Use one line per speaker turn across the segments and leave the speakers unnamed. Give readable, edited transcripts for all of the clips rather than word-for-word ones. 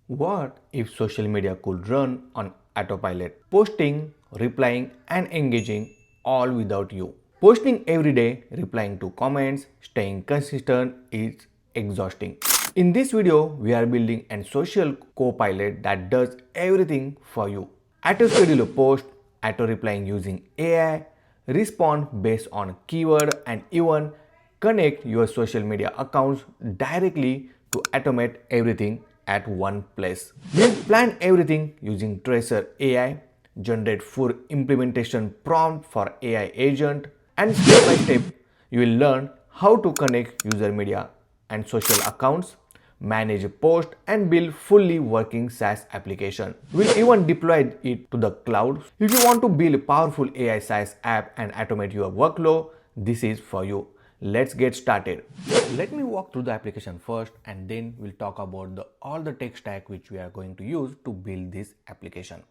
What if social media could run on autopilot, posting, replying, and engaging all without you? Posting every day, replying to comments, staying consistent is exhausting. In this video, we are building a social co-pilot that does everything for you. Auto schedule a post, auto replying using AI, respond based on keyword, and even connect your social media accounts directly to automate everything at one place. We'll plan everything using Traycer AI, generate full implementation prompt for AI agent, and step by step you will learn how to connect user media and social accounts, manage a post, and build fully working SaaS application. We'll even deploy it to the cloud. If you want to build a powerful AI SaaS app and automate your workflow, this is for you. Let's get started. Let me walk through the application first, and then we'll talk about all the tech stack which we are going to use to build this application.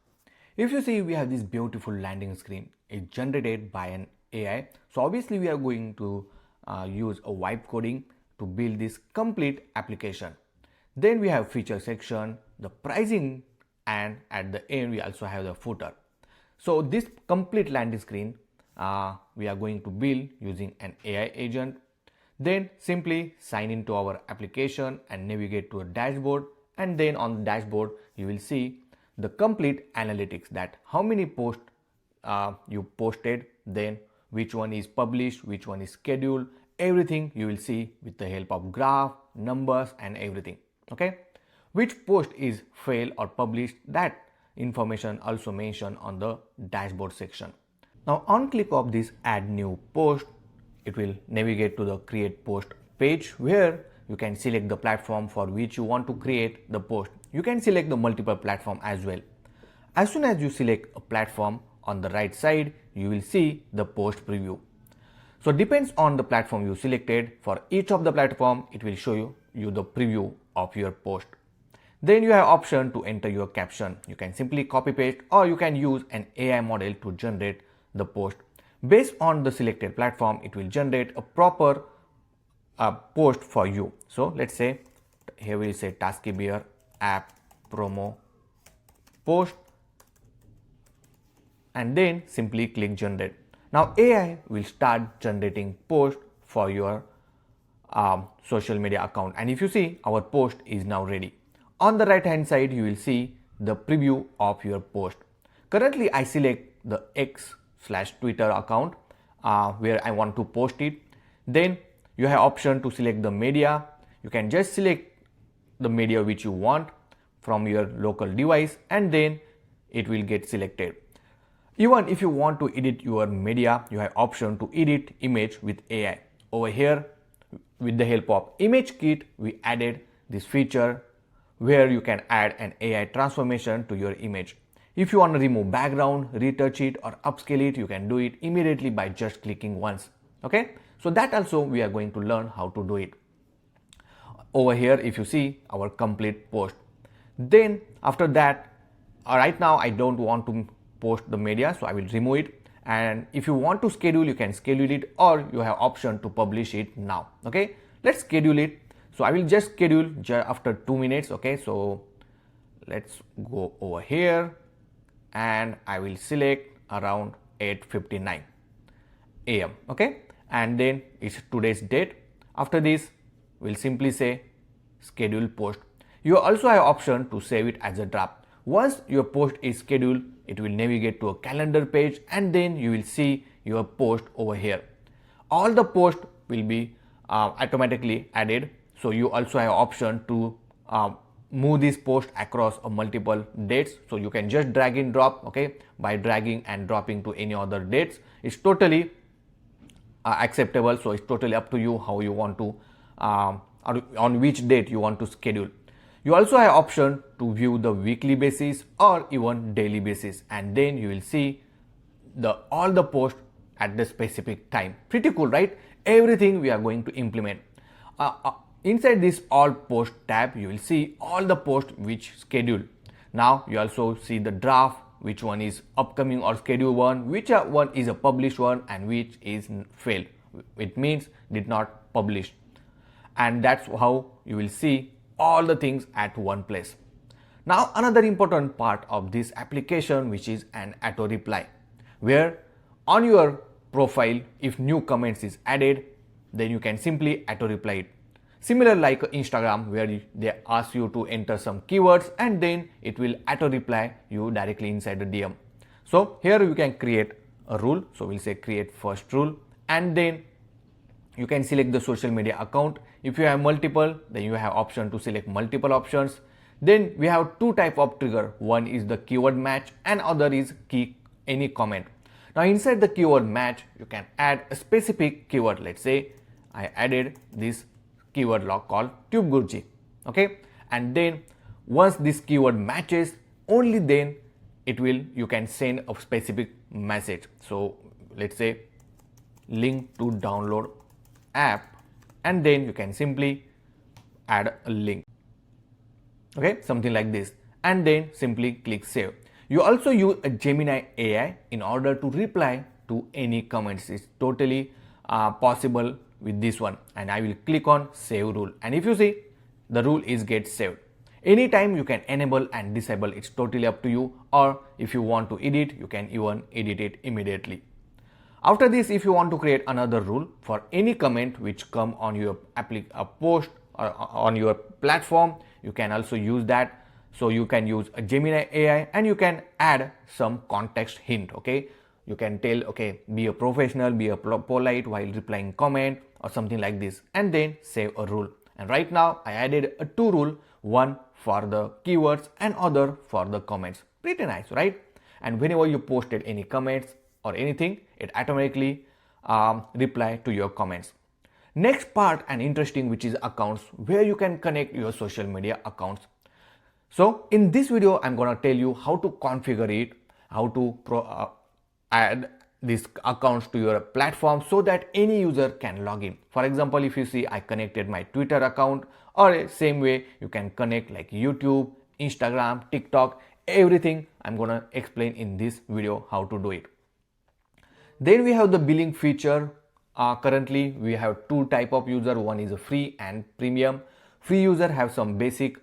If you see, we have this beautiful landing screen. It's generated by an AI. So obviously we are going to use a vibe coding to build this complete application. Then we have feature section, the pricing, and at the end we also have the footer. So this complete landing screen we are going to build using an AI agent. Then simply sign into our application and navigate to a dashboard, and then on the dashboard you will see the complete analytics, that how many posts you posted, then which one is published, which one is scheduled, everything you will see with the help of graph, numbers, and everything. Okay, which post is failed or published, that information also mentioned on the dashboard section. Now on click of this add new post, it will navigate to the create post page where you can select the platform for which you want to create the post. You can select the multiple platform as well. As soon as you select a platform, on the right side you will see the post preview. So depends on the platform you selected. For each of the platform it will show you the preview of your post. Then you have option to enter your caption. You can simply copy paste, or you can use an AI model to generate the post. Based on the selected platform, it will generate a proper post for you. So let's say here we say Tasky Beer app promo post, and then simply click generate. Now AI will start generating post for your social media account, and if you see, our post is now ready. On the right hand side you will see the preview of your post. Currently I select the X/Twitter account where I want to post it. Then you have option to select the media. You can just select the media which you want from your local device, and then it will get selected. Even if you want to edit your media, you have option to edit image with AI. Over here, with the help of ImageKit, we added this feature where you can add an AI transformation to your image. If you want to remove background, retouch it, or upscale it, you can do it immediately by just clicking once. Okay, so that also we are going to learn how to do it. Over here if you see our complete post. Then after that, right now I don't want to post the media, so I will remove it. And if you want to schedule, you can schedule it, or you have option to publish it now. Okay, let's schedule it. So I will just schedule after 2 minutes. Okay, so let's go over here and I will select around 8:59 a.m. Okay, and then it's today's date. After this we'll simply say schedule post. You also have option to save it as a draft. Once your post is scheduled, it will navigate to a calendar page, and then you will see your post over here. All the posts will be automatically added. So you also have option to move this post across multiple dates. So you can just drag and drop, okay, by dragging and dropping to any other dates. It's totally acceptable. So it's totally up to you how you want to on which date you want to schedule. You also have option to view the weekly basis or even daily basis, and then you will see all the posts at the specific time. Pretty cool, right? Everything we are going to implement. Inside this all post tab, you will see all the posts which schedule. Now you also see the draft, which one is upcoming or scheduled one, which one is a published one, and which is failed. It means did not publish. And that's how you will see all the things at one place. Now another important part of this application, which is an auto reply, where on your profile if new comments is added, then you can simply auto reply it. Similar like Instagram, where they ask you to enter some keywords and then it will auto reply you directly inside the DM. So here you can create a rule. So we'll say create first rule, and then you can select the social media account. If you have multiple, then you have option to select multiple options. Then we have two type of trigger. One is the keyword match and other is any comment. Now inside the keyword match, you can add a specific keyword. Let's say I added this keyword log called tube gurji. Okay, and then once this keyword matches, only then you can send a specific message. So let's say link to download app, and then you can simply add a link. Okay, something like this, and then simply click save. You also use a Gemini AI in order to reply to any comments. It's totally possible with this one, and I will click on save rule, and if you see, the rule is get saved. Anytime you can enable and disable, it's totally up to you, or if you want to edit, you can even edit it immediately. After this, if you want to create another rule for any comment which come on your post or on your platform, you can also use that. So you can use a Gemini AI and you can add some context hint. Okay, you can tell, okay, be a professional, be a polite while replying comment or something like this, and then save a rule. And right now I added a two rule, one for the keywords and other for the comments. Pretty nice, right? And whenever you posted any comments or anything, it automatically reply to your comments. Next part and interesting, which is accounts, where you can connect your social media accounts. So in this video, I'm gonna tell you how to configure it, how to add these accounts to your platform so that any user can log in. For example, if you see I connected my Twitter account, or same way you can connect like YouTube, Instagram, TikTok, everything I'm gonna explain in this video how to do it. Then we have the billing feature. Currently we have two type of user. One is a free and premium. Free user have some basic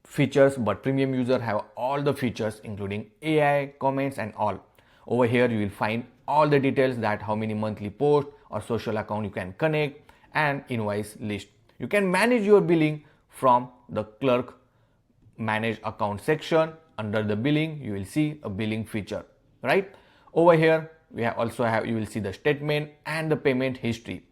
features, but premium user have all the features including AI, comments and all. Over here you will find all the details, that how many monthly post or social account you can connect, and invoice list. You can manage your billing from the Clerk manage account section. Under the billing you will see a billing feature, right? Over here we you will see the statement and the payment history.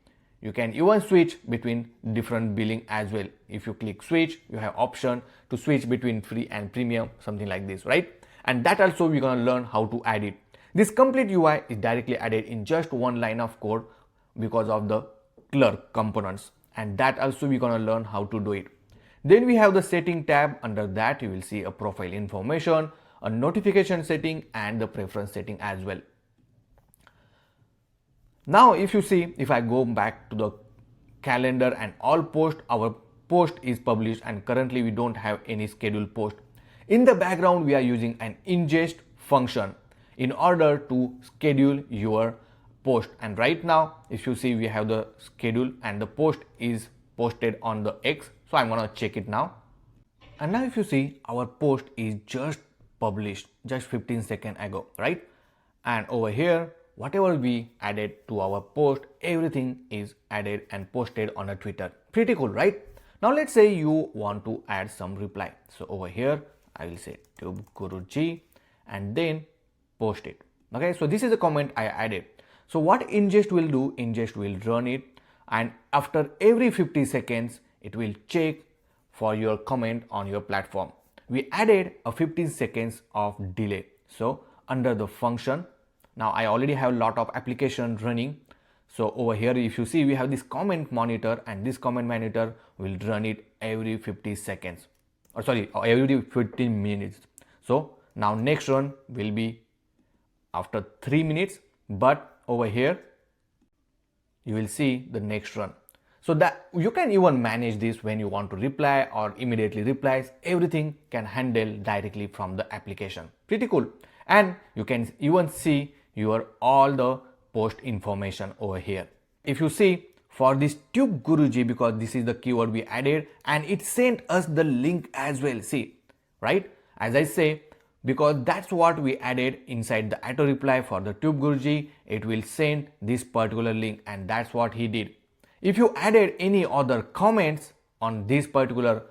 You can even switch between different billing as well. If you click switch, you have option to switch between free and premium, something like this, right? And that also we're gonna learn how to add it. This complete UI is directly added in just one line of code because of the Clerk components, and that also we're gonna learn how to do it. Then we have the setting tab. Under that you will see a profile information, a notification setting and the preference setting as well. Now if you see, if I go back to the calendar and all post, our post is published and currently we don't have any scheduled post. In the background we are using an ingest function in order to schedule your post, and right now if you see we have the schedule and the post is posted on the X. So I'm gonna check it now, and now if you see our post is just published just 15 seconds ago, right? And over here whatever we added to our post, everything is added and posted on a Twitter. Pretty cool, right? Now let's say you want to add some reply. So over here I will say Tube Guruji and then post it. Okay, so this is a comment I added. So what ingest will do, ingest will run it, and after every 50 seconds it will check for your comment on your platform. We added a 15 seconds of delay. So under the function, now I already have a lot of application running. So over here if you see we have this comment monitor, and this comment monitor will run it every 50 seconds, or sorry, every 15 minutes. So now next run will be after 3 minutes, but over here you will see the next run. So that you can even manage this when you want to reply or immediately replies. Everything can handle directly from the application. Pretty cool. And you can even see your all the post information over here. If you see for this Tube Guruji, because this is the keyword we added and it sent us the link as well. See, right? As I say, because that's what we added inside the auto reply for the Tube Guruji, it will send this particular link, and that's what he did. If you added any other comments on this particular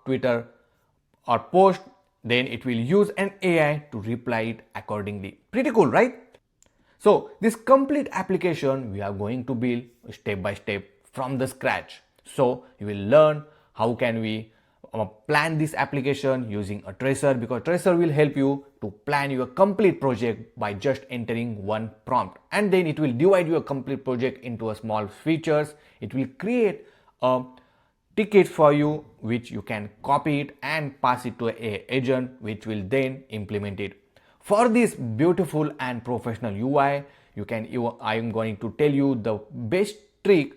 Twitter or post, then it will use an AI to reply it accordingly. Pretty cool, right? So this complete application we are going to build step by step from the scratch. So you will learn how can we plan this application using a Traycer, because Traycer will help you to plan your complete project by just entering one prompt, and then it will divide your complete project into a small features. It will create a ticket for you which you can copy it and pass it to an agent which will then implement it. For this beautiful and professional UI, I am going to tell you the best trick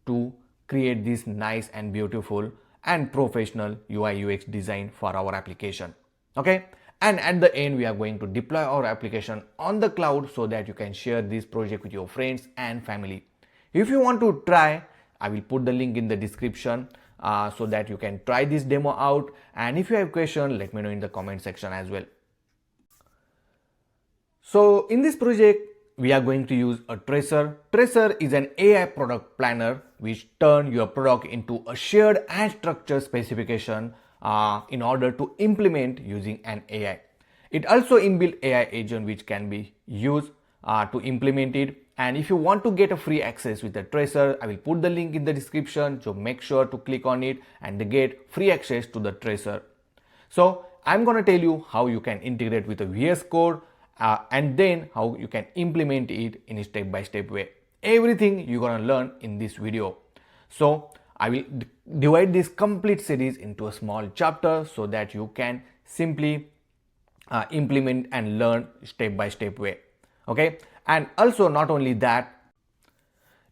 to create this nice and beautiful and professional UI UX design for our application. Okay, and at the end we are going to deploy our application on the cloud so that you can share this project with your friends and family. If you want to try, I will put the link in the description so that you can try this demo out, and if you have question, let me know in the comment section as well. So in this project, we are going to use a Traycer. Traycer is an AI product planner which turns your product into a shared and structured specification in order to implement using an AI. It also inbuilt AI agent which can be used to implement it. And if you want to get a free access with the Traycer, I will put the link in the description. So make sure to click on it and get free access to the Traycer. So I'm going to tell you how you can integrate with a VS Code and then how you can implement it in a step-by-step way. Everything you're going to learn in this video. So I will divide this complete series into a small chapter so that you can simply implement and learn step-by-step way. Okay, and also not only that,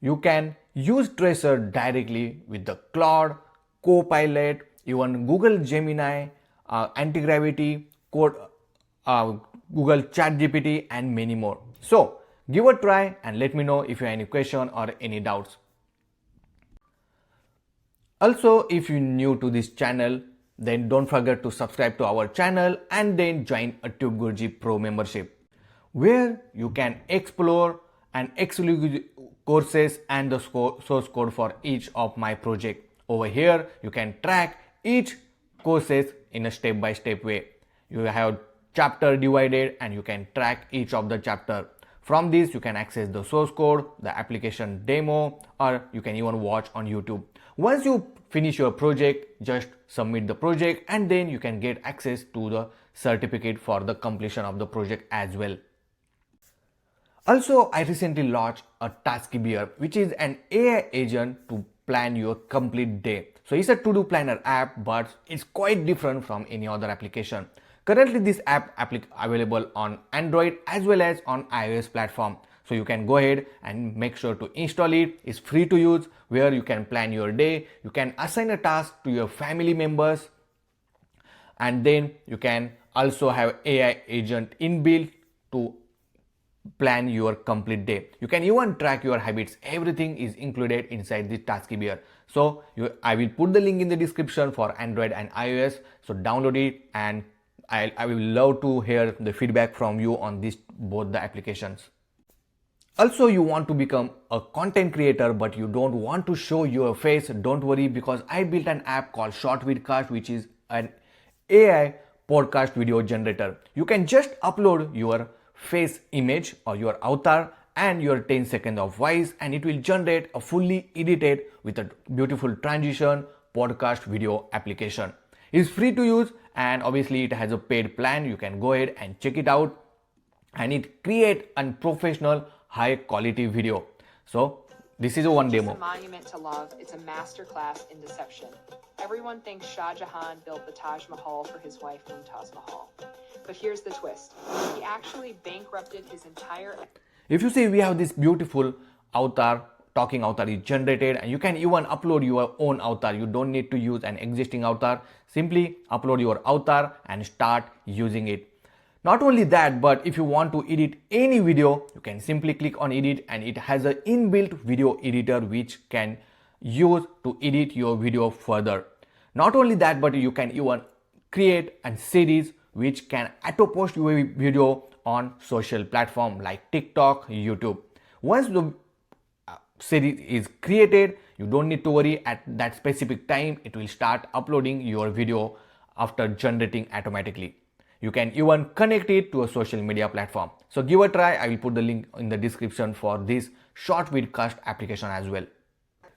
you can use Traycer directly with the Cloud, Copilot, even Google Gemini, Anti-Gravity, Code, Google ChatGPT, and many more. So give a try and let me know if you have any question or any doubts. Also, if you're new to this channel, then don't forget to subscribe to our channel and then join a Tube Guruji Pro membership, where you can explore and exclusive courses and the source code for each of my project. Over here, you can track each courses in a step-by-step way. You have chapter divided and you can track each of the chapter. From this, you can access the source code, the application demo, or you can even watch on YouTube. Once you finish your project, just submit the project and then you can get access to the certificate for the completion of the project as well. Also, I recently launched a TypeScript, which is an AI agent to plan your complete day. So it's a to-do planner app, but it's quite different from any other application. Currently, this app available on Android as well as on iOS platform. So you can go ahead and make sure to install it. It's free to use, where you can plan your day. You can assign a task to your family members, and then you can also have AI agent inbuilt to plan your complete day. You can even track your habits. Everything is included inside this TypeScript. So I will put the link in the description for Android and iOS. So download it, and I will love to hear the feedback from you on both the applications. Also, you want to become a content creator but you don't want to show your face, don't worry, because I built an app called Shortvidcast, which is an AI podcast video generator. You can just upload your face image or your avatar and your 10 seconds of voice, and it will generate a fully edited with a beautiful transition podcast video application. It's free to use, and obviously it has a paid plan. You can go ahead and check it out, and it creates a professional high quality video. So this is a one demo.
It's a monument to love. It's a masterclass in deception. Everyone thinks Shah Jahan built the Taj Mahal for his wife Mumtaz Mahal. But here's the twist. He actually bankrupted his entire...
If you see, we have this beautiful avatar, talking avatar is generated, and you can even upload your own avatar. You don't need to use an existing avatar. Simply upload your avatar and start using it. Not only that, but if you want to edit any video, you can simply click on edit, and it has an inbuilt video editor which can use to edit your video further. Not only that, but you can even create a series which can auto post your video on social platform like TikTok, YouTube. Once the series is created, you don't need to worry. At that specific time it will start uploading your video after generating automatically. You can even connect it to a social media platform. So give a try. I will put the link in the description for this short vidcast application as well.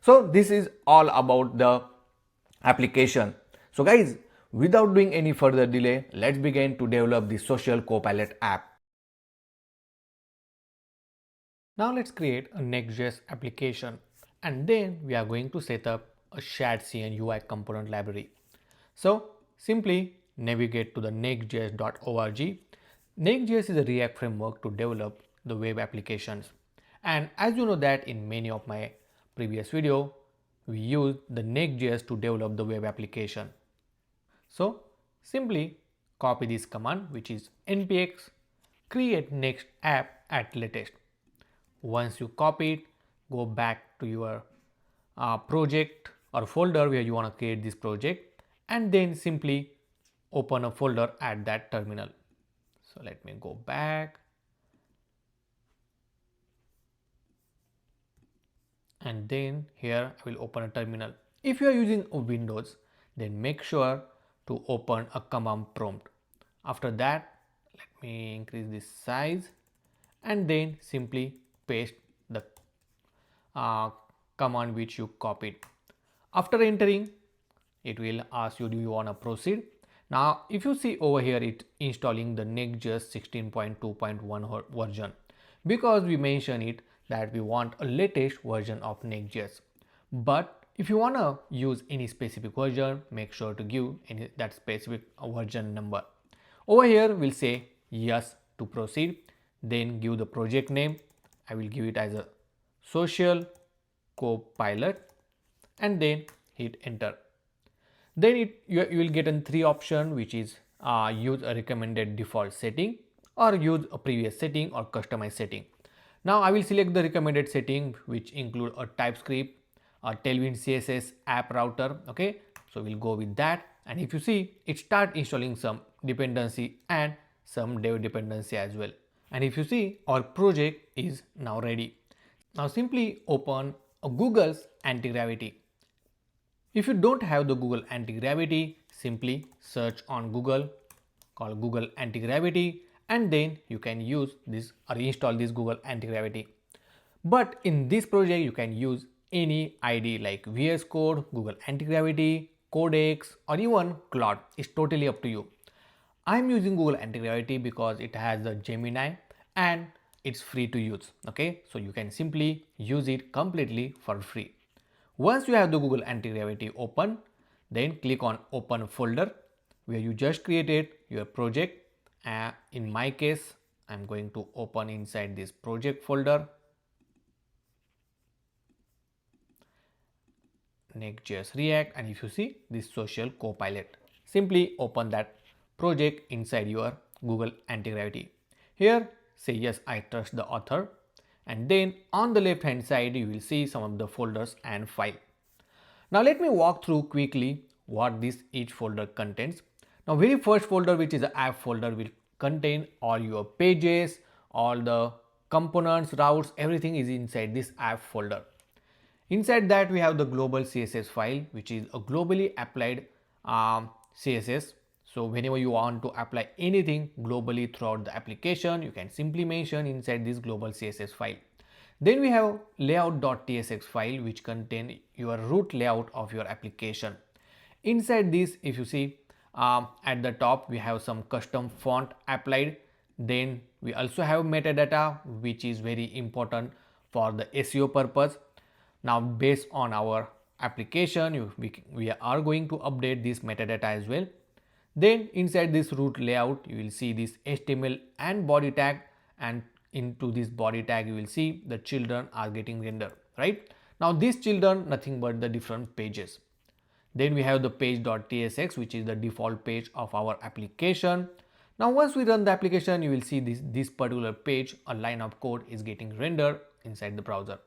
So this is all about the application. So guys, without doing any further delay, let's begin to develop the social copilot app. Now let's create a Next.js application, and then we are going to set up a shared CN UI component library. So simply navigate to the nextjs.org. Next.js is a React framework to develop the web applications. And as you know that in many of my previous video, we use the Next.js to develop the web application. So simply copy this command, which is npx create next app at latest. Once you copy it, go back to your project or folder where you want to create this project, and then simply open a folder at that terminal. So let me go back, and then here I will open a terminal. If you are using a Windows, then make sure to open a command prompt. After that, let me increase this size, and then simply paste the command which you copied. After entering, it will ask you, do you want to proceed? Now if you see over here, it installing the Next.js 16.2.1 version, because we mention it that we want a latest version of Next.js. But if you want to use any specific version, make sure to give that specific version number. Over here we'll say yes to proceed, then give the project name. I will give it as a social copilot, and then hit enter. Then you will get in three options, which is use a recommended default setting, or use a previous setting, or customize setting. Now I will select the recommended setting, which include a TypeScript, a Tailwind CSS app router. Okay, so we'll go with that. And if you see, it start installing some dependency and some dev dependency as well. And if you see, our project is now ready. Now simply open a Google's anti-gravity. If you don't have the Google anti-gravity, simply search on Google, call Google anti-gravity, and then you can use this or install this Google anti-gravity. But in this project you can use any ID like VS Code, Google anti-gravity, Codex, or even Cloud. It's totally up to you. I'm using Google anti-gravity because it has the Gemini and it's free to use. Okay, so you can simply use it completely for free. Once you have the Google anti-gravity open, then click on open folder where you just created your project. In my case, I'm going to open inside this project folder Next.js React, and if you see this social copilot, simply open that project inside your Google anti-gravity. Here say yes, I trust the author, and then on the left hand side you will see some of the folders and file. Now let me walk through quickly what this each folder contains. Now very first folder, which is the app folder, will contain all your pages, all the components, routes, everything is inside this app folder. Inside that we have the global CSS file, which is a globally applied CSS. So whenever you want to apply anything globally throughout the application, you can simply mention inside this global CSS file. Then we have layout.tsx file, which contain your root layout of your application. Inside this, if you see at the top, we have some custom font applied. Then we also have metadata, which is very important for the SEO purpose. Now based on our application, we are going to update this metadata as well. Then inside this root layout, you will see this HTML and body tag, and into this body tag you will see the children are getting rendered. Right now these children nothing but the different pages. Then we have the page.tsx, which is the default page of our application. Now once we run the application, you will see this particular page, a line of code is getting rendered inside the browser.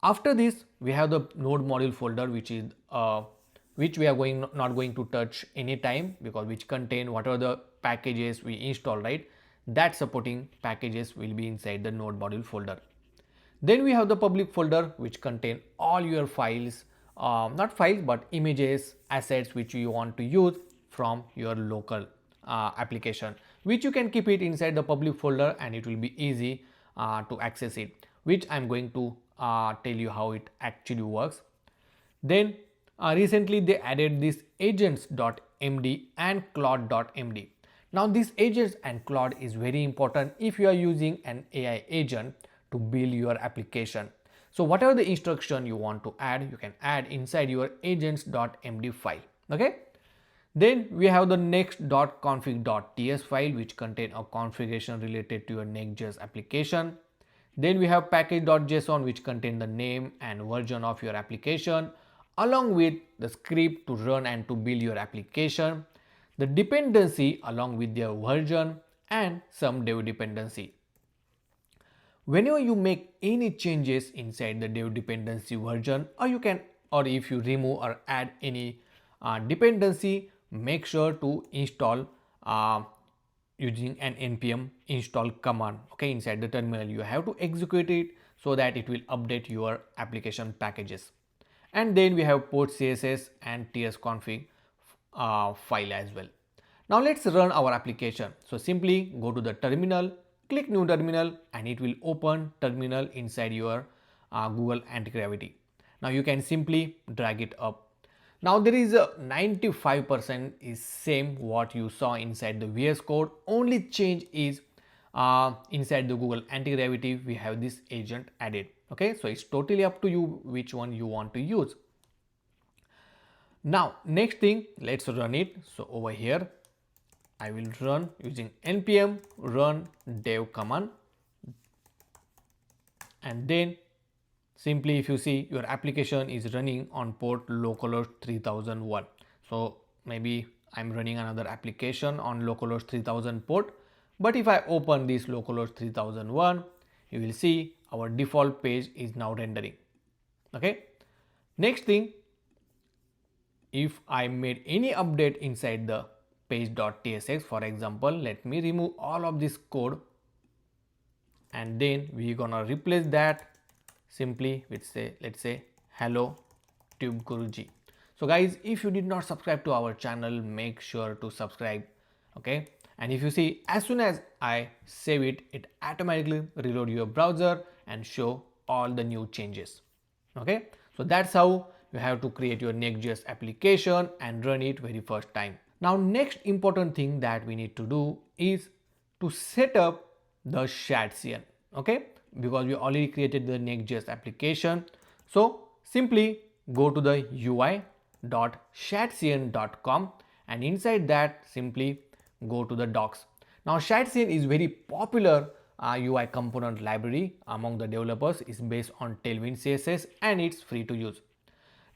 After this we have the node module folder, which is a which we are not going to touch anytime, because which contain whatever the packages we install, right? That supporting packages will be inside the node module folder. Then we have the public folder which contain all your files, not files but images, assets which you want to use from your local application, which you can keep it inside the public folder and it will be easy to access it, which I'm going to tell you how it actually works. Then recently they added this agents.md and claude.md. Now this agents and Claude is very important if you are using an AI agent to build your application. So whatever the instruction you want to add, you can add inside your agents.md file. Okay. Then we have the next.config.ts file which contain a configuration related to your Next.js application. Then we have package.json which contain the name and version of your application along with the script to run and to build your application, the dependency along with their version and some dev dependency. Whenever you make any changes inside the dev dependency version, or if you remove or add any dependency, make sure to install using an npm install command. Okay, inside the terminal you have to execute it so that it will update your application packages. And then we have port css and tsconfig file as well. Now let's run our application. So simply go to the terminal, click new terminal and it will open terminal inside your Google Anti-Gravity. Now you can simply drag it up. Now there is a 95% is same what you saw inside the VS Code. Only change is inside the Google Anti-Gravity we have this agent added. Okay, so it's totally up to you which one you want to use. Now next thing, let's run it. So over here I will run using npm run dev command, and then simply if you see your application is running on port localhost 3001. So maybe I'm running another application on localhost 3000 port, but if I open this localhost 3001, you will see our default page is now rendering. Okay, next thing, if I made any update inside the page.tsx, for example, let me remove all of this code and then we're gonna replace that simply with let's say hello tube guruji. So guys, if you did not subscribe to our channel, make sure to subscribe. Okay, and if you see, as soon as I save it, it automatically reload your browser and show all the new changes. Okay, so that's how you have to create your Next.js application and run it very first time. Now next important thing that we need to do is to set up the ShadCN. Okay, because we already created the Next.js application. So simply go to the ui.shadcn.com and inside that simply go to the docs. Now ShadCN is very popular UI component library among the developers. Is based on Tailwind CSS and it's free to use.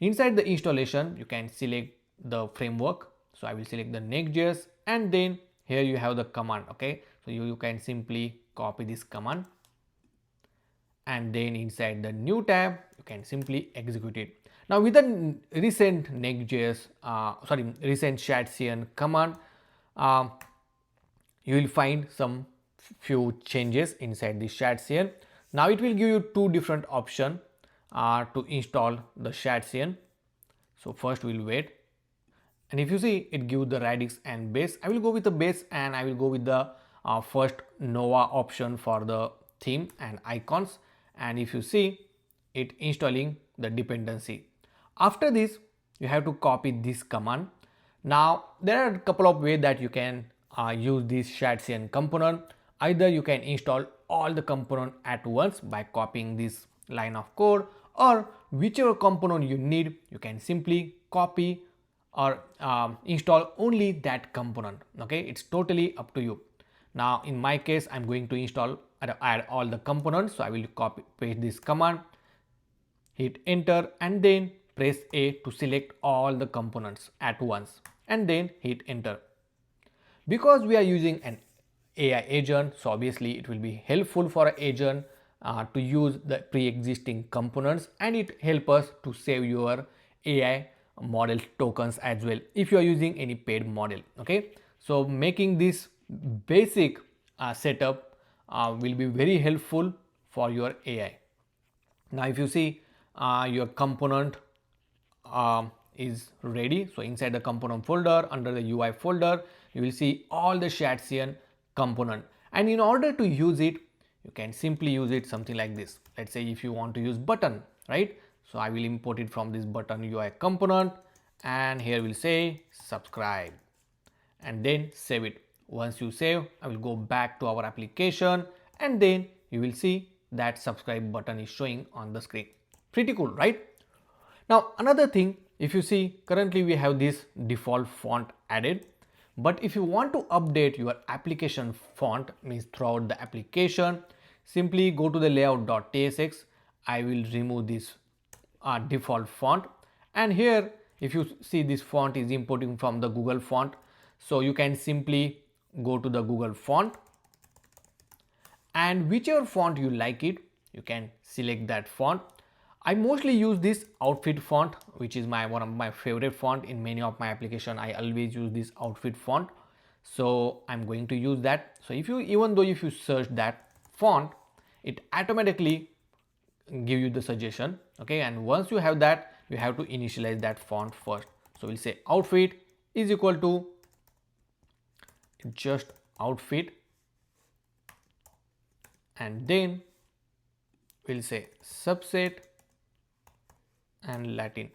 Inside the installation you can select the framework. So I will select the Next.js and then here you have the command. Okay, so you can simply copy this command and then inside the new tab you can simply execute it. Now with the recent Next.js recent ShadCN command, you will find some few changes inside the ShadCN. Now it will give you two different options to install the ShadCN. So first we will wait, and if you see it gives the Radix and base. I will go with the base and I will go with the first Nova option for the theme and icons, and if you see it installing the dependency. After this you have to copy this command. Now there are a couple of ways that you can use this ShadCN component. Either you can install all the component at once by copying this line of code, or whichever component you need you can simply copy or install only that component. Okay, it's totally up to you. Now in my case I'm going to install add all the components, so I will copy paste this command, hit enter and then press A to select all the components at once and then hit enter. Because we are using an AI agent, so obviously it will be helpful for an agent to use the pre-existing components, and it helps us to save your AI model tokens as well if you are using any paid model. Okay, so making this basic setup will be very helpful for your AI. Now if you see your component is ready, so inside the component folder under the UI folder you will see all the Shatsian component, and in order to use it you can simply use it something like this. Let's say if you want to use button, right? So I will import it from this button UI component, and here we'll say subscribe and then save it. Once you save, I will go back to our application, and then you will see that subscribe button is showing on the screen. Pretty cool, right? Now another thing, if you see currently we have this default font added, but if you want to update your application font, means throughout the application, simply go to the layout.tsx. I will remove this default font, and here if you see this font is importing from the Google font, so you can simply go to the Google font, and whichever font you like it you can select that font. I mostly use this outfit font, which is one of my favorite font in many of my application. I always use this outfit font, so I'm going to use that. So if you, even though if you search that font, it automatically give you the suggestion. Okay, and once you have that, you have to initialize that font first. So we'll say outfit is equal to just outfit, and then we'll say subset and Latin,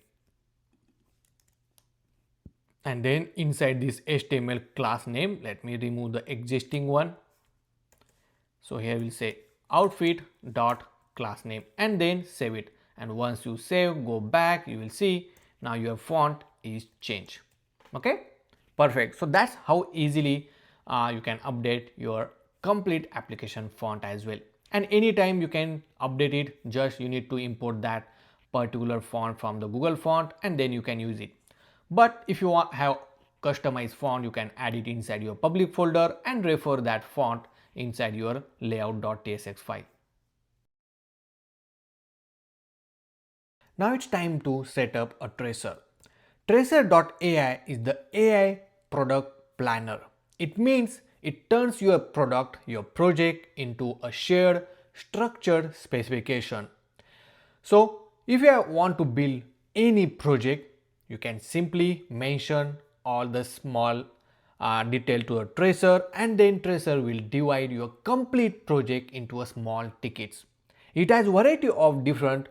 and then inside this HTML class name, let me remove the existing one. So here we'll say outfit dot class name, and then save it. And once you save, go back, you will see now your font is changed. Okay, perfect. So that's how easily you can update your complete application font as well. And anytime you can update it, just you need to import that particular font from the Google font, and then you can use it. But if you want have customized font, you can add it inside your public folder and refer that font inside your layout.tsx file. Now it's time to set up a Traycer. Traycer.ai is the AI product planner. It means it turns your product, your project into a shared structured specification. So if you want to build any project, you can simply mention all the small detail to a Traycer, and then Traycer will divide your complete project into a small tickets. It has variety of different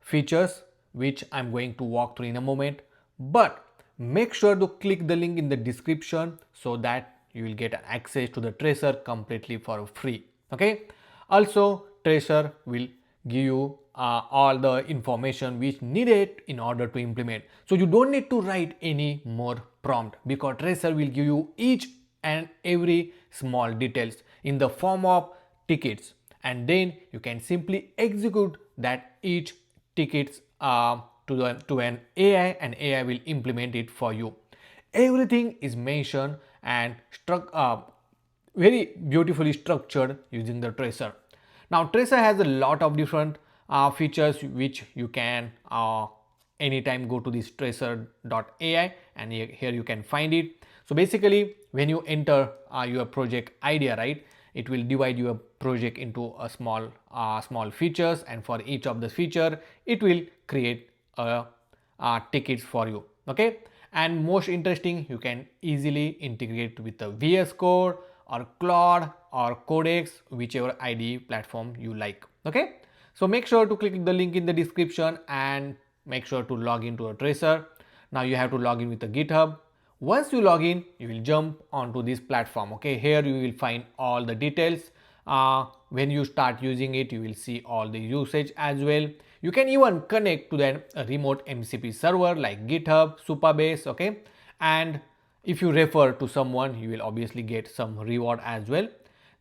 features which I'm going to walk through in a moment, but make sure to click the link in the description so that you will get access to the Traycer completely for free. Okay, also Traycer will give you all the information which needed in order to implement, so you don't need to write any more prompt, because Traycer will give you each and every small details in the form of tickets, and then you can simply execute that each tickets to an AI, and AI will implement it for you. Everything is mentioned and very beautifully structured using the Traycer. Now Traycer has a lot of different features which you can anytime go to this Traycer.ai, and here you can find it. So basically when you enter your project idea, right, it will divide your project into a small features, and for each of the feature it will create tickets for you. Okay, and most interesting, you can easily integrate with the VS Code or Claude or Codex, whichever IDE platform you like. Okay, so make sure to click the link in the description and make sure to log into a Traycer. Now you have to log in with the GitHub. Once you log in, you will jump onto this platform. Okay, here you will find all the details. When you start using it, you will see all the usage as well. You can even connect to a remote MCP server like GitHub, Supabase. Okay, and if you refer to someone, you will obviously get some reward as well.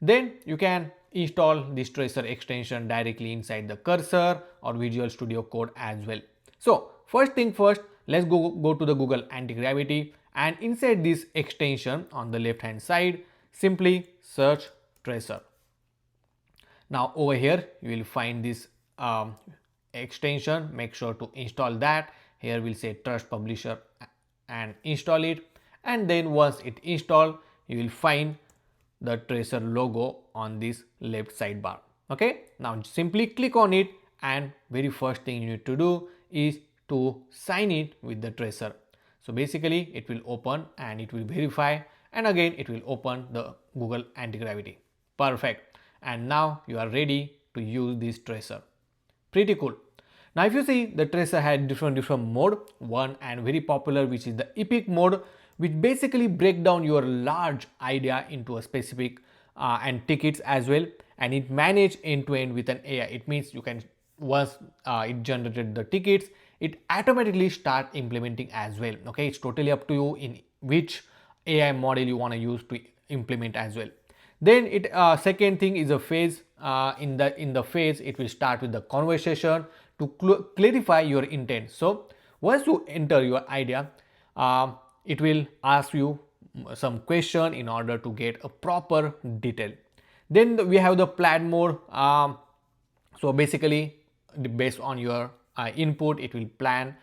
Then you can install this Traycer extension directly inside the cursor or Visual Studio Code as well. So first thing first, let's go to the Google Anti-Gravity, and inside this extension on the left hand side, simply search Traycer. Now over here you will find this extension. Make sure to install that here we'll say trust publisher and install it, and then once it installed you will find the Traycer logo on this left sidebar. Okay, now simply click on it, and very first thing you need to do is to sign it with the Traycer. So basically it will open and it will verify, and again it will open the Google Anti-Gravity. Perfect. And now you are ready to use this Traycer. Pretty cool. Now if you see, the Traycer had different mode, one and very popular which is the epic mode, which basically break down your large idea into a specific and tickets as well, and it manage end to end with an AI. It means you can, once it generated the tickets, it automatically start implementing as well. Okay, it's totally up to you in which AI model you want to use to implement as well. Then it second thing is a phase. In the phase it will start with the conversation to clarify your intent. So once you enter your idea, it will ask you some question in order to get a proper detail. Then we have the plan mode. So basically based on your input it will plan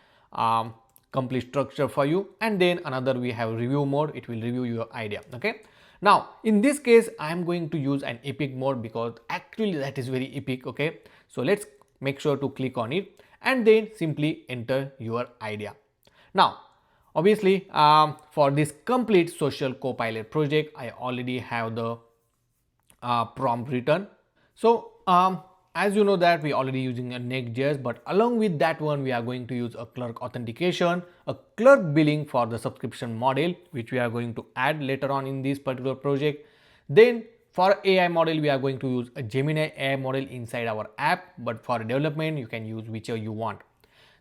complete structure for you. And then another we have review mode, it will review your idea. Okay, now in this case I am going to use an epic mode because actually that is very epic. Okay, so let's make sure to click on it and then simply enter your idea. Now obviously for this complete social copilot project I already have the prompt written. So as you know that we already using a Next.js, but along with that one we are going to use a Clerk authentication, a Clerk billing for the subscription model, which we are going to add later on in this particular project. Then for AI model we are going to use a Gemini AI model inside our app, but for development you can use whichever you want.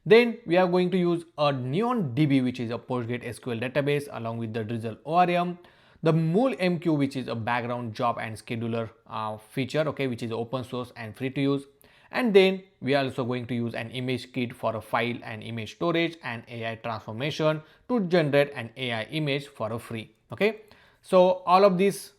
Then we are going to use a Neon DB, which is a PostgreSQL database, along with the Drizzle ORM, the Mool MQ, which is a background job and scheduler feature, okay, which is open source and free to use. And then we are also going to use an ImageKit for a file and image storage and AI transformation to generate an AI image for a free. Okay, so all of this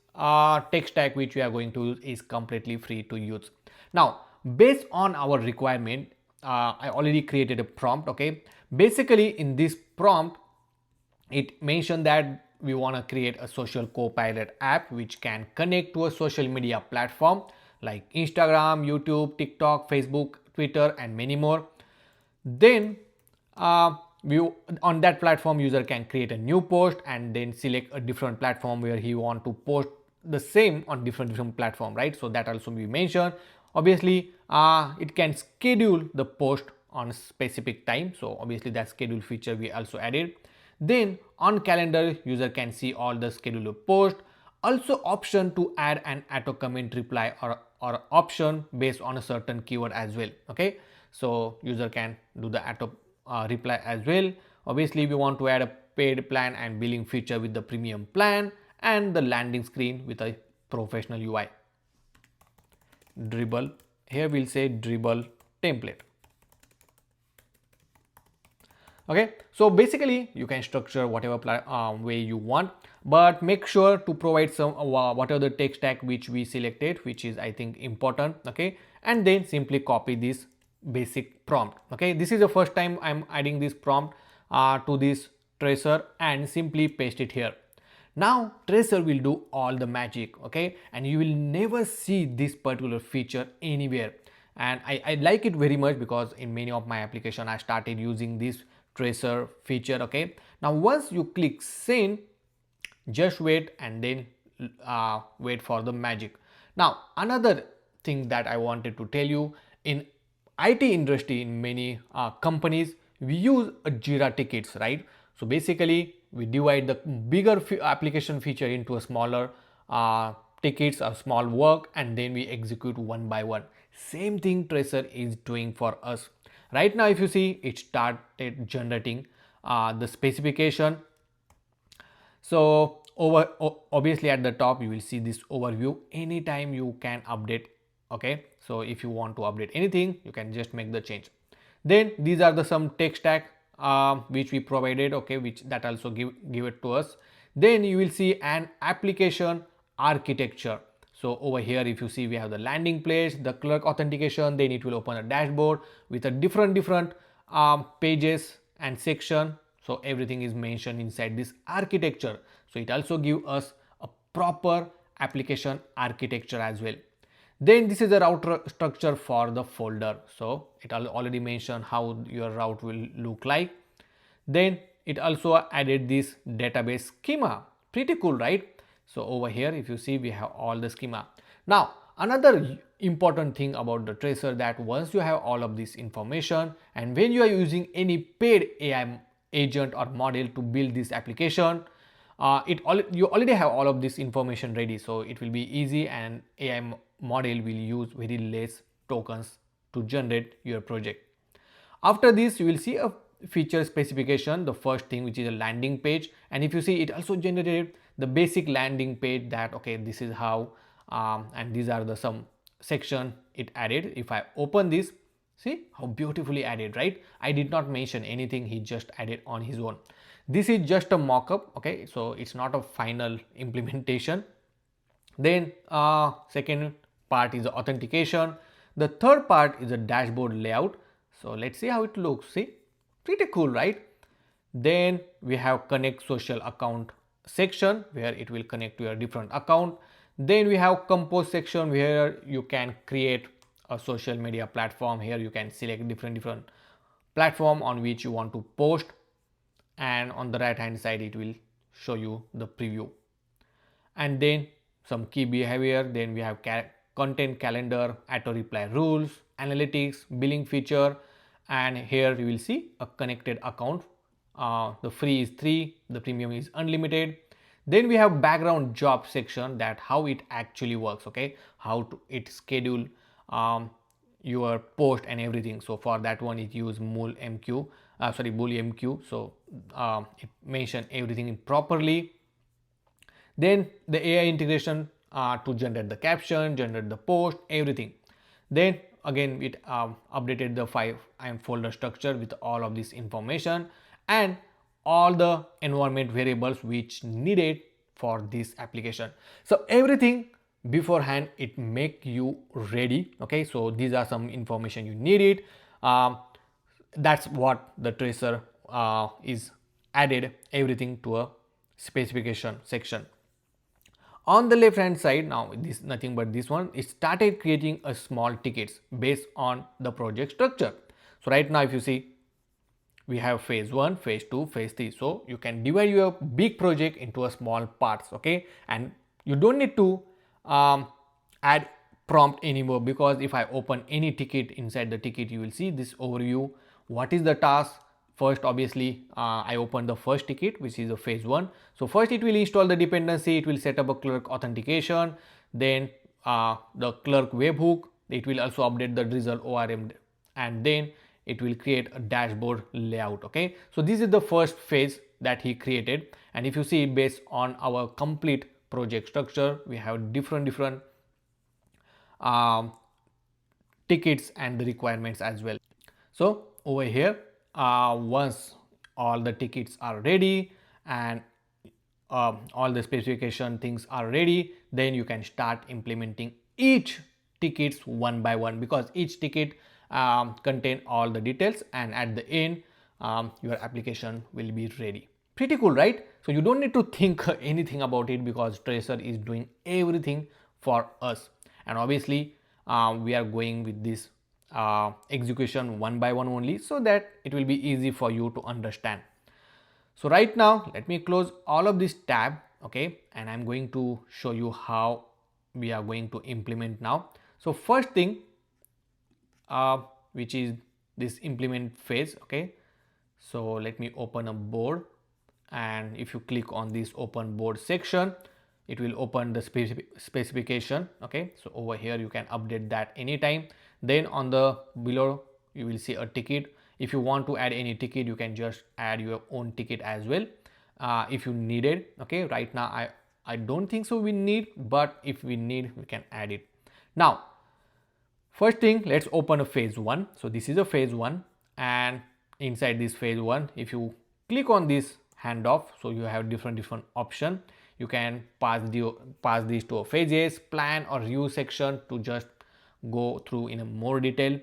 tech stack which we are going to use is completely free to use. Now based on our requirement, I already created a prompt. Okay, basically in this prompt it mentioned that we want to create a social copilot app which can connect to a social media platform like Instagram, YouTube, TikTok, Facebook, Twitter, and many more. Then on that platform user can create a new post and then select a different platform where he want to post the same on different platform, right? So that also we mentioned. Obviously it can schedule the post on a specific time, so obviously that schedule feature we also added. Then on calendar user can see all the scheduled post, also option to add an auto comment reply or option based on a certain keyword as well. Okay, so user can do the auto reply as well. Obviously we want to add a paid plan and billing feature with the premium plan, and the landing screen with a professional UI. Dribble, here we'll say dribble template. Okay, so basically you can structure whatever way you want, but make sure to provide some whatever the tech stack which we selected, which is I think important. Okay, and then simply copy this basic prompt. Okay, this is the first time I'm adding this prompt to this Traycer, and simply paste it here. Now Traycer will do all the magic. Okay, and you will never see this particular feature anywhere, and I like it very much because in many of my application I started using this Traycer feature. Okay, now once you click send, just wait and then wait for the magic. Now another thing that I wanted to tell you, in IT industry in many companies we use a Jira tickets, right? So basically we divide the bigger application feature into a smaller tickets or small work, and then we execute one by one. Same thing Traycer is doing for us. Right now if you see, it started generating the specification. So obviously at the top you will see this overview. Anytime you can update. Okay, so if you want to update anything you can just make the change. Then these are the some tech stack which we provided. Okay, which that also give it to us. Then you will see an application architecture. So over here if you see, we have the landing page, the Clerk authentication, then it will open a dashboard with a different pages and section. So everything is mentioned inside this architecture. So it also gives us a proper application architecture as well. Then this is the route structure for the folder. So it already mentioned how your route will look like. Then it also added this database schema. Pretty cool, right? So over here, if you see, we have all the schema. Now another important thing about the Traycer, that once you have all of this information and when you are using any paid AI agent or model to build this application, you already have all of this information ready, so it will be easy, and AI model will use very less tokens to generate your project. After this, you will see a feature specification, the first thing, which is a landing page. And if you see, it also generated the basic landing page, that okay, this is how and these are the some section it added. If I open this, see how beautifully added, right? I did not mention anything, he just added on his own. This is just a mock-up, okay, so it's not a final implementation. Then second part is the authentication. The third part is a dashboard layout. So let's see how it looks. See, pretty cool, right? Then we have connect social account section, where it will connect to your different account. Then we have compose section, where you can create a social media platform. Here you can select different platform on which you want to post, and on the right hand side it will show you the preview. And then some key behavior. Then we have content calendar, auto reply rules, analytics, billing feature, and here you will see a connected account. The free is 3, the premium is unlimited. Then we have background job section, that how it actually works, okay, how to it schedule your post and everything. So for that one it use bool MQ. So it mentioned everything properly. Then the AI integration to generate the caption, generate the post, everything. Then again it updated the file and folder structure with all of this information and all the environment variables which needed for this application. So everything beforehand it make you ready, okay. So these are some information you needed. That's what the Traycer is added everything to a specification section. On the left hand side, now this nothing but this one, it started creating a small tickets based on the project structure. So right now if you see, we have phase 1, phase 2, phase 3. So you can divide your big project into a small parts, okay, and you don't need to add prompt anymore, because if I open any ticket, inside the ticket you will see this overview. What is the task? First, obviously, I open the first ticket, which is a phase 1. So first it will install the dependency, it will set up a Clerk authentication, then the Clerk webhook, it will also update the drizzle ORM, and then it will create a dashboard layout, okay. So this is the first phase that he created, and if you see, based on our complete project structure, we have different tickets and the requirements as well. So over here, once all the tickets are ready and all the specification things are ready, then you can start implementing each tickets one by one, because each ticket contain all the details, and at the end your application will be ready. Pretty cool, right? So you don't need to think anything about it, because Traycer is doing everything for us. And obviously we are going with this execution one by one only, so that it will be easy for you to understand. So right now let me close all of this tab, okay, and I'm going to show you how we are going to implement now. So first thing, which is this implement phase, okay. So let me open a board, and if you click on this open board section, it will open the specification, okay. So over here you can update that anytime. Then on the below you will see a ticket. If you want to add any ticket, you can just add your own ticket as well if you need it, okay. Right now I don't think so we need, but if we need, we can add it. Now first thing, let's open a phase 1. So this is a phase 1, and inside this phase 1, if you click on this handoff, so you have different option. You can pass these to a phases, plan or review section to just go through in a more detail.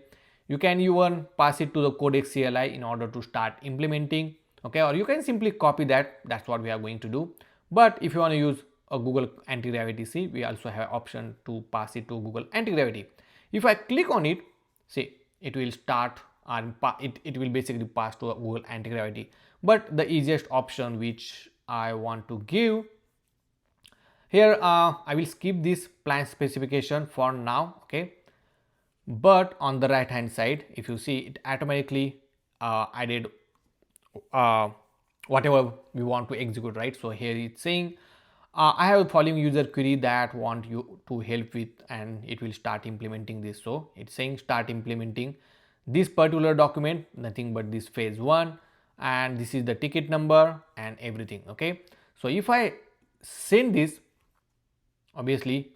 You can even pass it to the codex CLI in order to start implementing, okay, or you can simply copy that. That's what we are going to do. But if you want to use a Google anti-gravity, see, we also have option to pass it to Google anti-gravity. If I click on it, see, it will start and it will basically pass to Google anti-gravity. But the easiest option which I want to give here, I will skip this plan specification for now, okay. But on the right hand side, if you see, it automatically added uh, whatever we want to execute, right? So here it's saying I have a following user query that want you to help with, and it will start implementing this. So it's saying start implementing this particular document, nothing but this phase 1, and this is the ticket number and everything, okay. So if I send this, obviously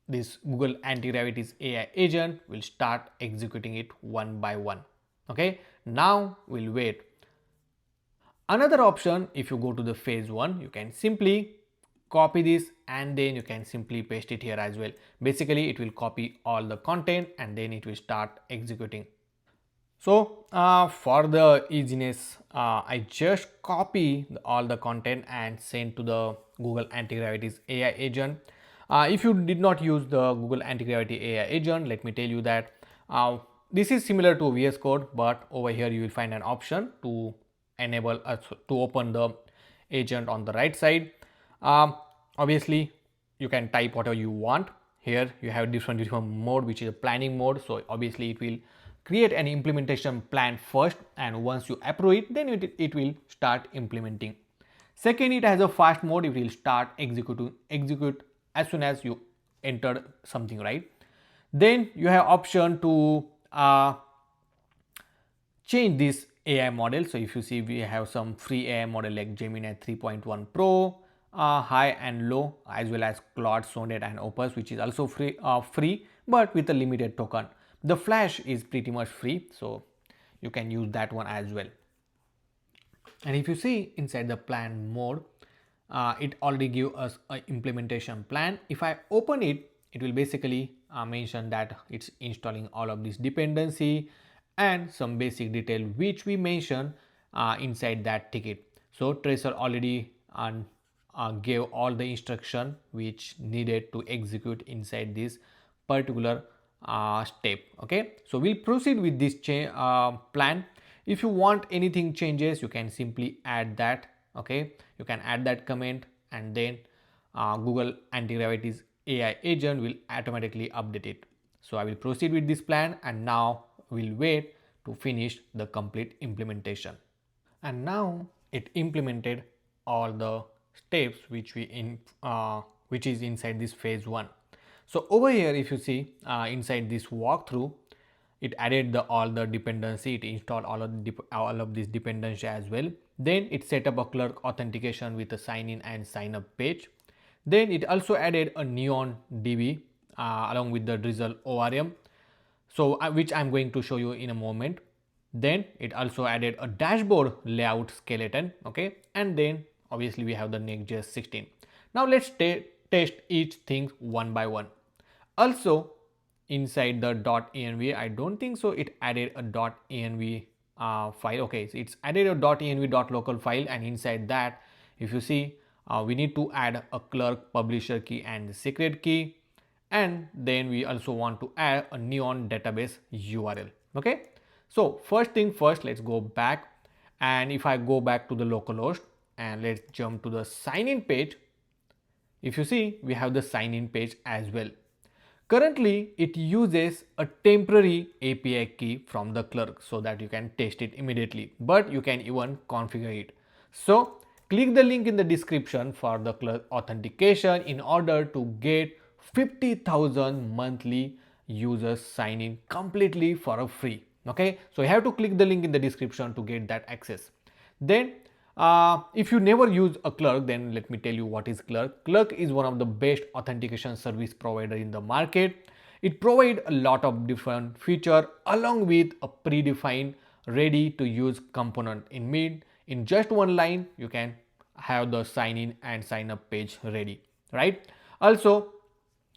this Google anti-gravity's AI agent will start executing it one by one, okay. Now we'll wait. Another option, if you go to the phase 1, you can simply copy this and then you can simply paste it here as well. Basically it will copy all the content and then it will start executing. So for the easiness, I just copy all the content and send to the Google anti-gravity's AI agent. If you did not use the Google anti-gravity AI agent, let me tell you that this is similar to VS Code, but over here you will find an option to enable us to open the agent on the right side. Obviously you can type whatever you want. Here you have different mode, which is a planning mode. So obviously it will create an implementation plan first, and once you approve it, then it will start implementing. Second, it has a fast mode. It will start execute as soon as you enter something, right? Then you have option to change this AI model. So if you see, we have some free AI model like Gemini 3.1 Pro, high and low, as well as Claude, Sonnet and Opus, which is also free but with a limited token. The Flash is pretty much free, so you can use that one as well. And if you see inside the plan mode, it already give us an implementation plan. If I open it, it will basically mention that it's installing all of this dependency and some basic detail which we mention inside that ticket. So Traycer already gave all the instruction which needed to execute inside this particular step, okay. So we'll proceed with this plan. If you want anything changes, you can simply add that, okay. You can add that comment and then Google anti-gravity's AI agent will automatically update it. So I will proceed with this plan, and now we'll wait to finish the complete implementation. And now it implemented all the steps which which is inside this phase 1. So over here, if you see inside this walkthrough, it added all the dependency. It installed all of this dependency as well. Then it set up a Clerk authentication with a sign in and sign up page. Then it also added a neon DB along with the drizzle ORM, so which I'm going to show you in a moment. Then it also added a dashboard layout skeleton, okay. And then obviously we have the Next.js 16. Now let's test each thing one by one. Also inside the .env, I don't think so it added a .env file, okay. So it's added a .env.local file, and inside that, if you see, we need to add a Clerk publisher key and the secret key, and then we also want to add a neon database URL, okay. So first thing first, let's go back, and if I go back to the localhost and let's jump to the sign in page, if you see, we have the sign in page as well. Currently it uses a temporary API key from the Clerk so that you can test it immediately, but you can even configure it. So click the link in the description for the Clerk authentication in order to get 50,000 monthly users sign in completely for a free, okay. So you have to click the link in the description to get that access. Then if you never use a Clerk, then let me tell you what is Clerk. Clerk is one of the best authentication service provider in the market. It provides a lot of different feature along with a predefined ready to use component. In just one line you can have the sign in and sign up page ready, right? Also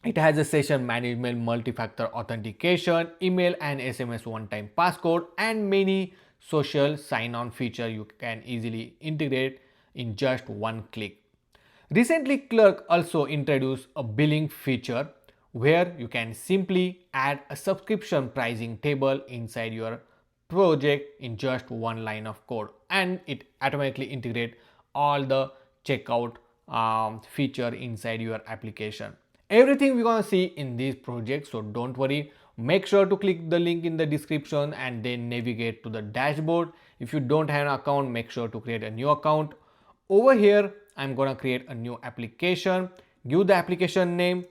It has a session management, multi-factor authentication, email and SMS one-time passcode, and many social sign-on feature you can easily integrate in just one click. Recently, Clerk also introduced a billing feature where you can simply add a subscription pricing table inside your project in just one line of code, and it automatically integrate all the checkout feature inside your application. Everything we're gonna see in this project, so don't worry. Make sure to click the link in the description and then navigate to the dashboard. If you don't have an account, make sure to create a new account. Over here, I'm gonna create a new application, give the application name,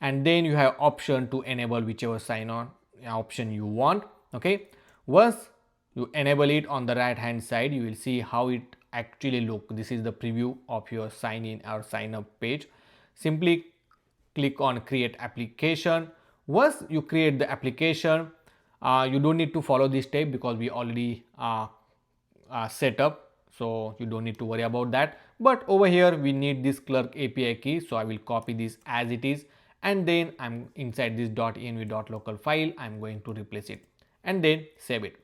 and then you have option to enable whichever sign on option you want. Okay, once you enable it, on the right hand side you will see how it actually look. This is the preview of your sign in or sign up page. Simply click on create application. Once you create the application, you don't need to follow this step because we already set up, so you don't need to worry about that. But over here we need this Clerk API key, so I will copy this as it is, and then I'm inside this .env.local file, I'm going to replace it and then save it.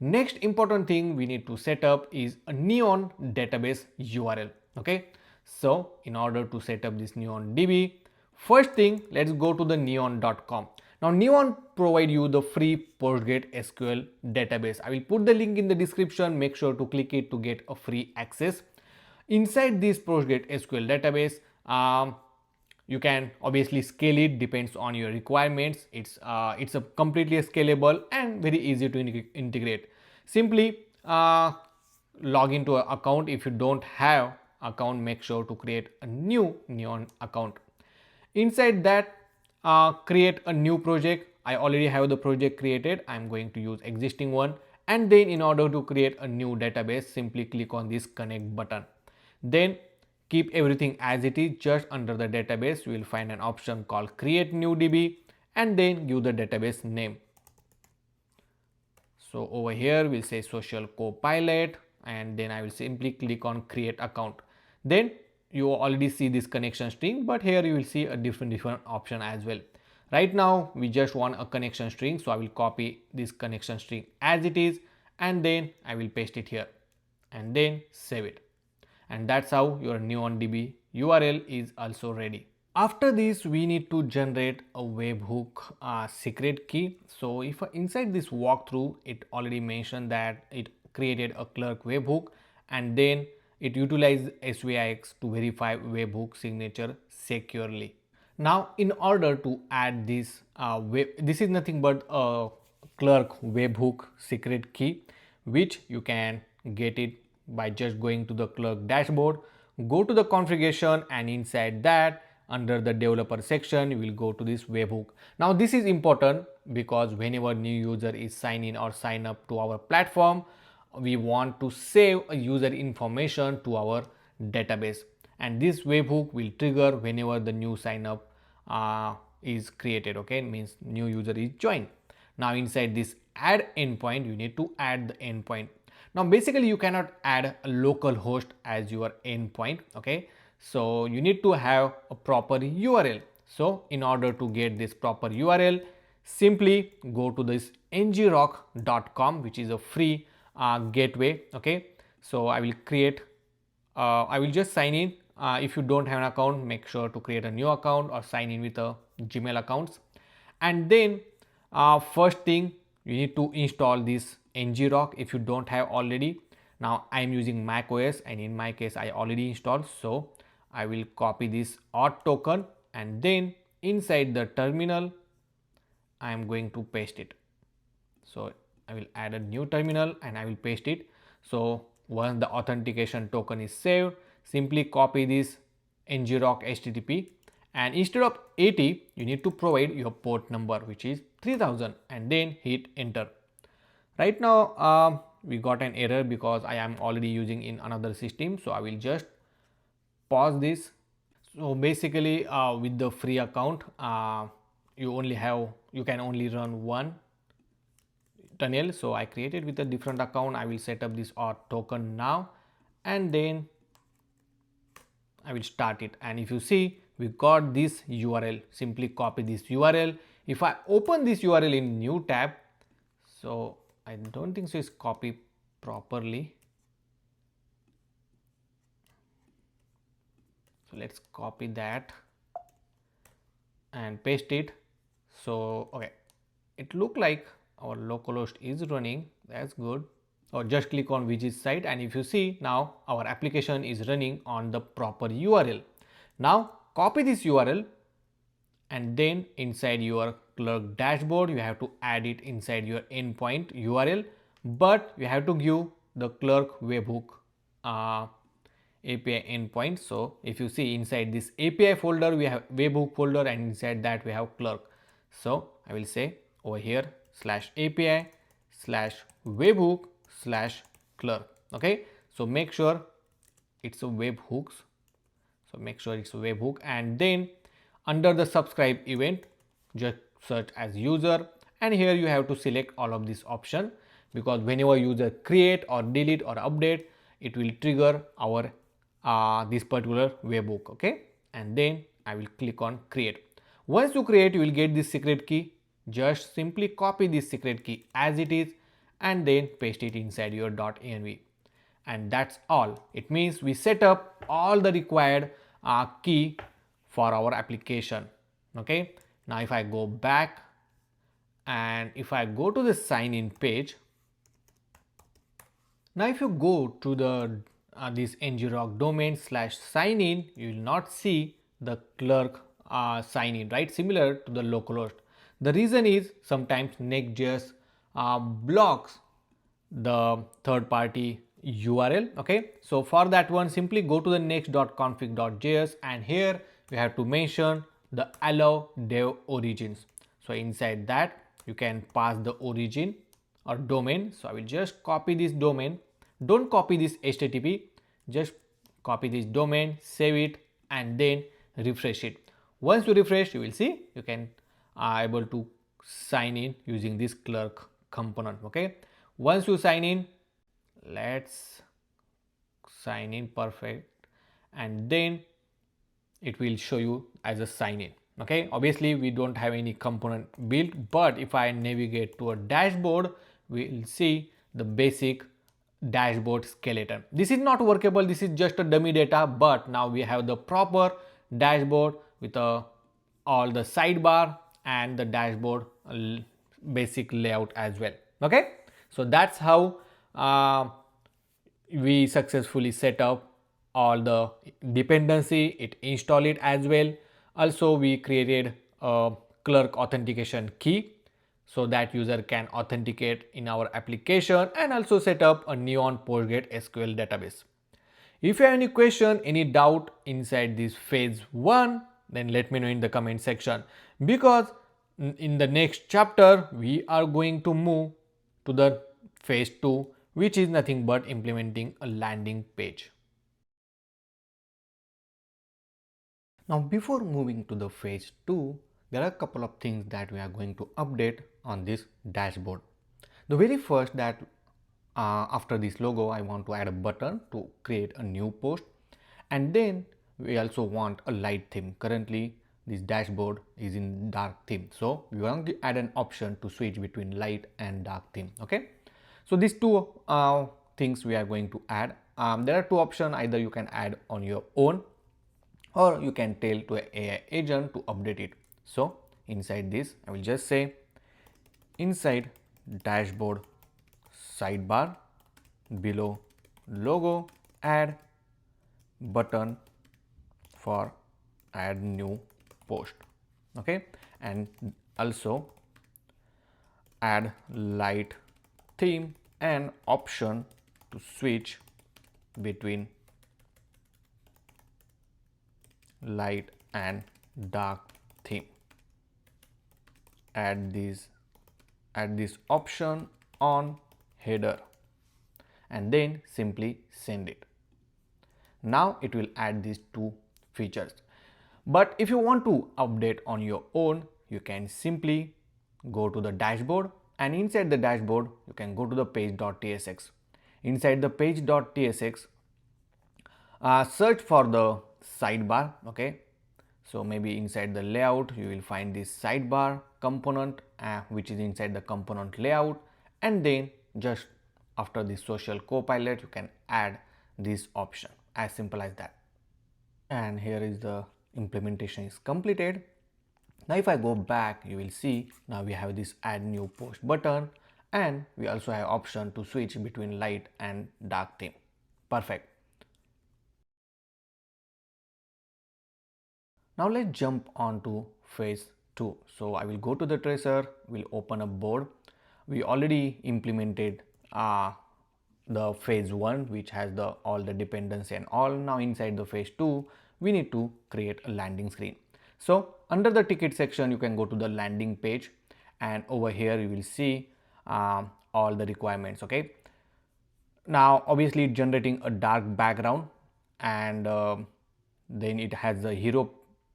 Next important thing we need to set up is a Neon database URL. Okay, so in order to set up this Neon DB, first thing, let's go to the neon.com. Now Neon provide you the free PostgreSQL database. I will put the link in the description. Make sure to click it to get a free access. Inside this PostgreSQL database, you can obviously scale it, depends on your requirements. It's a completely scalable and very easy to integrate. Simply log into an account. If you don't have account, make sure to create a new Neon account. Inside that, create a new project. I already have the project created. I'm going to use existing one, and then in order to create a new database, simply click on this connect button. Then keep everything as it is. Just under the database you will find an option called create new DB, and then give the database name. So over here we'll say social copilot, and then I will simply click on create account. Then you already see this connection string, but here you will see a different option as well. Right now we just want a connection string, so I will copy this connection string as it is, and then I will paste it here and then save it. And that's how your NeonDB URL is also ready. After this, we need to generate a webhook secret key. So if inside this walkthrough, it already mentioned that it created a Clerk webhook, and then it utilized SVIX to verify webhook signature securely. Now in order to add this this is nothing but a Clerk webhook secret key, which you can get it by just going to the Clerk dashboard, go to the configuration, and inside that, under the developer section, you will go to this webhook. Now this is important because whenever new user is sign in or sign up to our platform, we want to save a user information to our database, and this webhook will trigger whenever the new sign up is created. Okay, it means new user is joined. Now inside this add endpoint, you need to add the endpoint. Now basically you cannot add a local host as your endpoint. Okay, so you need to have a proper URL. So in order to get this proper URL, simply go to this ngrock.com, which is a free gateway. Okay, so I will create I will just sign in. If you don't have an account, make sure to create a new account or sign in with a Gmail accounts. And then first thing, you need to install this ngrock if you don't have already. Now I am using Mac OS, and in my case I already installed, so I will copy this auth token, and then inside the terminal I am going to paste it. So I will add a new terminal and I will paste it. So once the authentication token is saved, simply copy this ngrock HTTP, and instead of 80 you need to provide your port number, which is 3000, and then hit enter. Right now we got an error because I am already using in another system, so I will just pause this. So basically with the free account you can only run one tunnel. So I created with a different account. I will set up this auth token now, and then I will start it, and if you see, we got this URL. Simply copy this URL. If I open this URL in new tab, so I don't think so it's copied properly. So let's copy that and paste it. So okay, it look like our localhost is running. That's good. Or just click on widget site, and if you see, now our application is running on the proper URL. Now copy this URL, and then inside your Clerk dashboard you have to add it inside your endpoint URL, but you have to give the Clerk webhook API endpoint. So if you see, inside this API folder we have webhook folder, and inside that we have Clerk. So I will say over here /API/webhook/Clerk. Okay, so make sure it's a webhooks. So make sure it's a webhook, and then under the subscribe event just search as user, and here you have to select all of this option, because whenever user create or delete or update, it will trigger our this particular webhook. Okay, and then I will click on create. Once you create, you will get this secret key. Just simply copy this secret key as it is and then paste it inside your .env, and that's all. It means we set up all the required key for our application. Okay, now if I go back and if I go to the sign in page, now if you go to the this ngrok domain /sign in, you will not see the Clerk sign in, right, similar to the localhost. The reason is sometimes Next.js blocks the third party URL. Okay, so for that one, simply go to the next.config.js, and here you have to mention the allow dev origins. So inside that you can pass the origin or domain. So I will just copy this domain. Don't copy this HTTP, just copy this domain, save it, and then refresh it. Once you refresh, you will see you can able to sign in using this Clerk component. Okay, once you sign in, let's sign in, perfect, and then it will show you as a sign in. Okay, obviously we don't have any component built, but if I navigate to a dashboard, we will see the basic dashboard skeleton. This is not workable, this is just a dummy data, but now we have the proper dashboard with all the sidebar and the dashboard basic layout as well. Okay, so that's how we successfully set up all the dependency, it install it as well. Also we created a Clerk authentication key so that user can authenticate in our application, and also set up a Neon PostgreSQL database. If you have any question, any doubt inside this phase 1, then let me know in the comment section, because in the next chapter we are going to move to the phase 2, which is nothing but implementing a landing page. Now before moving to the phase 2, there are a couple of things that we are going to update on this dashboard. The very first, that after this logo I want to add a button to create a new post, and then we also want a light theme. Currently this dashboard is in dark theme, so we want to add an option to switch between light and dark theme. Okay, so these two things we are going to add. There are two options, either you can add on your own or you can tell to an AI agent to update it. So inside this I will just say inside dashboard sidebar below logo add button for add new post. Okay, and also add light theme and option to switch between light and dark theme. Add this option on header and then simply send it. Now it will add these two features. But if you want to update on your own, you can simply go to the dashboard, and inside the dashboard you can go to the page.tsx. Inside the page.tsx, search for the sidebar. Okay, so maybe inside the layout you will find this sidebar component which is inside the component layout, and then just after the social copilot you can add this option, as simple as that. And here is the implementation is completed. Now if I go back, you will see now we have this add new post button, and we also have option to switch between light and dark theme. Perfect. Now let's jump on to phase 2. So I will go to the tracer, we'll open a board. We already implemented the phase 1 which has the all the dependency and all. Now inside the phase 2 we need to create a landing screen. So under the ticket section you can go to the landing page, and over here you will see all the requirements. Okay, now obviously generating a dark background, and then it has the hero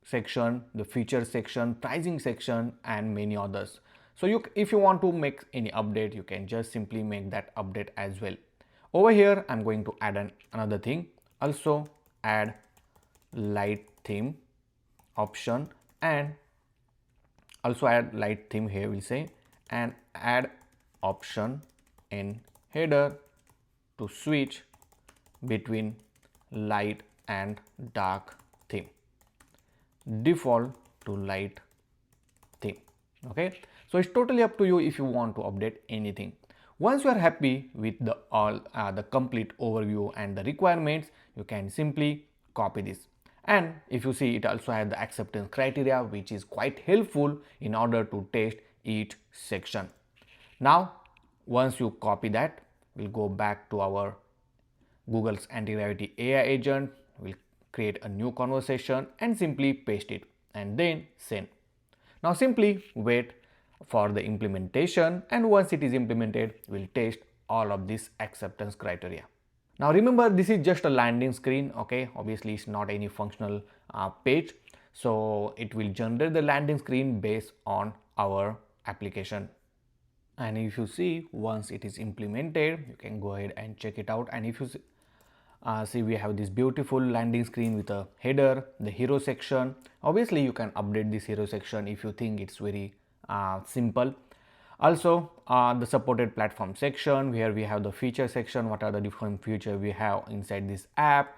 section, the feature section, pricing section, and many others. So if you want to make any update, you can just simply make that update as well. Over here I'm going to add another thing, also add light theme option, and also add light theme here we'll say, and add option in header to switch between light and dark theme, default to light theme. Okay, so it's totally up to you if you want to update anything. Once you are happy with the the complete overview and the requirements, you can simply copy this. And if you see, it also has the acceptance criteria, which is quite helpful in order to test each section. Now once you copy that, we'll go back to our Google's anti-gravity AI agent. We'll create a new conversation and simply paste it and then send. Now simply wait for the implementation, and once it is implemented, we'll test all of this acceptance criteria. Now remember, this is just a landing screen. Okay, obviously it's not any functional page, so it will generate the landing screen based on our application. And if you see, once it is implemented, you can go ahead and check it out. And if you see, we have this beautiful landing screen with a header, the hero section. Obviously you can update this hero section if you think it's very simple. Also the supported platform section, where we have the feature section, what are the different features we have inside this app,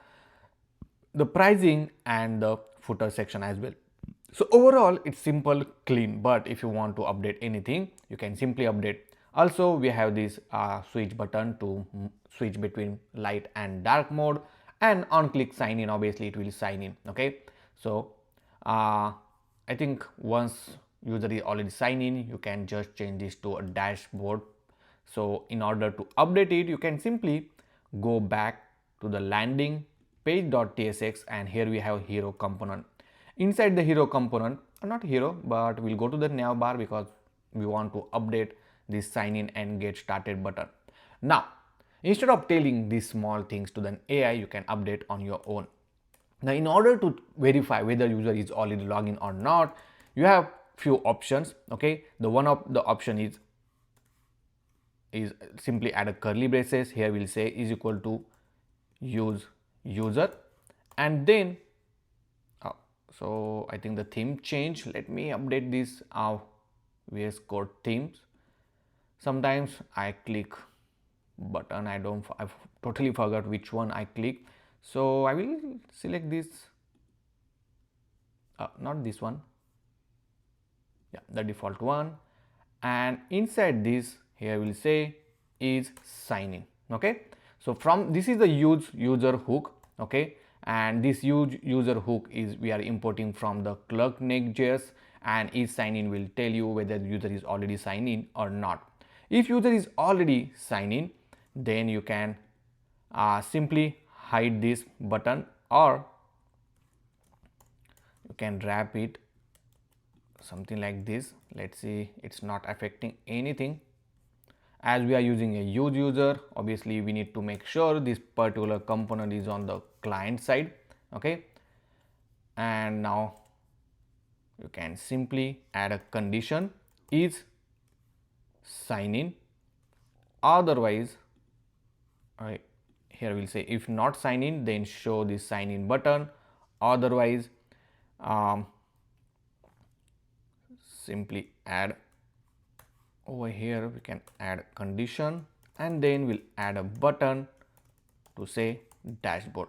the pricing, and the footer section as well. So overall it's simple, clean, but if you want to update anything, you can simply update. Also we have this switch button to switch between light and dark mode, and on click sign in, obviously it will sign in. Okay, so I think once user is already signed in, you can just change this to a dashboard. So in order to update it, you can simply go back to the landing page.tsx, and here we have hero component. Inside the hero component, not hero, but we'll go to the nav bar because we want to update this sign in and get started button. Now instead of telling these small things to the AI, you can update on your own. Now in order to verify whether user is already logged in or not, you have few options. Okay, the one of the option is simply add a curly braces. Here we'll say is equal to use user, and then so I think the theme change. Let me update this VS Code themes. Sometimes I click button, I totally forgot which one I click, so I will select this, not this one, yeah, the default one, and inside this here we'll say is sign in. Okay, so from this is the use user hook. Okay, and this use user hook is we are importing from the Clerk Next.js, and is sign in will tell you whether the user is already signed in or not. If user is already signed in, then you can simply hide this button, or you can wrap it something like this. Let's see, it's not affecting anything. As we are using a use user, obviously we need to make sure this particular component is on the client side. Okay, and now you can simply add a condition is sign in, otherwise here we'll say if not sign in, then show this sign in button, Otherwise, um, simply add over here, we can add condition, and then we'll add a button to say dashboard,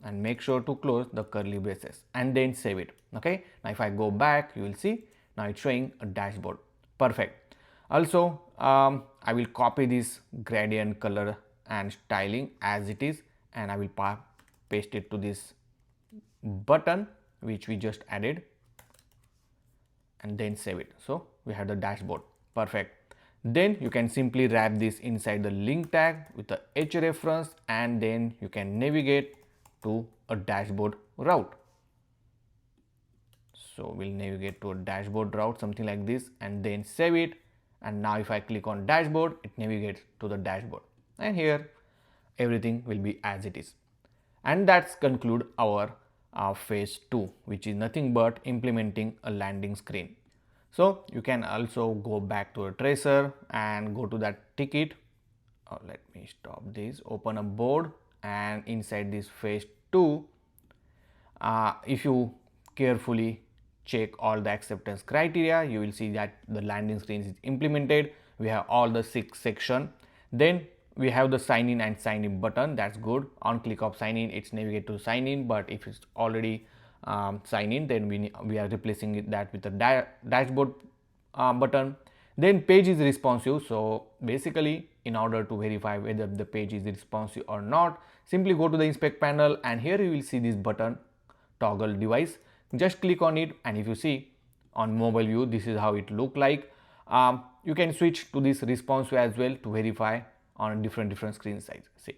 and make sure to close the curly braces and then save it. Okay, now if I go back, you will see now it's showing a dashboard. Perfect. Also, I will copy this gradient color and styling as it is, and I will paste it to this button which we just added, and then save it. So we have the dashboard. Perfect. Then you can simply wrap this inside the link tag with the hrefs, and then you can navigate to a dashboard route. So we'll navigate to a dashboard route, something like this, and then save it. And now if I click on dashboard, it navigates to the dashboard, and here everything will be as it is. And that's conclude our phase 2, which is nothing but implementing a landing screen. So you can also go back to a Traycer and go to that ticket. Let me stop this, open a board, and inside this phase 2, if you carefully check all the acceptance criteria, you will see that the landing screen is implemented. We have all the 6 sections. Then we have the sign in and sign in button. That's good. On click of sign in, it's navigate to sign in, but if it's already sign in, then we are replacing that with the dashboard button. Then page is responsive. So basically, in order to verify whether the page is responsive or not, simply go to the inspect panel, and here you will see this button, toggle device. Just click on it, and if you see on mobile view, this is how it look like. You can switch to this responsive as well to verify on different screen size. See,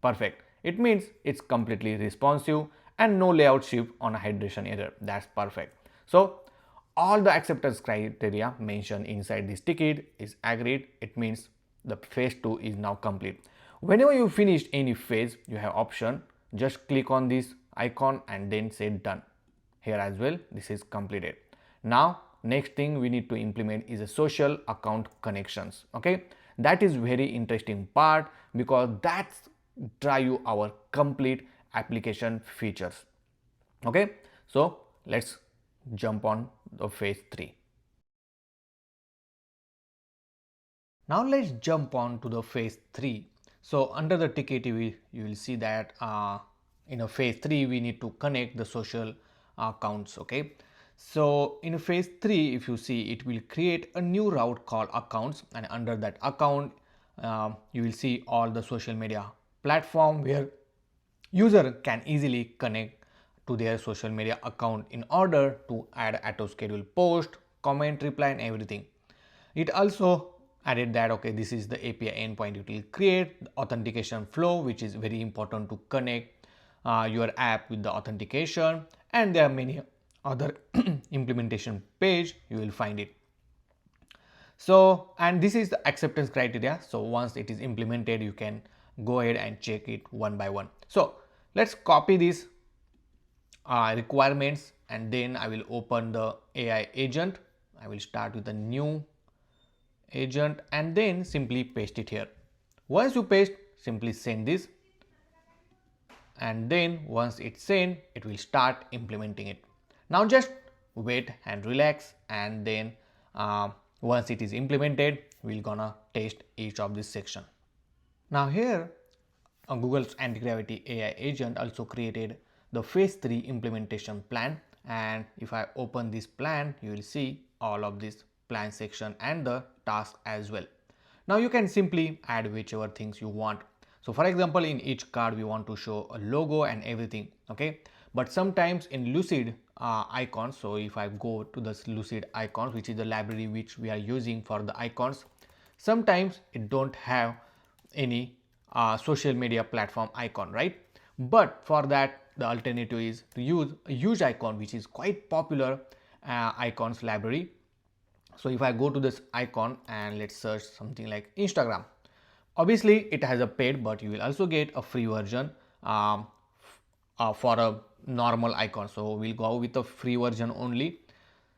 perfect. It means it's completely responsive and no layout shift on a hydration error. That's perfect. So all the acceptance criteria mentioned inside this ticket is agreed. It means the phase 2 is now complete. Whenever you finish any phase, you have option, just click on this icon and then say done. Here as well, this is completed. Now next thing we need to implement is a social account connections. Okay, that is very interesting part, because that's drive you our complete application features. Okay, so let's jump on the phase 3. Now let's jump on to the phase 3. So under the ticket, you will see that in a phase 3 we need to connect the social accounts. Okay, so in phase 3, if you see, it will create a new route called accounts, and under that account you will see all the social media platform where user can easily connect to their social media account in order to add auto schedule post, comment, reply, and everything. It also added that, okay, this is the API endpoint it will create, the authentication flow, which is very important to connect your app with the authentication, and there are many other implementation page you will find it. So, and this is the acceptance criteria. So once it is implemented, you can go ahead and check it one by one. So let's copy these requirements, and then I will open the AI agent. I will start with a new agent and then simply paste it here. Once you paste, simply send this, and then once it's sent, it will start implementing it. Now just wait and relax, and then once it is implemented, we're gonna test each of this section. Now here Google's anti-gravity AI agent also created the phase 3 implementation plan, and if I open this plan, you will see all of this plan section and the task as well. Now you can simply add whichever things you want. So for example, in each card we want to show a logo and everything. Okay, but sometimes in Lucid icons, so if I go to the Lucid icons, which is the library which we are using for the icons, sometimes it don't have any social media platform icon, right? But for that, the alternative is to use a huge icon, which is quite popular icons library. So if I go to this icon and let's search something like Instagram, obviously it has a paid, but you will also get a free version for a normal icon. So we'll go with the free version only.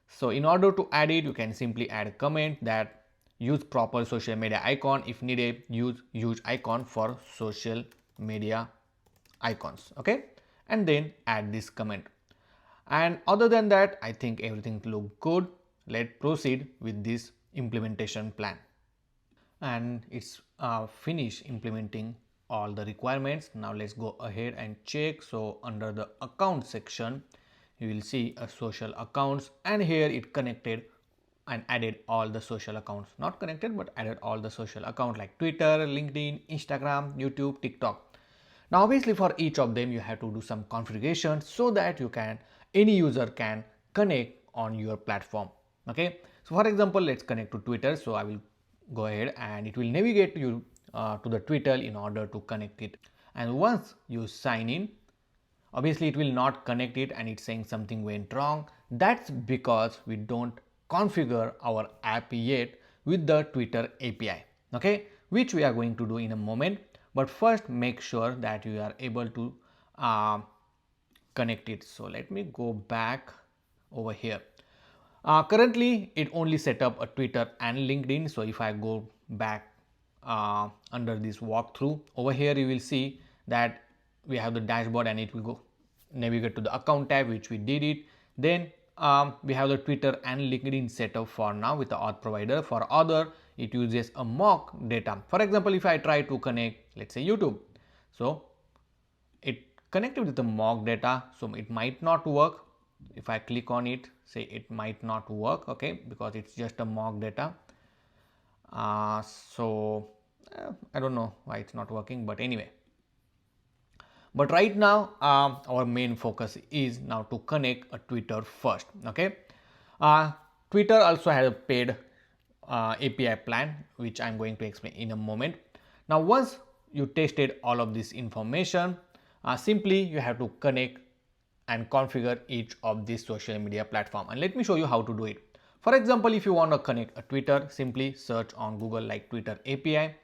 So in order to add it, you can simply add a comment that use proper social media icon. If needed, use huge icon for social media icons. Okay, and then add this comment. And other than that, I think everything looked good. Let's proceed with this implementation plan. And it's finished implementing all the requirements. Now let's go ahead and check. So under the account section, you will see a social accounts, and here it connected and added all the social accounts, not connected but added all the social accounts like Twitter, LinkedIn, Instagram, YouTube, TikTok. Now obviously for each of them you have to do some configuration so that any user can connect on your platform. Okay, so for example, let's connect to Twitter. So I will go ahead and it will navigate you to the Twitter in order to connect it. And once you sign in, obviously it will not connect it and it's saying something went wrong. That's because we don't configure our app yet with the Twitter API, okay, which we are going to do in a moment. But first make sure that you are able to connect it. So let me go back over here. Currently it only set up a Twitter and LinkedIn. So if I go back under this walkthrough over here, you will see that we have the dashboard and it will go navigate to the account tab, which we did it. Then we have the Twitter and LinkedIn setup for now with the auth provider. For other, it uses a mock data. For example, if I try to connect, let's say YouTube, so it connected with the mock data, so it might not work. If I click on it, say it might not work, okay, because it's just a mock data. I don't know why it's not working, but anyway. But right now our main focus is now to connect a Twitter first. Okay, Twitter also has a paid API plan, which I'm going to explain in a moment. Now once you tested all of this information, simply you have to connect and configure each of these social media platform, and let me show you how to do it. For example, if you want to connect a Twitter, simply search on Google like Twitter API.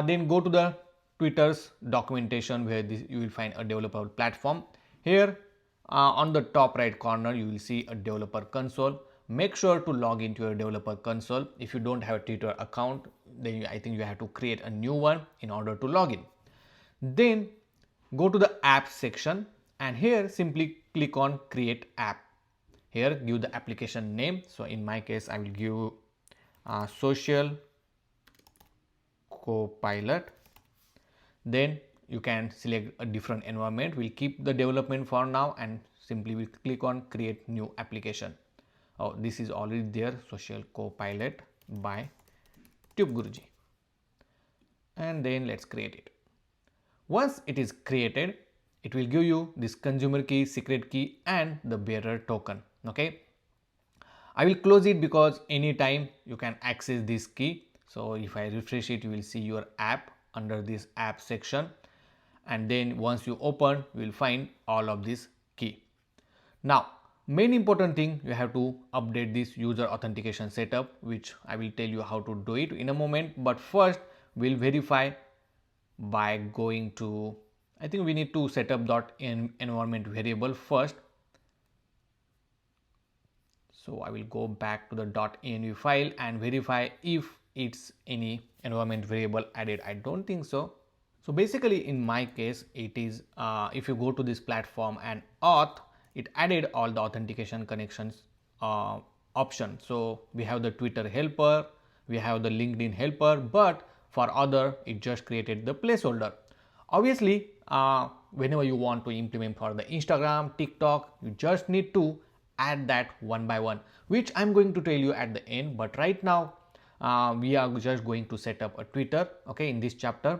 Then go to the Twitter's documentation where you will find a developer platform. Here on the top right corner you will see a developer console. Make sure to log into your developer console. If you don't have a Twitter account, then I think you have to create a new one in order to log in. Then go to the app section and here simply click on create app. Here give the application name. So in my case I will give social Copilot. Then you can select a different environment. We'll keep the development for now and simply we click on create new application. Oh, this is already there, social Copilot by Tube Guruji. And then let's create it. Once it is created, it will give you this consumer key, secret key and the bearer token. Okay, I will close it because anytime you can access this key. So if I refresh it, you will see your app under this app section, and then once you open you will find all of this key. Now main important thing, you have to update this user authentication setup, which I will tell you how to do it in a moment. But first we'll verify by going to, I think we need to set up .environment variable first. So I will go back to the .env file and verify if it's any environment variable added. I don't think so. So basically in my case it is if you go to this platform and auth, it added all the authentication connections option. So we have the Twitter helper, we have the LinkedIn helper, but for other it just created the placeholder. Obviously whenever you want to implement for the Instagram, TikTok, you just need to add that one by one, which I'm going to tell you at the end. But right now we are just going to set up a Twitter, okay, in this chapter.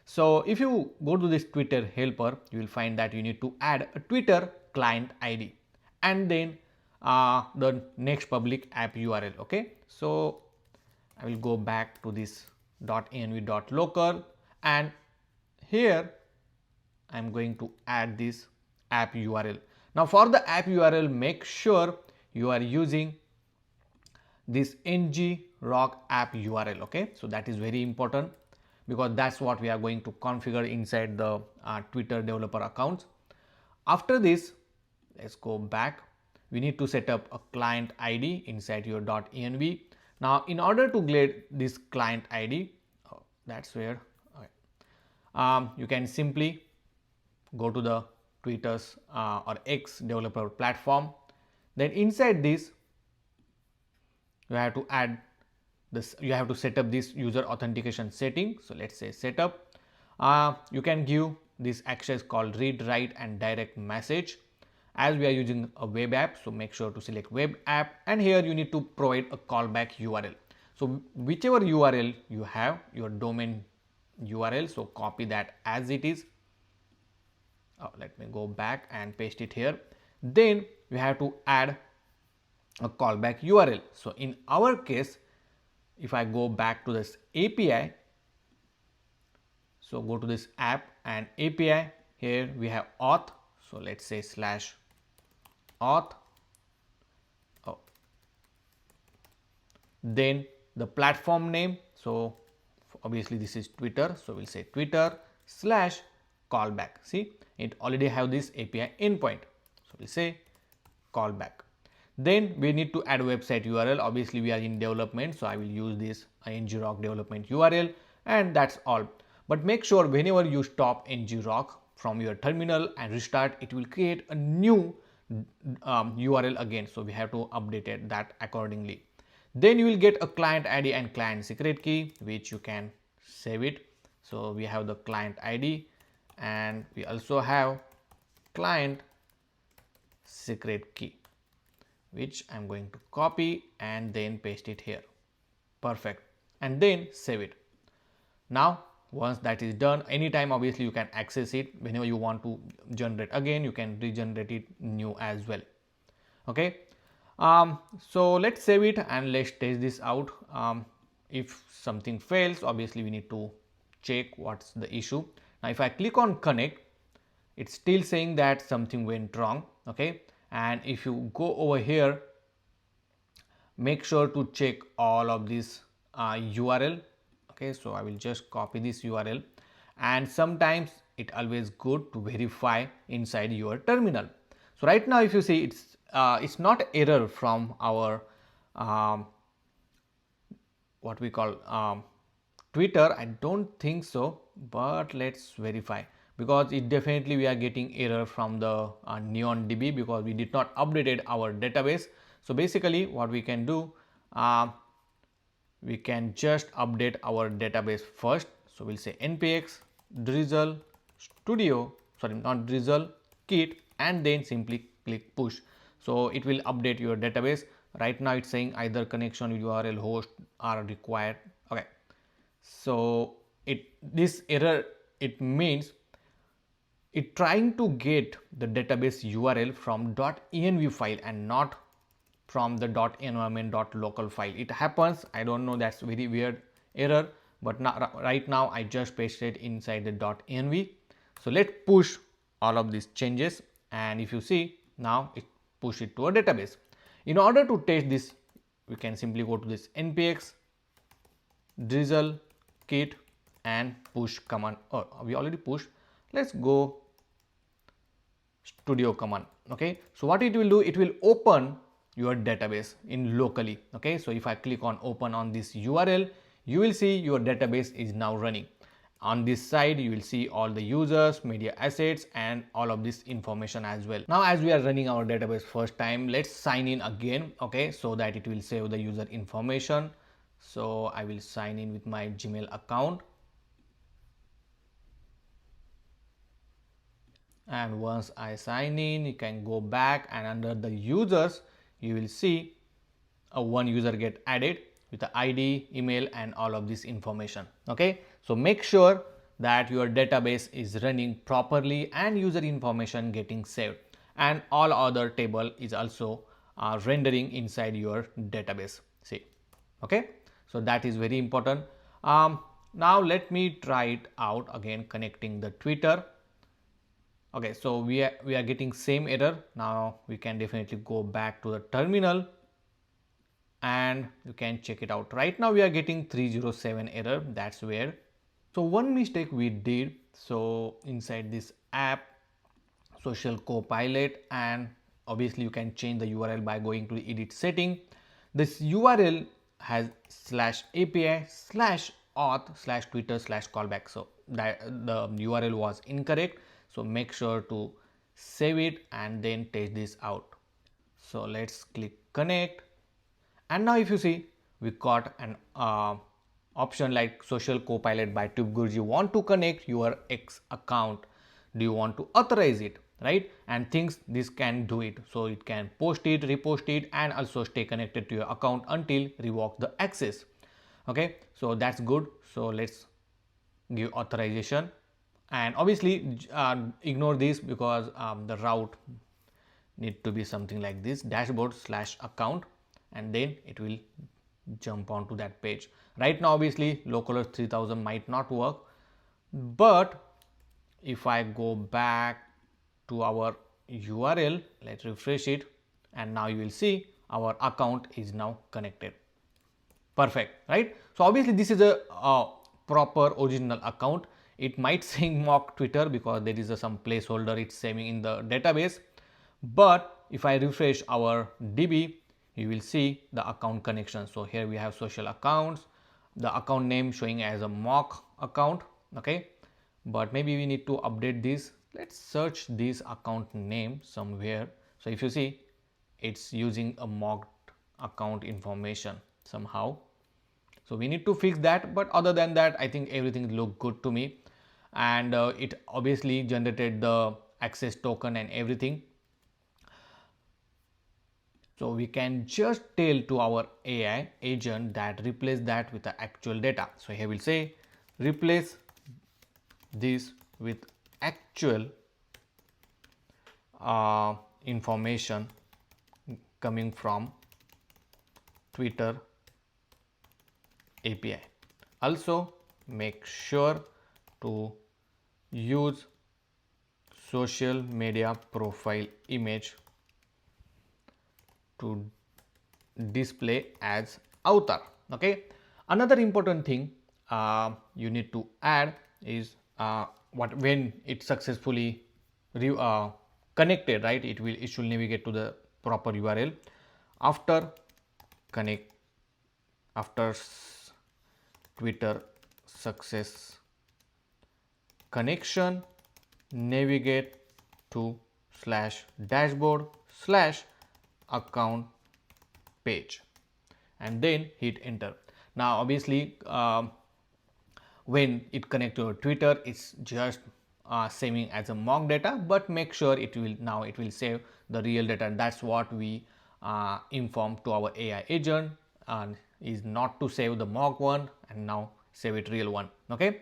So if you go to this Twitter helper, you will find that you need to add a Twitter client ID and then the next public app URL. Okay, so I will go back to this .env.local and here I am going to add this app URL. Now for the app URL, make sure you are using this ng-rock app URL. Okay, so that is very important because that's what we are going to configure inside the Twitter developer accounts. After this, let's go back. We need to set up a client ID inside your .env. Now in order to get this client ID, that's where you can simply go to the Twitter's or X developer platform. Then inside this, you have to add this, you have to set up this user authentication setting. So let's say setup. You can give this access called read, write and direct message. As we are using a web app, so make sure to select web app, and here you need to provide a callback URL. So whichever URL you have, your domain URL, so copy that as it is. Let me go back and paste it here. Then you have to add a callback URL. So in our case, if I go back to this API, so go to this app and API, here we have auth. So let's say /auth. Then the platform name, so obviously this is Twitter, so we'll say Twitter/callback. See, it already have this API endpoint, so we'll say callback. Then we need to add website URL. Obviously we are in development, so I will use this ngrok development URL, and that's all. But make sure whenever you stop ngrok from your terminal and restart, it will create a new URL again, so we have to update that accordingly. Then you will get a client ID and client secret key, which you can save it. So we have the client ID and we also have client secret key, which I'm going to copy and then paste it here. Perfect. And then save it. Now once that is done, anytime obviously you can access it. Whenever you want to generate again, you can regenerate it new as well. Okay. So let's save it and let's test this out. If something fails, obviously we need to check what's the issue. Now if I click on connect, it's still saying that something went wrong. Okay, and if you go over here, make sure to check all of this URL. Okay, so I will just copy this URL, and sometimes it always good to verify inside your terminal. So right now if you see, it's not error from our what we call Twitter. I don't think so, but let's verify, because it definitely we are getting error from the NeonDB because we did not updated our database. So basically what we can do, we can just update our database first. So we'll say npx drizzle studio, sorry, not drizzle kit, and then simply click push. So it will update your database. Right now it's saying either connection URL host are required. Okay, so this error, it means it trying to get the database URL from .env file and not from the .environment.local file. It happens, I don't know, that's very weird error, but now, right now I just pasted inside the .env. So let's push all of these changes, and if you see, now it push it to a database. In order to test this, we can simply go to this npx drizzle kit and push command. Oh, we already pushed. Let's go studio command. Okay, so what it will do, it will open your database in locally. Okay, so if I click on open on this URL, you will see your database is now running. On this side you will see all the users, media assets, and all of this information as well. Now as we are running our database first time, let's sign in again. Okay, so that it will save the user information. So I will sign in with my Gmail account, and once I sign in, you can go back, and under the users you will see one user get added with the ID, email, and all of this information. Okay, so make sure that your database is running properly and user information getting saved, and all other table is also rendering inside your database. See, okay, so that is very important. Now let me try it out again, connecting the Twitter. Okay, so we are getting same error. Now we can definitely go back to the terminal and you can check it out. Right now we are getting 307 error. That's weird. So one mistake we did, so inside this app social copilot, and obviously you can change the URL by going to the edit setting. This URL has /API/auth/Twitter/callback. So that the URL was incorrect. So make sure to save it and then test this out. So let's click connect, and now if you see, we got an option like social copilot by TubeGuru. You want to connect your X account, do you want to authorize it, right? And things this can do it, so it can post it, repost it, and also stay connected to your account until revoke the access. Okay, so that's good. So let's give authorization, and obviously ignore this because the route need to be something like this, dashboard/account, and then it will jump onto that page. Right now obviously localhost 3000 might not work, but if I go back to our URL, let's refresh it, and now you will see our account is now connected. Perfect, right? So obviously this is a proper original account. It might say mock Twitter because there is some placeholder it's saving in the database, but if I refresh our DB, you will see the account connection. So here we have social accounts, the account name showing as a mock account. Okay, but maybe we need to update this. Let's search this account name somewhere. So if you see, it's using a mocked account information somehow, so we need to fix that. But other than that, I think everything looked good to me, and it obviously generated the access token and everything. So we can just tell to our AI agent that replace that with the actual data. So here we'll say replace this with actual information coming from Twitter API. Also make sure to use social media profile image to display as author. Okay, another important thing you need to add is when it successfully connected, right, it should navigate to the proper URL. After Twitter success connection, navigate to /dashboard/account page and then hit enter. Now obviously when it connects to Twitter, it's just saving as a mock data, but make sure it will save the real data, and that's what we inform to our AI agent, and is not to save the mock one and now save it real one. Okay,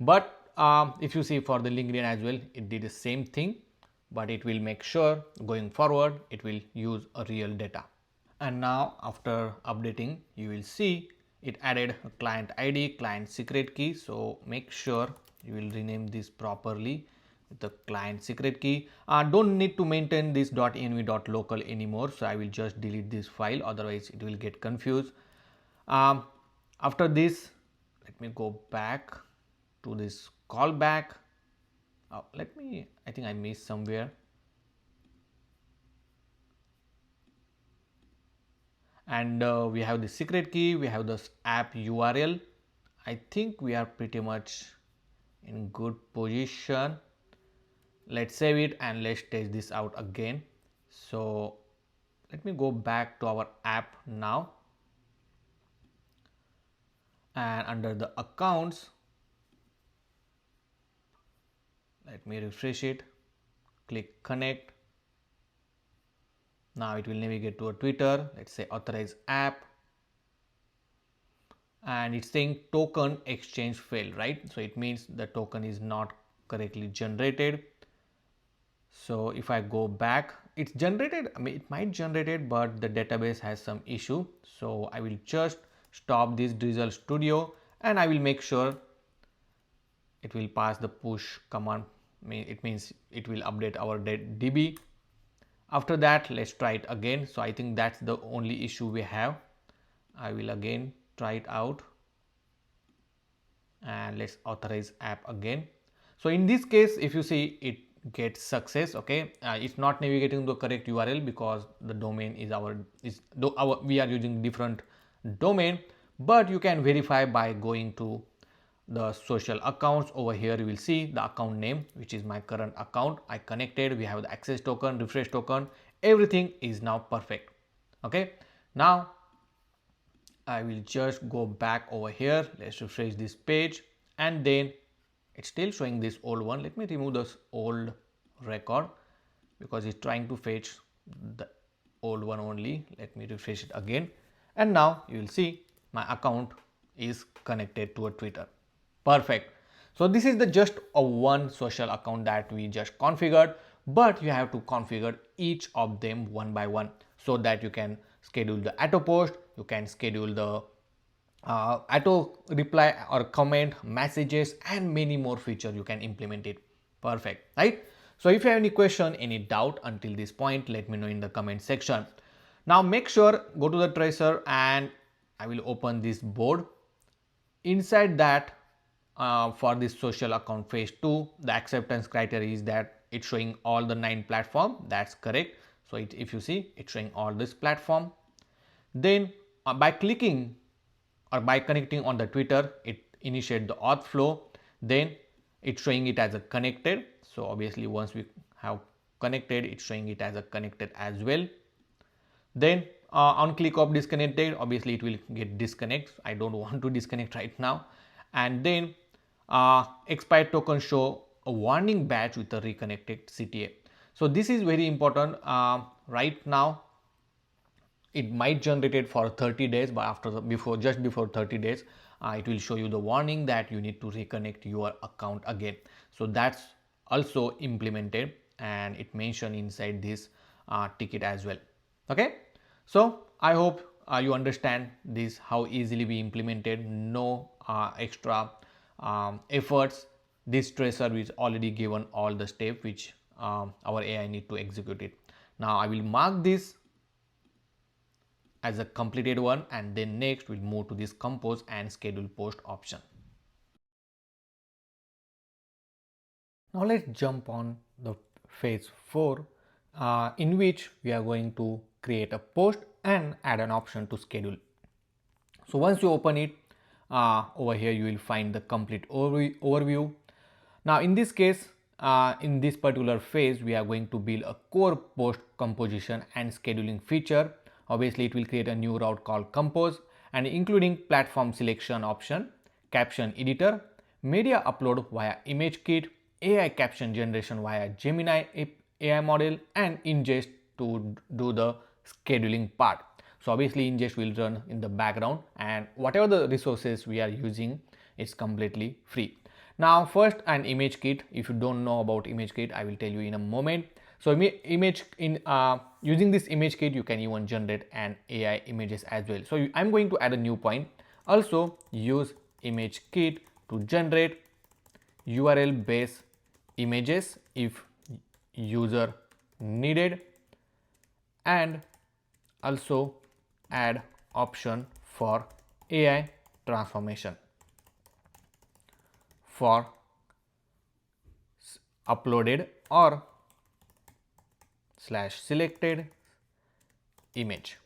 but if you see for the LinkedIn as well, it did the same thing, but it will make sure going forward it will use a real data. And now after updating, you will see it added a client ID, client secret key. So make sure you will rename this properly with the client secret key. Don't need to maintain this .env.local anymore, so I will just delete this file, otherwise it will get confused. After this, let me go back to this callback. I think I missed somewhere. And we have the secret key, we have the app URL. I think we are pretty much in good position. Let's save it and let's test this out again. So let me go back to our app now, and under the accounts, let me refresh it, click connect. Now it will navigate to a Twitter. Let's say authorize app, and it's saying token exchange failed, right? So it means the token is not correctly generated. So if I go back, it's generated. I mean, it might generate it, but the database has some issue. So I will just stop this Drizzle Studio, and I will make sure it will pass the push command. It means it will update our DB. After that, let's try it again. So I think that's the only issue we have. I will again try it out, and let's authorize app again. So in this case, if you see, it gets success. Okay, it's not navigating the correct URL because the domain is we are using different domain, but you can verify by going to the social accounts. Over here you will see the account name, which is my current account. I connected, we have the access token, refresh token, everything is now perfect. Okay, now I will just go back over here. Let's refresh this page, and then it's still showing this old one. Let me remove this old record because it's trying to fetch the old one only. Let me refresh it again, and now you will see my account is connected to a Twitter. Perfect. So this is the just a one social account that we just configured, but you have to configure each of them one by one so that you can schedule the auto post, you can schedule the auto reply or comment messages, and many more features you can implement it. Perfect, right? So if you have any question, any doubt until this point, let me know in the comment section. Now make sure go to the Traycer, and I will open this board. Inside that, for this social account phase 2, the acceptance criteria is that it's showing all the 9 platform. That's correct. So if you see, it's showing all this platform. Then by clicking or by connecting on the Twitter, it initiate the auth flow. Then it's showing it as a connected. So obviously once we have connected, it's showing it as a connected as well. Then on click of disconnected, obviously it will get disconnect. I don't want to disconnect right now. And then expired token show a warning badge with a reconnected CTA. So this is very important. Right now it might generate it for 30 days, but just before 30 days it will show you the warning that you need to reconnect your account again. So that's also implemented, and it mentioned inside this ticket as well. Okay, so I hope you understand this, how easily we implemented, no extra efforts. This tracer is already given all the steps which our AI need to execute it. Now I will mark this as a completed one, and then next we'll move to this compose and schedule post option. Now let's jump on the phase 4 in which we are going to create a post and add an option to schedule. So once you open it, over here you will find the complete overview. Now in this case, in this particular phase, we are going to build a core post composition and scheduling feature. Obviously it will create a new route called compose, and including platform selection option, caption editor, media upload via ImageKit, AI caption generation via Gemini AI model, and ingest to do the scheduling part. So obviously ingest will run in the background, and whatever the resources we are using is completely free. Now first, an ImageKit. If you don't know about ImageKit, I will tell you in a moment. So using this ImageKit, you can even generate an AI images as well. So I'm going to add a new point. Also use ImageKit to generate URL based images if user needed, and also add option for AI transformation for uploaded or /selected image.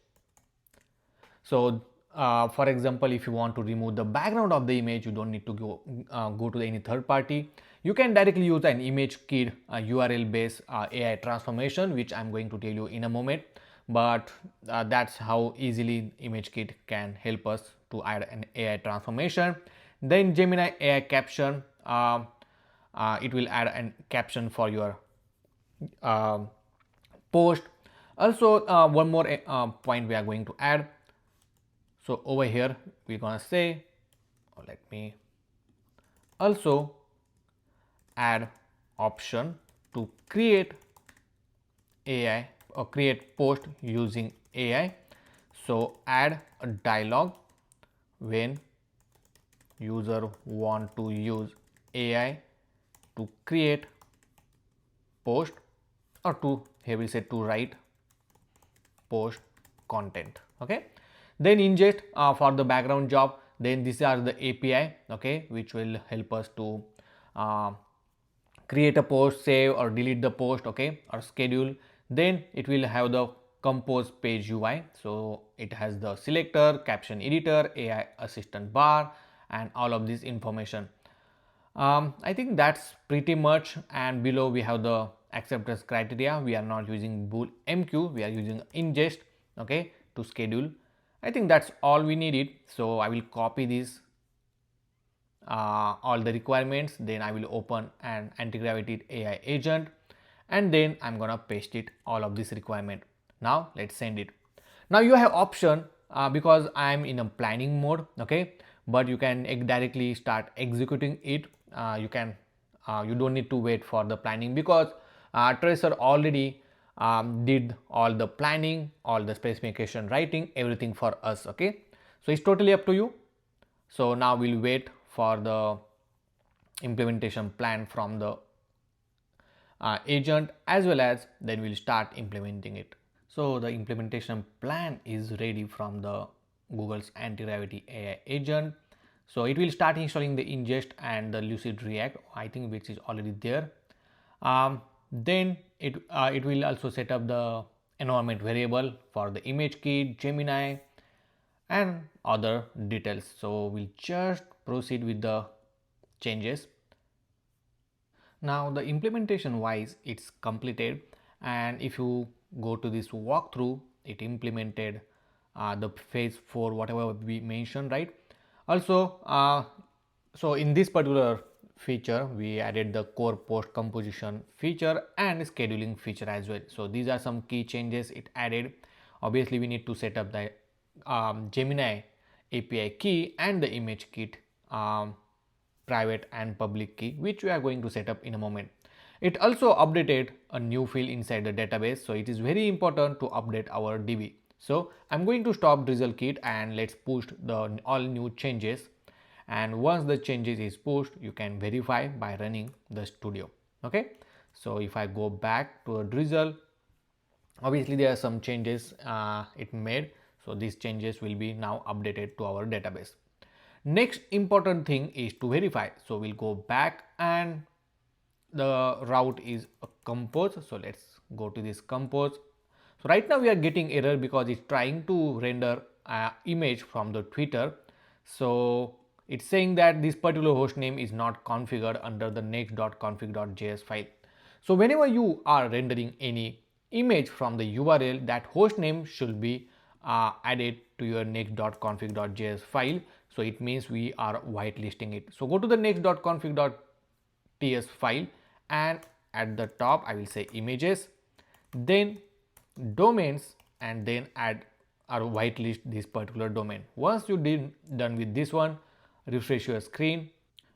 So for example, if you want to remove the background of the image, you don't need to go to any third party. You can directly use an ImageKit URL based AI transformation, which I'm going to tell you in a moment. But that's how easily ImageKit can help us to add an AI transformation. Then Gemini AI caption, it will add a caption for your post. Also one more point we are going to add. So over here we're gonna say, let me also add option to create AI or create post using AI. So add a dialog when user want to use AI to create post, or to, here we say, to write post content. Okay, then ingest for the background job. Then these are the API, okay, which will help us to create a post, save or delete the post, okay, or schedule. Then it will have the compose page UI. So it has the selector, caption editor, AI assistant bar, and all of this information. I think that's pretty much, and below we have the acceptance criteria. We are not using bool mq, we are using ingest, okay, to schedule. I think that's all we needed. So I will copy this all the requirements, then I will open an anti-gravity AI agent, and then I'm gonna paste it all of this requirement. Now let's send it. Now you have option, because I'm in a planning mode, okay, but you can directly start executing it. You don't need to wait for the planning, because Traycer already did all the planning, all the specification writing, everything for us, okay. So it's totally up to you. So now we'll wait for the implementation plan from the agent, as well as then we'll start implementing it. So the implementation plan is ready from the Google's anti-gravity AI agent. So it will start installing the ingest and the lucid react, I think, which is already there. Then it will also set up the environment variable for the ImageKit, Gemini, and other details. So we'll just proceed with the changes. Now the implementation wise it's completed, and if you go to this walkthrough, it implemented the phase 4 whatever we mentioned, right? Also so in this particular feature we added the core post composition feature and scheduling feature as well. So these are some key changes it added. Obviously we need to set up the Gemini API key and the ImageKit private and public key, which we are going to set up in a moment. It also updated a new field inside the database, so it is very important to update our DB. So I'm going to stop drizzle kit and let's push the all new changes. And once the changes is pushed, you can verify by running the studio. Okay, so if I go back to a drizzle, obviously there are some changes it made, so these changes will be now updated to our database. Next important thing is to verify. So we'll go back, and the route is a compose. So let's go to this compose. So right now we are getting error because it's trying to render image from the Twitter. So it's saying that this particular host name is not configured under the next.config.js file. So whenever you are rendering any image from the URL, that host name should be added to your next.config.js file. So it means we are whitelisting it. So go to the next.config.ts file, and at the top I will say images, then domains, and then add or whitelist this particular domain. Once you done with this one, refresh your screen,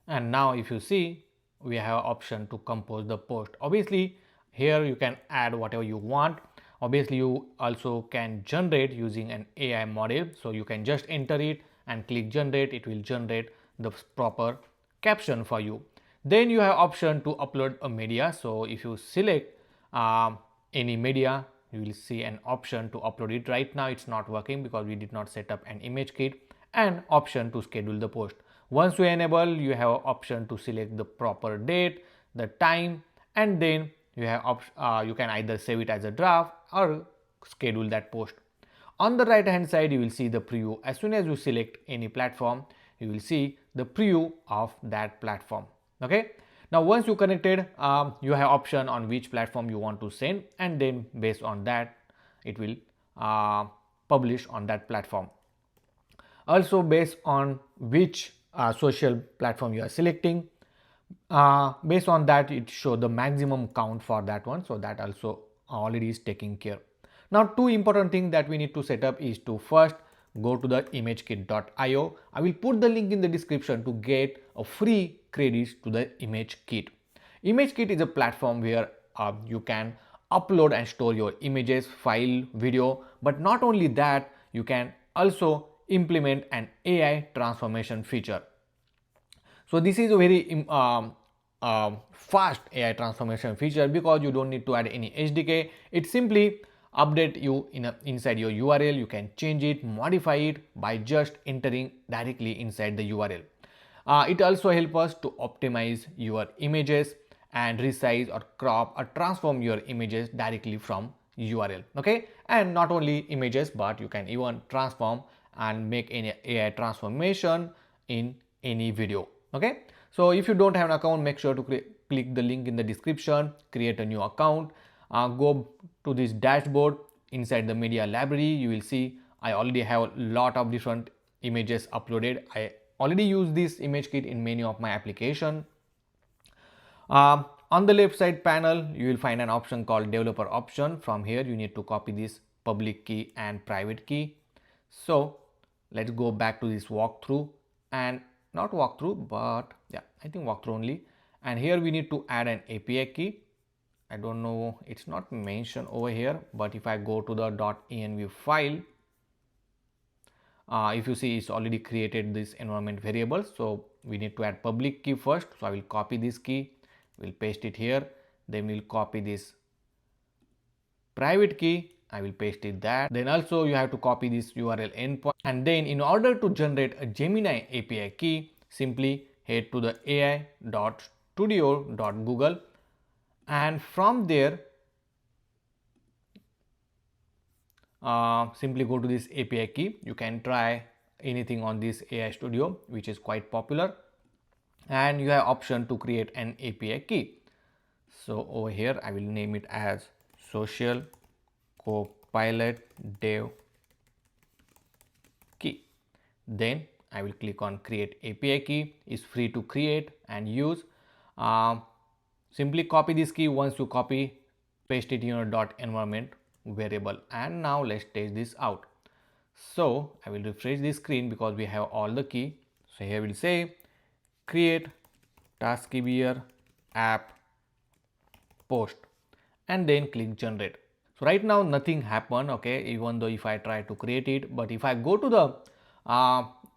and now if you see we have option to compose the post. Obviously here you can add whatever you want. Obviously you also can generate using an AI model, so you can just enter it and click generate. It will generate the proper caption for you. Then you have option to upload a media. So if you select any media, you will see an option to upload it. Right now it's not working because we did not set up an ImageKit, and option to schedule the post. Once you enable, you have option to select the proper date, the time, and then you have you can either save it as a draft or schedule that post. On the right hand side you will see the preview. As soon as you select any platform, you will see the preview of that platform. Okay, now once you connected, you have option on which platform you want to send, and then based on that it will publish on that platform. Also based on which social platform you are selecting, based on that it show the maximum count for that one. So that also already is taken care. Now two important things that we need to set up is to first go to the imagekit.io. I will put the link in the description to get a free credits to the ImageKit. ImageKit is a platform where you can upload and store your images, file, video, but not only that, you can also implement an AI transformation feature. So this is a very fast AI transformation feature because you don't need to add any SDK. It simply update you inside your URL. You can change it, modify it by just entering directly inside the URL. It also helps us to optimize your images and resize or crop or transform your images directly from URL. Okay, and not only images, but you can even transform and make any AI transformation in any video. Okay, so if you don't have an account, make sure to click the link in the description, create a new account, go to this dashboard. Inside the media library, you will see I already have a lot of different images uploaded. I already use this ImageKit in many of my applications. On the left side panel, you will find an option called developer option. From here, you need to copy this public key and private key. So let's go back to this walkthrough, and not walkthrough, but yeah, I think walkthrough only. And here we need to add an API key. I don't know, it's not mentioned over here, but if I go to the .env file, if you see, it's already created this environment variable. So we need to add public key first. So I will copy this key, we'll paste it here, then we'll copy this private key, I will paste it there. Then also you have to copy this URL endpoint, and then in order to generate a Gemini API key, simply head to the ai.studio.google, and from there simply go to this API key. You can try anything on this AI Studio, which is quite popular, and you have option to create an API key. So over here I will name it as social copilot dev key. Then I will click on create API key. Is free to create and use. Simply copy this key. Once you copy, paste it in your .environment variable, and now let's test this out. So I will refresh the screen because we have all the key. So here we'll say create taskbeer app post, and then click generate. So right now nothing happened, okay, even though if I try to create it. But if I go to the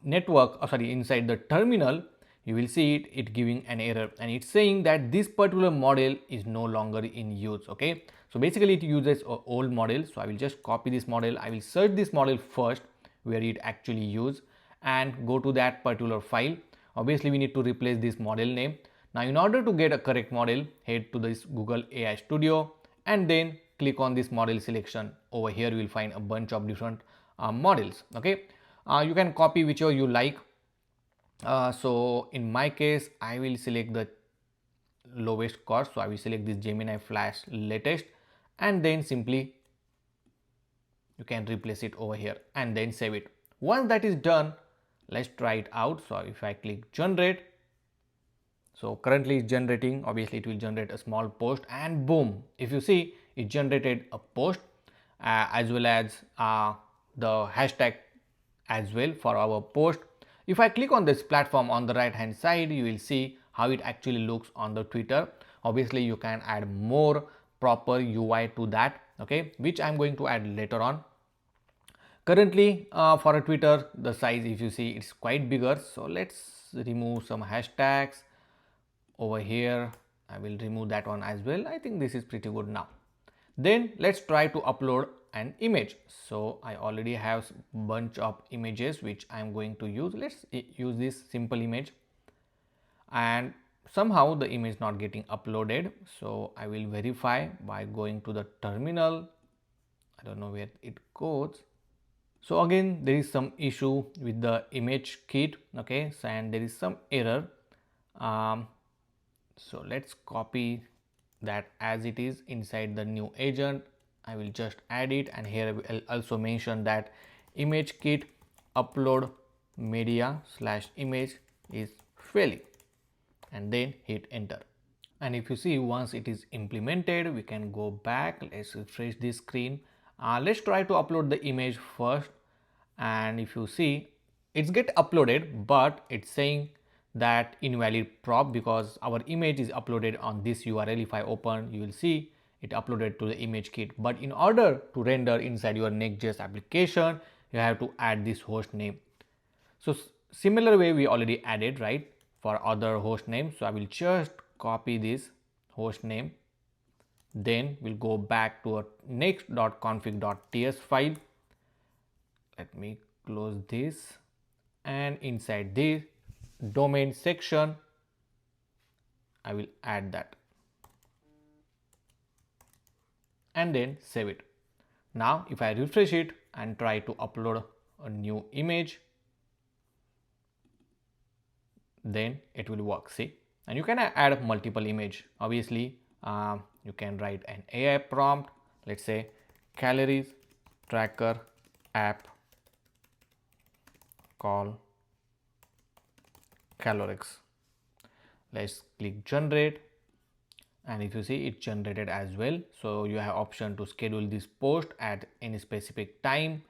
inside the terminal, you will see it giving an error, and it's saying that this particular model is no longer in use. Okay, so basically it uses an old model. So I will just copy this model. I will search this model first where it actually used, and go to that particular file. Obviously we need to replace this model name. Now in order to get a correct model, head to this Google AI Studio, and then click on this model selection. Over here you will find a bunch of different models. Okay, you can copy whichever you like. So in my case I will select the lowest cost. So I will select this Gemini Flash latest, and then simply you can replace it over here and then save it. Once that is done, let's try it out. So if I click generate, so currently it's generating. Obviously it will generate a small post, and boom, if you see, it generated a post as well as the hashtag as well for our post. If I click on this platform on the right hand side, you will see how it actually looks on the Twitter. Obviously you can add more proper UI to that, okay, which I'm going to add later on. Currently for a Twitter, the size, if you see, it's quite bigger. So let's remove some hashtags over here. I will remove that one as well. I think this is pretty good now. Then let's try to upload an image. So I already have a bunch of images which I am going to use. Let's use this simple image, and somehow the image not getting uploaded. So I will verify by going to the terminal. I don't know where it goes. So again there is some issue with the ImageKit, okay, so, and there is some error. So let's copy that as it is inside the new agent. I will just add it, and here I will also mention that ImageKit upload media / image is failing, and then hit enter. And if you see, once it is implemented, we can go back. Let's refresh this screen. Let's try to upload the image first, and if you see, it's get uploaded, but it's saying that invalid prop because our image is uploaded on this URL. If I open, you will see it uploaded to the ImageKit. But in order to render inside your Next.js application, you have to add this host name. So similar way we already added, right, for other host names. So I will just copy this host name, then we'll go back to a next.config.ts file. Let me close this, and inside this domain section I will add that, and then save it. Now if I refresh it and try to upload a new image, then it will work. See, and you can add multiple image. Obviously, you can write an AI prompt. Let's say calories tracker app call calorics. Let's click generate, and if you see, it generated as well. So you have option to schedule this post at any specific time,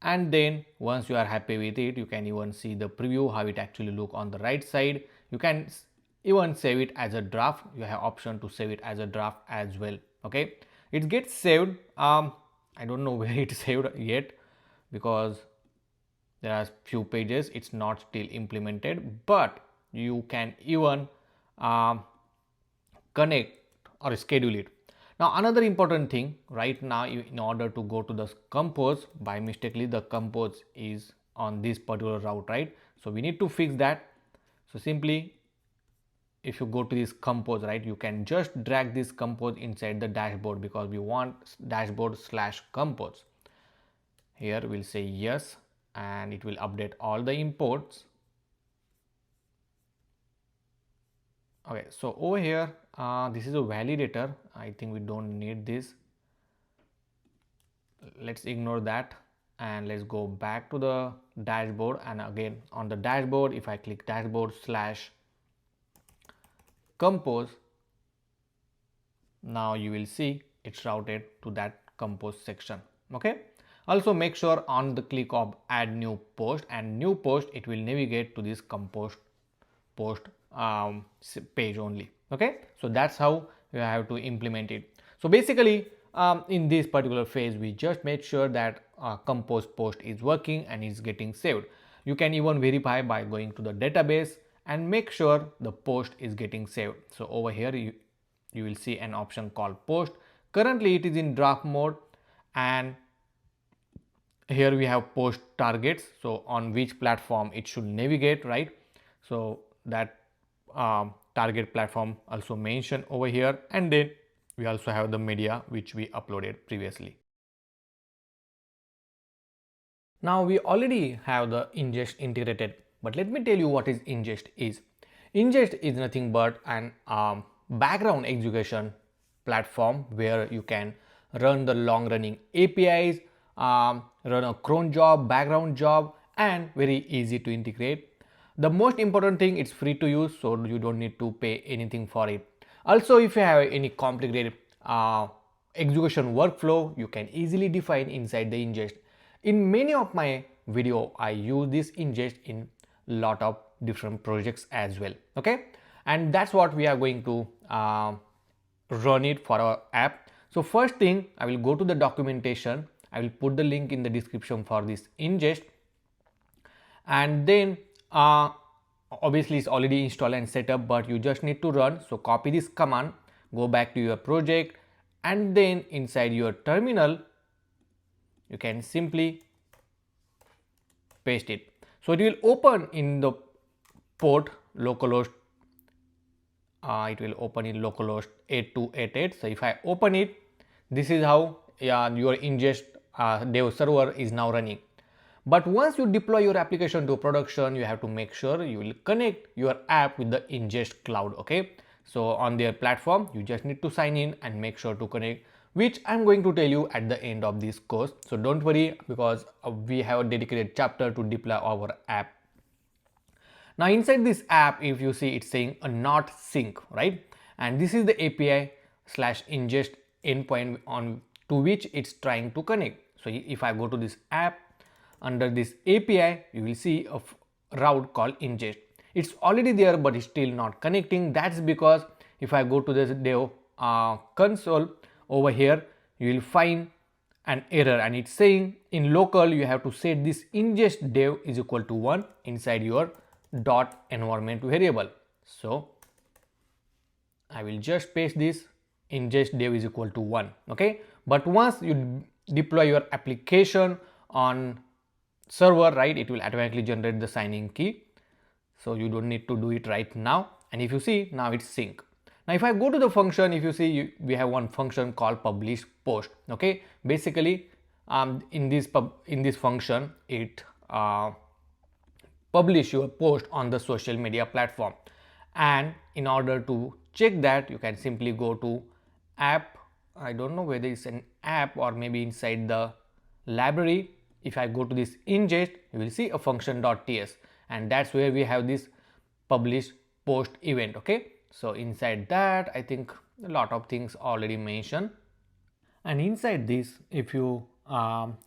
and then once you are happy with it, you can even see the preview how it actually look on the right side. You can even save it as a draft. You have option to save it as a draft as well. Okay, it gets saved. I don't know where it's saved yet, because there are few pages it's not still implemented, but you can even um, connect or schedule it. Now another important thing, right now in order to go to the compose, by mistakenly the compose is on this particular route, right? So we need to fix that. So simply, if you go to this compose, right, you can just drag this compose inside the dashboard, because we want dashboard slash compose. Here we'll say yes, and it will update all the imports. Okay, so over here, this is a validator. I think we don't need this. Let's ignore that, and let's go back to the dashboard. And again, on the dashboard, if I click dashboard slash compose, now you will see it's routed to that compose section. Okay, also make sure on the click of add new post and new post, it will navigate to this compose post page only. Okay, so that's how you have to implement it. So basically, in this particular phase, we just made sure that compose post is working and is getting saved. You can even verify by going to the database and make sure the post is getting saved. So over here, you will see an option called post. Currently it is in draft mode, and here we have post targets, so on which platform it should navigate, right? So that target platform also mentioned over here, and then we also have the media which we uploaded previously. Now we already have the ingest integrated, but let me tell you what is ingest is. Ingest is nothing but an background execution platform where you can run the long running APIs, run a cron job, background job, and very easy to integrate. The most important thing, it's free to use, so you don't need to pay anything for it. Also, if you have any complicated execution workflow, you can easily define inside the ingest. In many of my video, I use this ingest in lot of different projects as well. Okay, and that's what we are going to run it for our app. So first thing, I will go to the documentation. I will put the link in the description for this ingest, and then obviously it's already installed and set up, but you just need to run. So copy this command, go back to your project, and then inside your terminal you can simply paste it. So it will open in the port localhost, it will open in localhost 8288. So if I open it, this is how your ingest dev server is now running. But once you deploy your application to production, you have to make sure you will connect your app with the ingest cloud. Okay, so on their platform, you just need to sign in and make sure to connect, which I'm going to tell you at the end of this course. So don't worry, because we have a dedicated chapter to deploy our app. Now inside this app, if you see, it's saying a not sync, right? And this is the API slash ingest endpoint on to which it's trying to connect. So if I go to this app, under this API, you will see a route called ingest. It's already there, but it's still not connecting. That's because if I go to this dev console over here, you will find an error, and it's saying in local you have to set this ingest dev is equal to 1 inside your dot environment variable. So I will just paste this ingest dev is equal to 1. Okay, but once you deploy your application on server, right, it will automatically generate the signing key, so you don't need to do it right now. And if you see, now it's sync. Now if I go to the function, if you see, we have one function called publish post. Okay, basically in this function, it publish your post on the social media platform. And in order to check that, you can simply go to app. I don't know whether it's an app or maybe inside the library. If I go to this ingest, you will see a function.ts, and that's where we have this publish post event. Okay, so inside that I think a lot of things already mentioned. And inside this, if you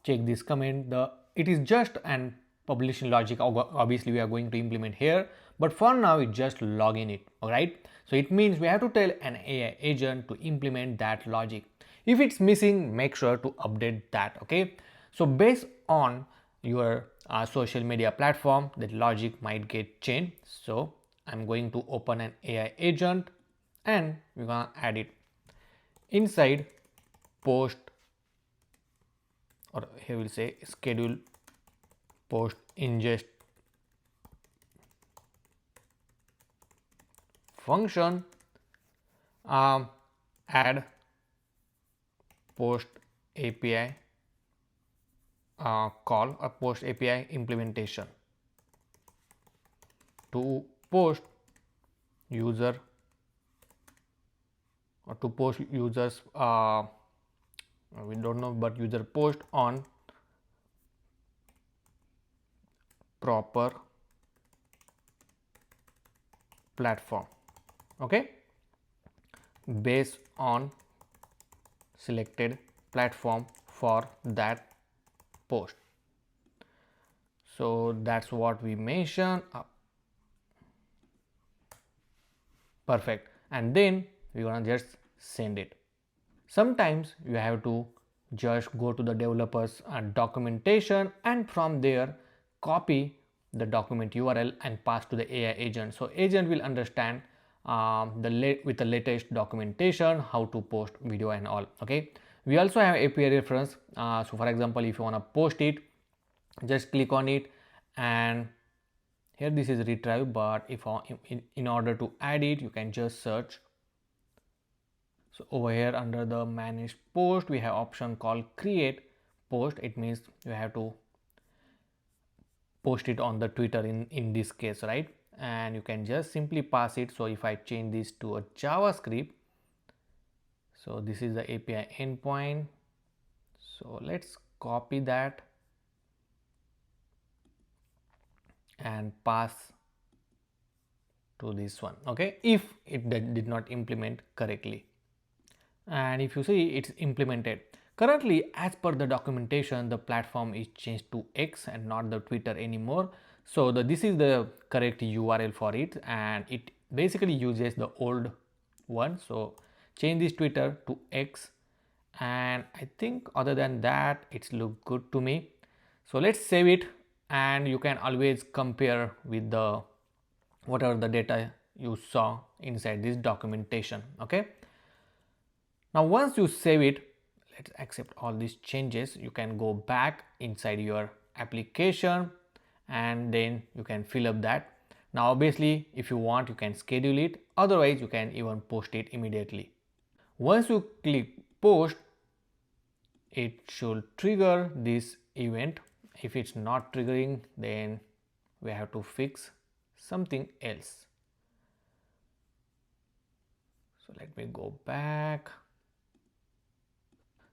check this comment, it is just an publishing logic. Obviously we are going to implement here, but for now it just log in it. All right, so it means we have to tell an AI agent to implement that logic. If it's missing, make sure to update that. Okay, so based on your social media platform, that logic might get changed. So I'm going to open an AI agent and we're gonna add it inside post, or here we'll say schedule post ingest function, add post API call, a post API implementation to post user, or to post users, we don't know, but user post on proper platform. Okay, based on selected platform for that post. So that's what we mentioned. Perfect, and then we're gonna just send it. Sometimes you have to just go to the developers documentation, and from there copy the document URL and pass to the AI agent. So agent will understand with the latest documentation how to post video and all. Okay, we also have API reference. So for example, if you want to post it, just click on it, and here this is retrieve, but if in order to add it, you can just search. So over here under the manage post, we have option called create post. It means you have to post it on the Twitter in this case, right? And you can just simply pass it. So if I change this to a JavaScript, so this is the API endpoint. So let's copy that and pass to this one. Okay, if it did not implement correctly. And if you see, it's implemented. Currently, as per the documentation, the platform is changed to X and not the Twitter anymore. So this is the correct URL for it, and it basically uses the old one. So change this Twitter to X, and I think other than that, it's look good to me. So let's save it, and you can always compare with the whatever the data you saw inside this documentation. Okay, now once you save it, let's accept all these changes. You can go back inside your application and then you can fill up that. Now obviously if you want, you can schedule it, otherwise you can even post it immediately. Once you click post, it should trigger this event. If it's not triggering, then we have to fix something else. So let me go back.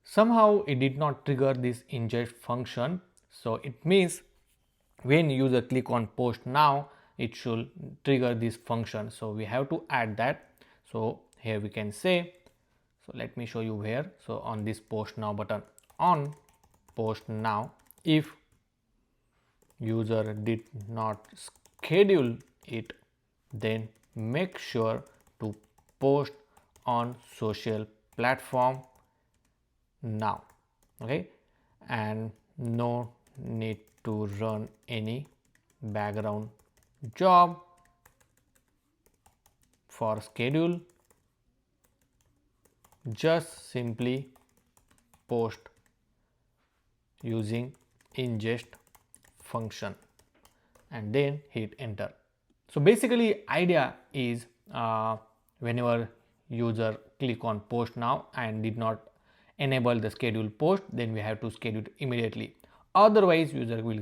Somehow it did not trigger this ingest function. So it means when user click on post now, it should trigger this function. So we have to add that. So here we can say, so let me show you where. So on this post now button, on post now, if user did not schedule it, then make sure to post on social platform now. Okay, and no need to run any background job for schedule, just simply post using ingest function and then hit enter. So basically idea is whenever user click on post now and did not enable the schedule post, then we have to schedule it immediately. Otherwise user will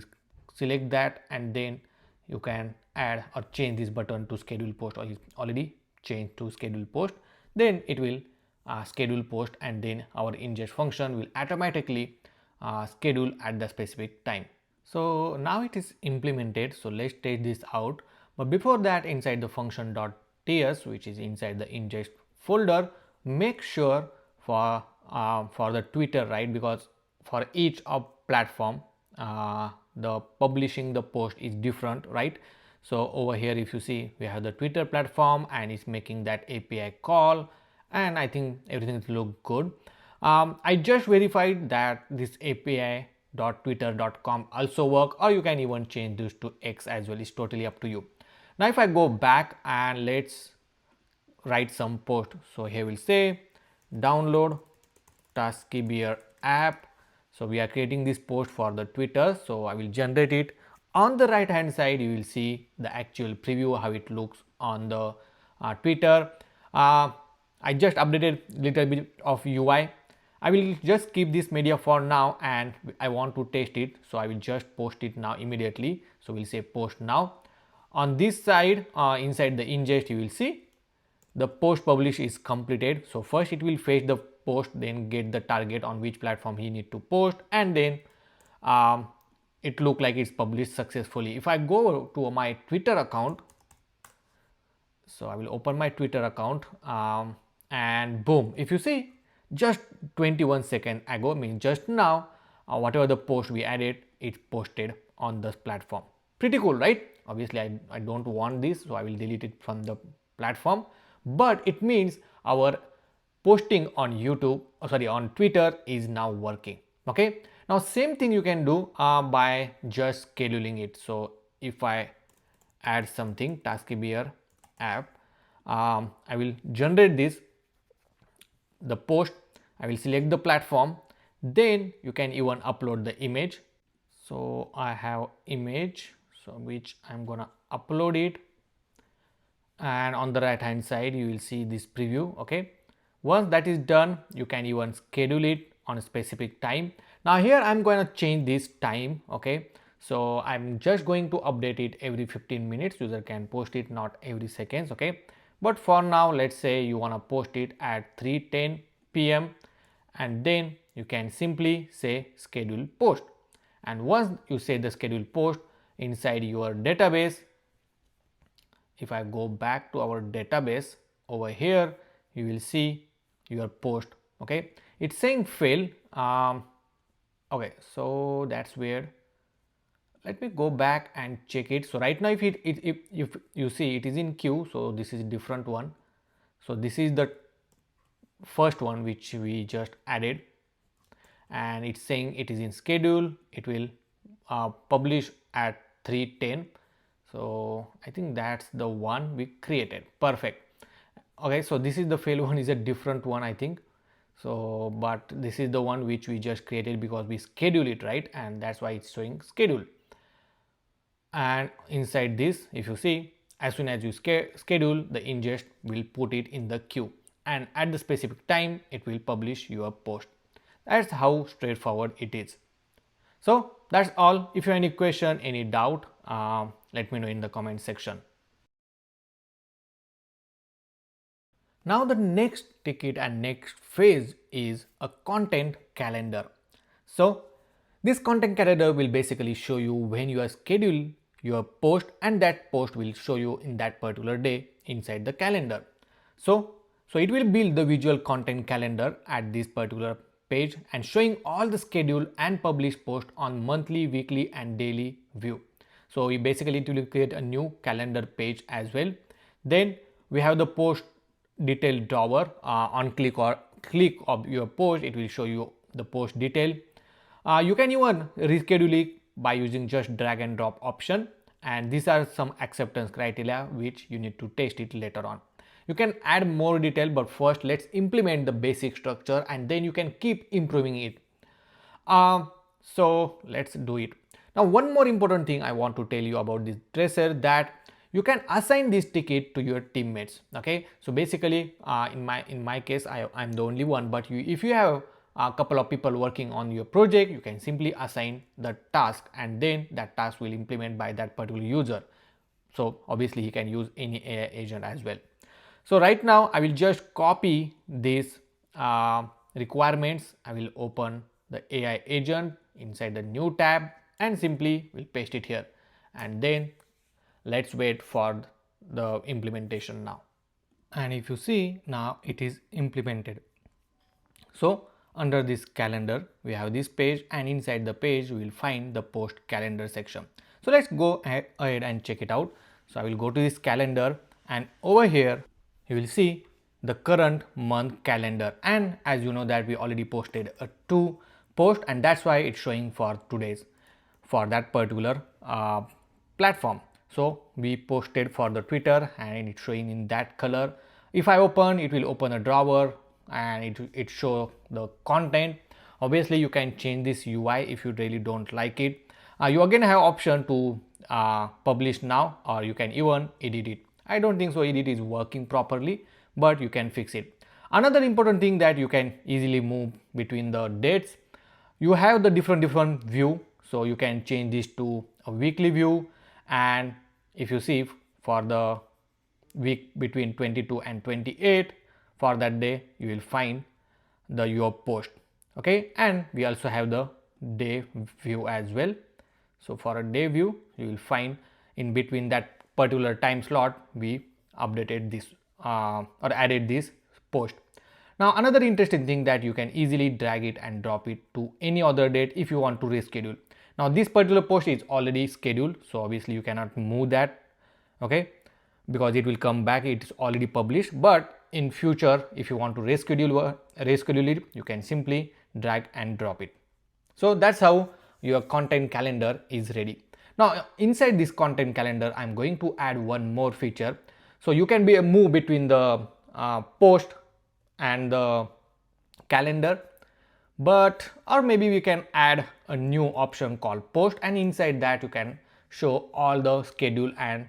select that and then you can add or change this button to schedule post, or already changed to schedule post. Then it will schedule post, and then our ingest function will automatically schedule at the specific time. So now it is implemented, so let's test this out. But before that, inside the function.ts, which is inside the ingest folder, make sure for the Twitter, right? Because for each of platform, the publishing the post is different, right? So over here, if you see, we have the Twitter platform and it's making that API call, and I think everything look good. I just verified that this api.twitter.com also work, or you can even change this to X as well. It's totally up to you. Now if I go back and let's write some post, so here we'll say download Taskibeer app. So we are creating this post for the Twitter, so I will generate it. On the right hand side you will see the actual preview, how it looks on the Twitter. I just updated little bit of UI. I will just keep this media for now, and I want to test it, so I will just post it now immediately. So we'll say post now. On this side, inside the ingest, you will see the post publish is completed. So first it will fetch the post, then get the target on which platform he need to post, and then it look like it's published successfully. If I go to my Twitter account, so I will open my Twitter account, and boom, if you see, just 21 seconds ago, means just now, whatever the post we added, it's posted on this platform. Pretty cool, right? Obviously I don't want this, so I will delete it from the platform, but it means our posting on YouTube, on Twitter is now working. Okay, now same thing you can do by just scheduling it. So if I add something, Taskibeer app, I will generate this, the post, I will select the platform, then you can even upload the image. So I have image, so which I'm gonna upload it, and on the right hand side you will see this preview. Okay, once that is done, you can even schedule it on a specific time. Now here I'm going to change this time. Okay, so I'm just going to update it every 15 minutes. User can post it, not every seconds. Okay, but for now, let's say you want to post it at 3:10 p.m. and then you can simply say schedule post, and once you say the schedule post inside your database, if I go back to our database over here, you will see your post. Okay, it's saying fail. Okay, so that's weird. Let me go back and check it. So right now, if you see, it is in queue, so this is a different one. So this is the first one which we just added, and it's saying it is in schedule. It will publish at 3:10. So I think that's the one we created. Perfect. Okay, so this is the fail one, is a different one, I think. So but this is the one which we just created because we schedule it, right? And that's why it's showing schedule. And inside this, if you see, as soon as you schedule, the ingest will put it in the queue, and at the specific time it will publish your post. That's how straightforward it is. So that's all. If you have any question, any doubt, let me know in the comment section. Now the next ticket and next phase is a content calendar. So this content calendar will basically show you when you are scheduled your post, and that post will show you in that particular day inside the calendar. So it will build the visual content calendar at this particular page and showing all the schedule and published post on monthly, weekly and daily view. So we basically it will create a new calendar page as well. Then we have the post detail drawer. On click of your post, it will show you the post detail. You can even reschedule it by using just drag and drop option, and these are some acceptance criteria which you need to test it later on. You can add more detail, but first let's implement the basic structure and then you can keep improving it. So let's do it. Now one more important thing I want to tell you about this Traycer, that you can assign this ticket to your teammates. Okay, so basically in my case I'm the only one, but if you have a couple of people working on your project, you can simply assign the task and then that task will implement by that particular user. So obviously he can use any AI agent as well. So right now I will just copy these requirements. I will open the AI agent inside the new tab and simply will paste it here, and then let's wait for the implementation now. And if you see, now it is implemented. So under this calendar we have this page, and inside the page we will find the post calendar section. So let's go ahead and check it out. So I will go to this calendar, and over here you will see the current month calendar, and as you know that we already posted a 2 post, and that's why it's showing for today's for that particular platform. So we posted for the Twitter and it's showing in that color. If I open, it will open a drawer and it show the content. Obviously you can change this UI if you really don't like it. You again have option to publish now, or you can even edit it. I don't think so edit is working properly, but you can fix it. Another important thing that you can easily move between the dates. You have the different view, so you can change this to a weekly view, and if you see for the week between 22 and 28, for that day you will find your post. Okay, and we also have the day view as well. So for a day view you will find in between that particular time slot we updated this or added this post. Now another interesting thing that you can easily drag it and drop it to any other date if you want to reschedule. Now this particular post is already scheduled, so obviously you cannot move that, okay, because it will come back, it's already published. But in future if you want to reschedule it, you can simply drag and drop it. So that's how your content calendar is ready. Now inside this content calendar I'm going to add one more feature, so you can be a move between the post and the calendar, but or maybe we can add a new option called post, and inside that you can show all the schedule and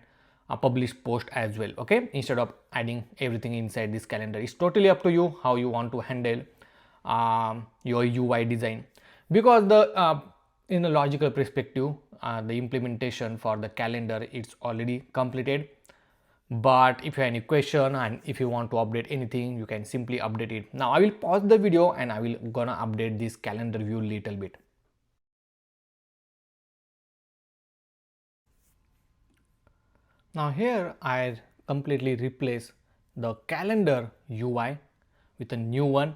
published post as well. Okay, instead of adding everything inside this calendar, it's totally up to you how you want to handle your UI design, because the in a logical perspective the implementation for the calendar it's already completed. But if you have any question and if you want to update anything, you can simply update it. Now I will pause the video and I will gonna update this calendar view little bit. Now here I completely replace the calendar UI with a new one.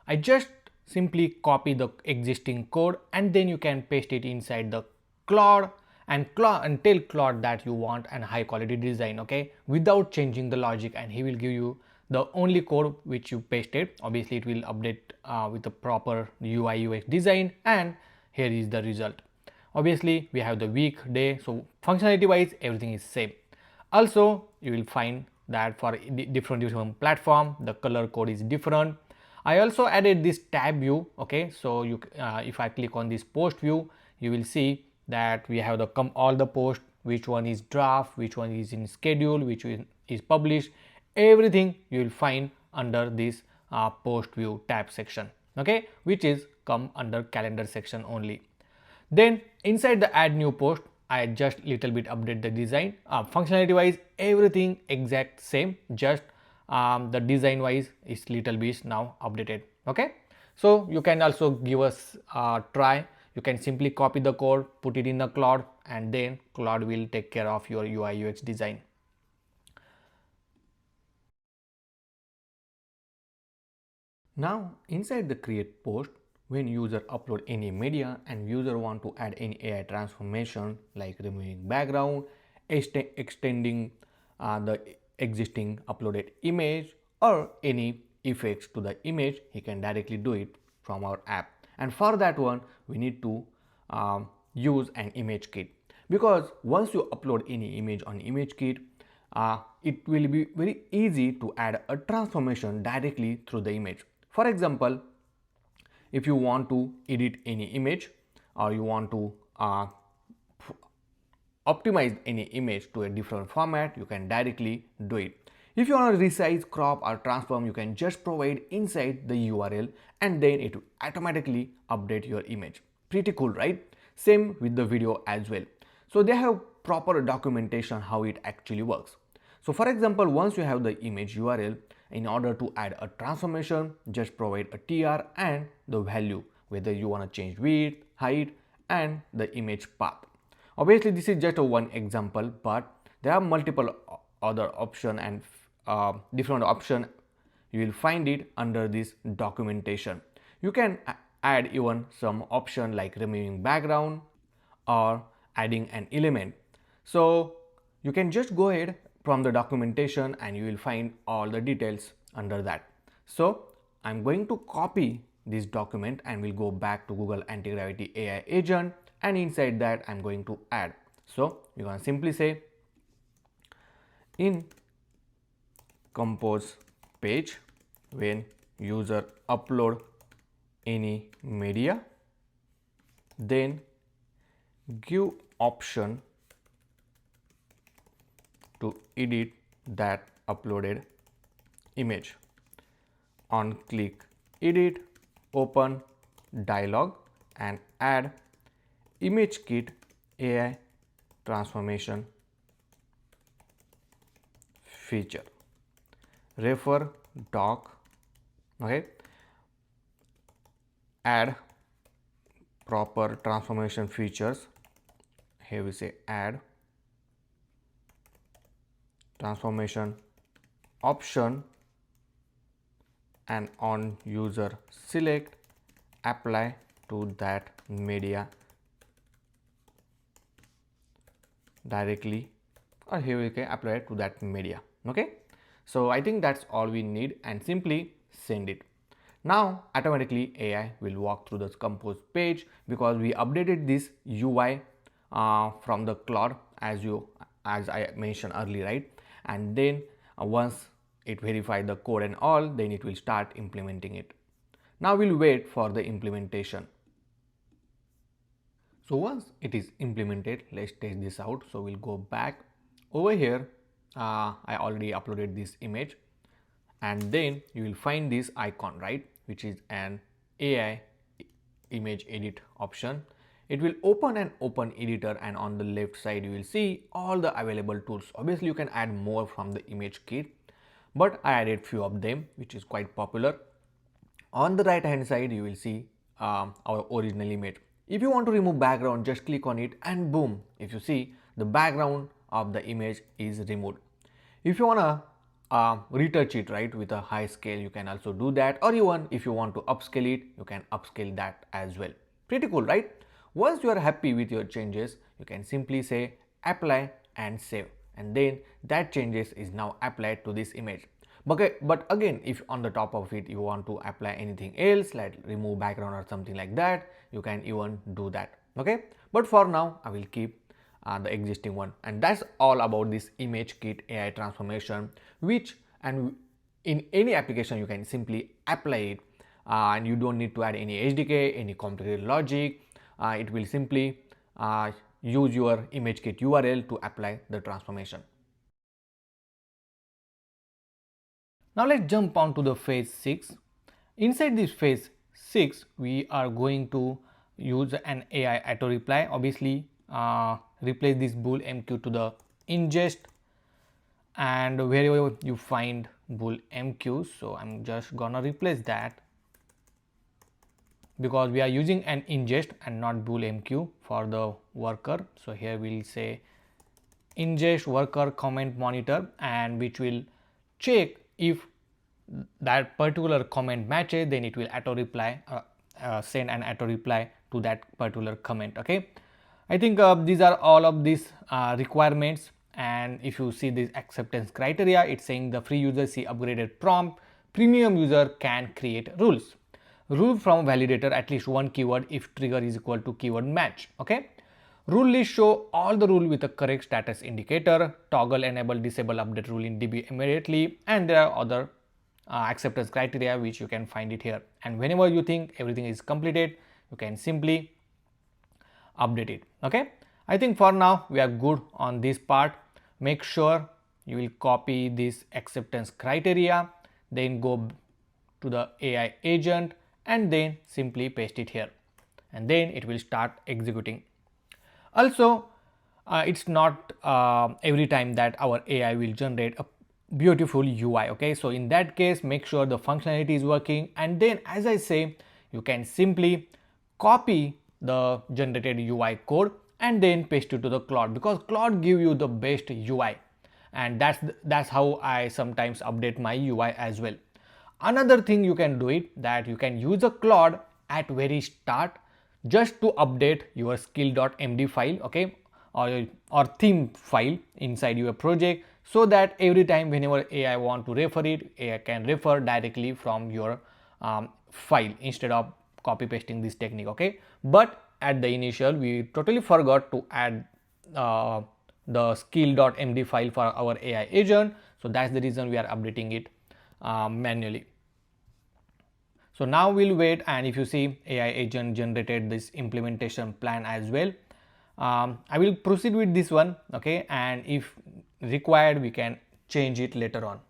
I just simply copy the existing code and then you can paste it inside the Claude and tell Claude that you want a high quality design, okay, without changing the logic, and he will give you the only code which you pasted. Obviously it will update with the proper UI UX design, and here is the result. Obviously we have the week, day, so functionality wise everything is same. Also you will find that for different platform the color code is different. I also added this tab view, okay, so you if I click on this post view, you will see that we have the all the post, which one is draft, which one is in schedule, which is published, everything you will find under this post view tab section, okay, which is come under calendar section only. Then inside the add new post, I just little bit update the design. Functionality wise everything exact same, just the design wise is little bit now updated, okay. So you can also give us a try. You can simply copy the code, put it in the Claude, and then Claude will take care of your UI UX design. Now inside the create post, when user upload any media and user want to add any AI transformation like removing background, extending the existing uploaded image, or any effects to the image, he can directly do it from our app. And for that one we need to use an ImageKit, because once you upload any image on ImageKit, it will be very easy to add a transformation directly through the image. For example, if you want to edit any image or you want to optimize any image to a different format, you can directly do it. If you want to resize, crop or transform, you can just provide inside the URL and then it will automatically update your image. Pretty cool, right? Same with the video as well. So they have proper documentation how it actually works. So for example, once you have the image URL, in order to add a transformation, just provide a tr and the value, whether you want to change width, height, and the image path. Obviously, this is just a one example, but there are multiple other option and different option. You will find it under this documentation. You can add even some option like removing background or adding an element. So you can just go ahead from the documentation and you will find all the details under that. So I'm going to copy this document and we'll go back to Google Anti-Gravity AI agent, and inside that I'm going to add. So you're going to simply say in compose page, when user upload any media, then give option to edit that uploaded image. On click edit, open dialog and add ImageKit AI transformation feature. Refer doc, okay, add proper transformation features. Here we say add transformation option, and on user select apply to that media directly, or here we can apply it to that media. Okay, so I think that's all we need, and simply send it. Now automatically AI will walk through this compose page because we updated this UI from the Clerk as I mentioned earlier, right? And then once it verifies the code and all, then it will start implementing it. Now we'll wait for the implementation. So once it is implemented, let's test this out. So we'll go back over here. I already uploaded this image, and then you will find this icon, right, which is an AI image edit option. It will open an open editor, and on the left side you will see all the available tools. Obviously you can add more from the ImageKit, but I added few of them which is quite popular. On the right hand side you will see our original image. If you want to remove background, just click on it and boom, if you see, the background of the image is removed. If you want to retouch it, right, with a high scale, you can also do that, or even if you want to upscale it, you can upscale that as well. Pretty cool, right? Once you are happy with your changes, you can simply say apply and save, and then that changes is now applied to this image. But again, if on the top of it you want to apply anything else like remove background or something like that, you can even do that. Okay, but for now I will keep the existing one, and that's all about this ImageKit AI transformation, which and in any application you can simply apply it, and you don't need to add any SDK, any complicated logic. It will simply use your ImageKit URL to apply the transformation. Now let's jump on to the phase 6. Inside this phase 6, we are going to use an AI auto reply. Obviously, replace this bool MQ to the ingest, and wherever you find bool MQ, so I'm just gonna replace that because we are using an ingest and not bool MQ for the worker. So here we'll say ingest worker comment monitor, and which will check if that particular comment matches, then it will auto reply, send an auto reply to that particular comment. Okay, I think these are all of these requirements, and if you see this acceptance criteria, it's saying the free user see upgraded prompt, premium user can create rules. Rule from validator at least one keyword if trigger is equal to keyword match. Okay, rule list show all the rule with a correct status indicator, toggle enable disable update rule in DB immediately, and there are other acceptance criteria which you can find it here. And whenever you think everything is completed, you can simply update it. Okay, I think for now we are good on this part. Make sure you will copy this acceptance criteria, then go to the AI agent and then simply paste it here, and then it will start executing. Also, it's not every time that our AI will generate a beautiful UI. Okay, so in that case, make sure the functionality is working, and then as I say, you can simply copy the generated UI code and then paste it to the Cloud, because Cloud give you the best UI, and that's how I sometimes update my UI as well. Another thing you can do it, that you can use a Cloud at very start just to update your skill.md file, okay, or theme file inside your project, so that every time whenever AI want to refer it, AI can refer directly from your file instead of copy pasting this technique. Okay, but at the initial we totally forgot to add the skill.md file for our AI agent, so that's the reason we are updating it manually. So now we'll wait, and if you see, AI agent generated this implementation plan as well. I will proceed with this one, okay, and if required we can change it later on.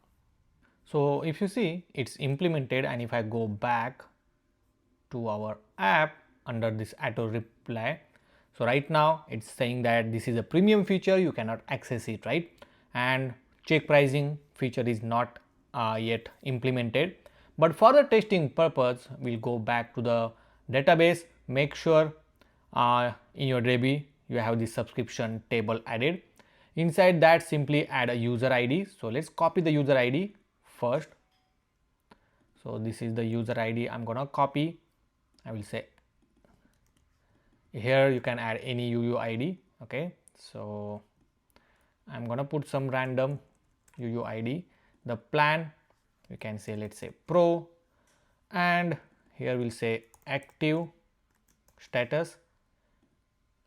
So if you see, it's implemented, and if I go back to our app under this auto reply, so right now it's saying that this is a premium feature, you cannot access it, right, and check pricing feature is not yet implemented. But for the testing purpose, we'll go back to the database, make sure in your DB you have the subscription table added. Inside that, simply add a user ID. So let's copy the user ID first. So this is the user ID I'm gonna copy. I will say here you can add any UUID. Okay, so I'm gonna put some random UUID. The plan we can say, let's say Pro, and here we'll say active status,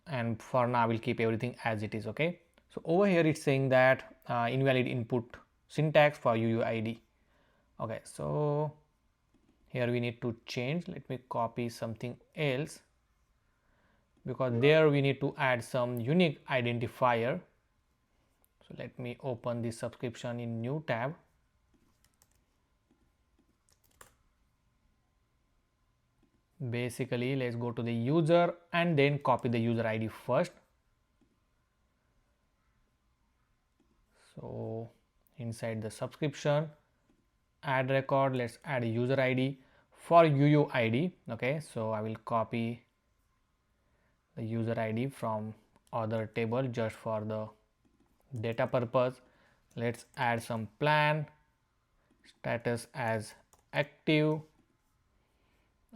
and for now I will keep everything as it is. Okay, so over here it's saying that invalid input syntax for UUID. Okay, so here we need to change. Let me copy something else, because there we need to add some unique identifier. So let me open this subscription in new tab. Basically, let's go to the user and then copy the user ID first. So inside the subscription, add record, let's add a user ID for UUID. Okay, so I will copy the user ID from other table just for the data purpose. Let's add some plan, status as active,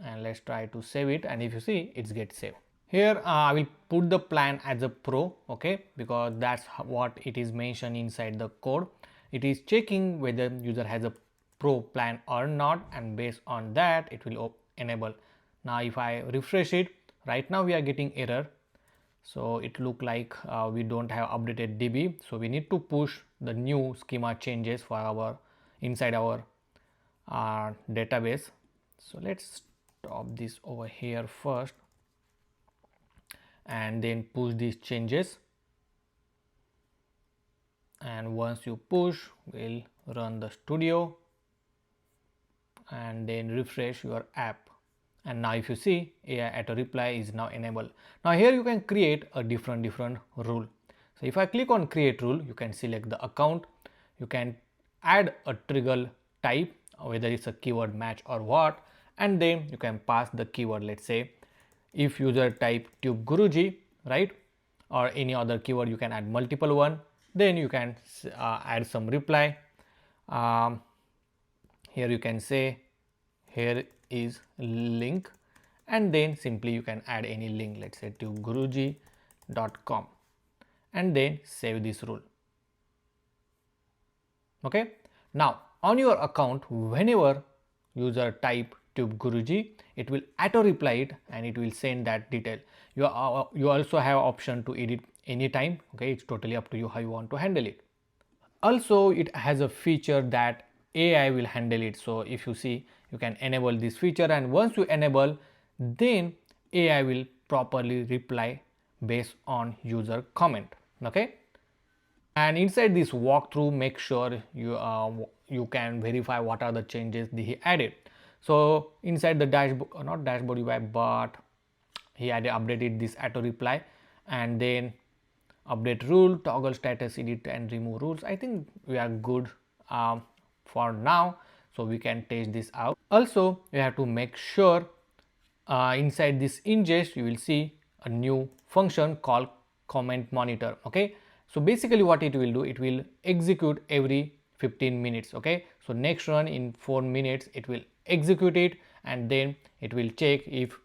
and let's try to save it, and if you see, it's get saved. Here I will put the plan as a Pro, okay, because that's what it is mentioned inside the code. It is checking whether user has a Pro plan or not, and based on that it will enable. Now if I refresh it, right now we are getting error, so it look like we don't have updated DB, so we need to push the new schema changes for our inside our database. So let's stop this over here first and then push these changes, and once you push, we'll run the studio and then refresh your app, and now if you see, AI auto reply is now enabled. Now here you can create a different rule. So if I click on create rule, you can select the account, you can add a trigger type, whether it's a keyword match or what, and then you can pass the keyword. Let's say if user type tube guruji, right, or any other keyword, you can add multiple one, then you can add some reply. Here you can say here is link, and then simply you can add any link, let's say tubeguruji.com, and then save this rule. Okay, now on your account, whenever user type tube guruji, it will auto reply it and it will send that detail. You also have option to edit anytime. Okay, it's totally up to you how you want to handle it. Also it has a feature that AI will handle it. So if you see, you can enable this feature, and once you enable, then AI will properly reply based on user comment. Okay, and inside this walkthrough, make sure you can verify what are the changes that he added. So inside the dashboard, not dashboard UI, but he had updated this auto reply, and then update rule, toggle status, edit and remove rules. I think we are good for now, so we can test this out. Also, you have to make sure inside this ingest you will see a new function called comment monitor. Okay, so basically what it will do, it will execute every 15 minutes. Okay, so next run in 4 minutes it will execute it, and then it will check if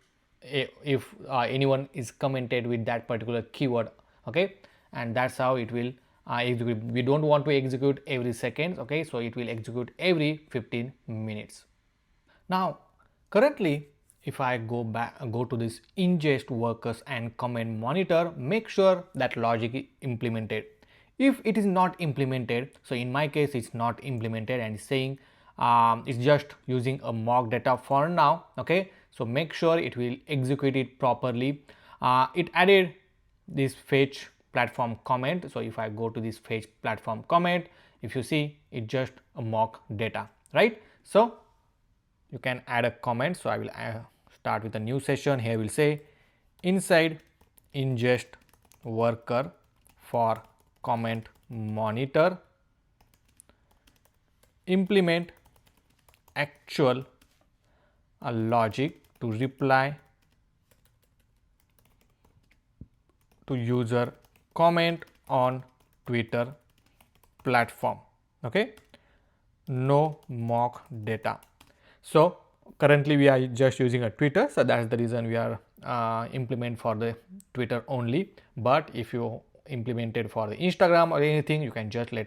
anyone is commented with that particular keyword. Okay, and that's how it will execute. We don't want to execute every second. Okay, so it will execute every 15 minutes. Now currently if I go to this ingest workers and comment monitor, make sure that logic is implemented. If it is not implemented, so in my case it's not implemented and it's saying it's just using a mock data for now. Okay, so make sure it will execute it properly. It added this fetch platform comment. So if I go to this fetch platform comment, if you see, it's just a mock data, right? So you can add a comment. So I will start with a new session. Here we'll say inside ingest worker for comment monitor, implement actual logic to reply to user comment on Twitter platform. Okay, no mock data. So currently we are just using a Twitter, so that's the reason we are implement for the Twitter only. But if you implemented for the Instagram or anything, you can just let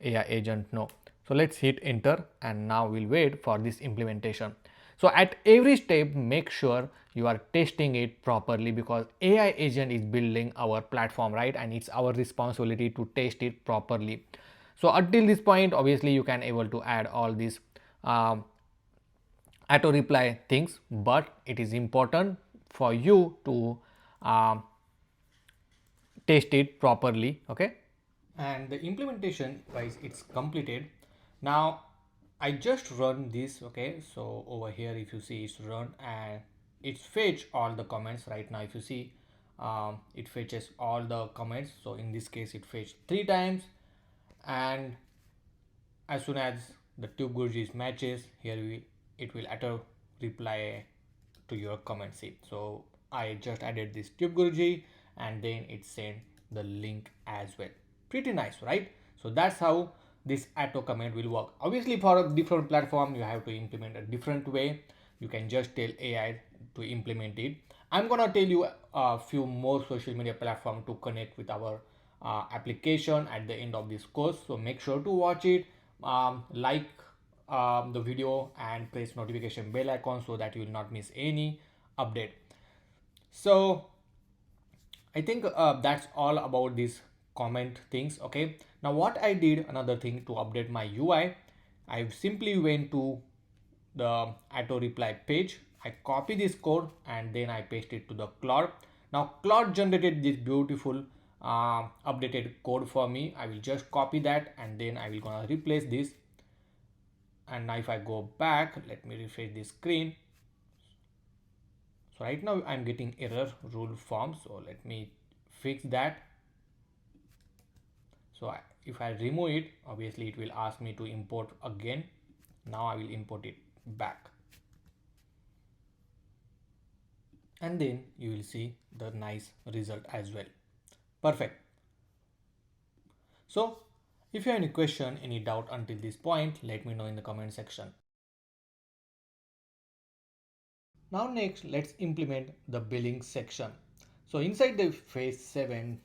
AI agent know. So let's hit enter, and now we'll wait for this implementation. So at every step, make sure you are testing it properly, because AI agent is building our platform, right? And it's our responsibility to test it properly. So until this point, obviously you can able to add all these auto reply things, but it is important for you to test it properly. Okay, and the implementation wise it's completed. Now I just run this. Okay, so over here if you see, it's run and it's fetch all the comments. Right now if you see, it fetches all the comments. So in this case it fetched 3 times, and as soon as the tube gurus matches, here it will auto reply to your comment. See, so I just added this tube guruji, and then it sent the link as well. Pretty nice, right? So that's how this auto comment will work. Obviously for a different platform you have to implement a different way. You can just tell AI to implement it. I'm gonna tell you a few more social media platform to connect with our application at the end of this course. So make sure to watch it, like the video and press notification bell icon so that you will not miss any update. So I think that's all about these comment things. Okay, now what I did, another thing to update my UI, I simply went to the auto reply page. I copy this code and then I paste it to the Clerk. Now Clerk generated this beautiful updated code for me. I will just copy that and then I will gonna replace this. And now if I go back, let me refresh this screen. So right now I'm getting error rule form, so let me fix that. So if I remove it, obviously it will ask me to import again. Now I will import it back, and then you will see the nice result as well. Perfect. So if you have any question, any doubt until this point, let me know in the comment section. Now next, let's implement the billing section. So inside the phase 7,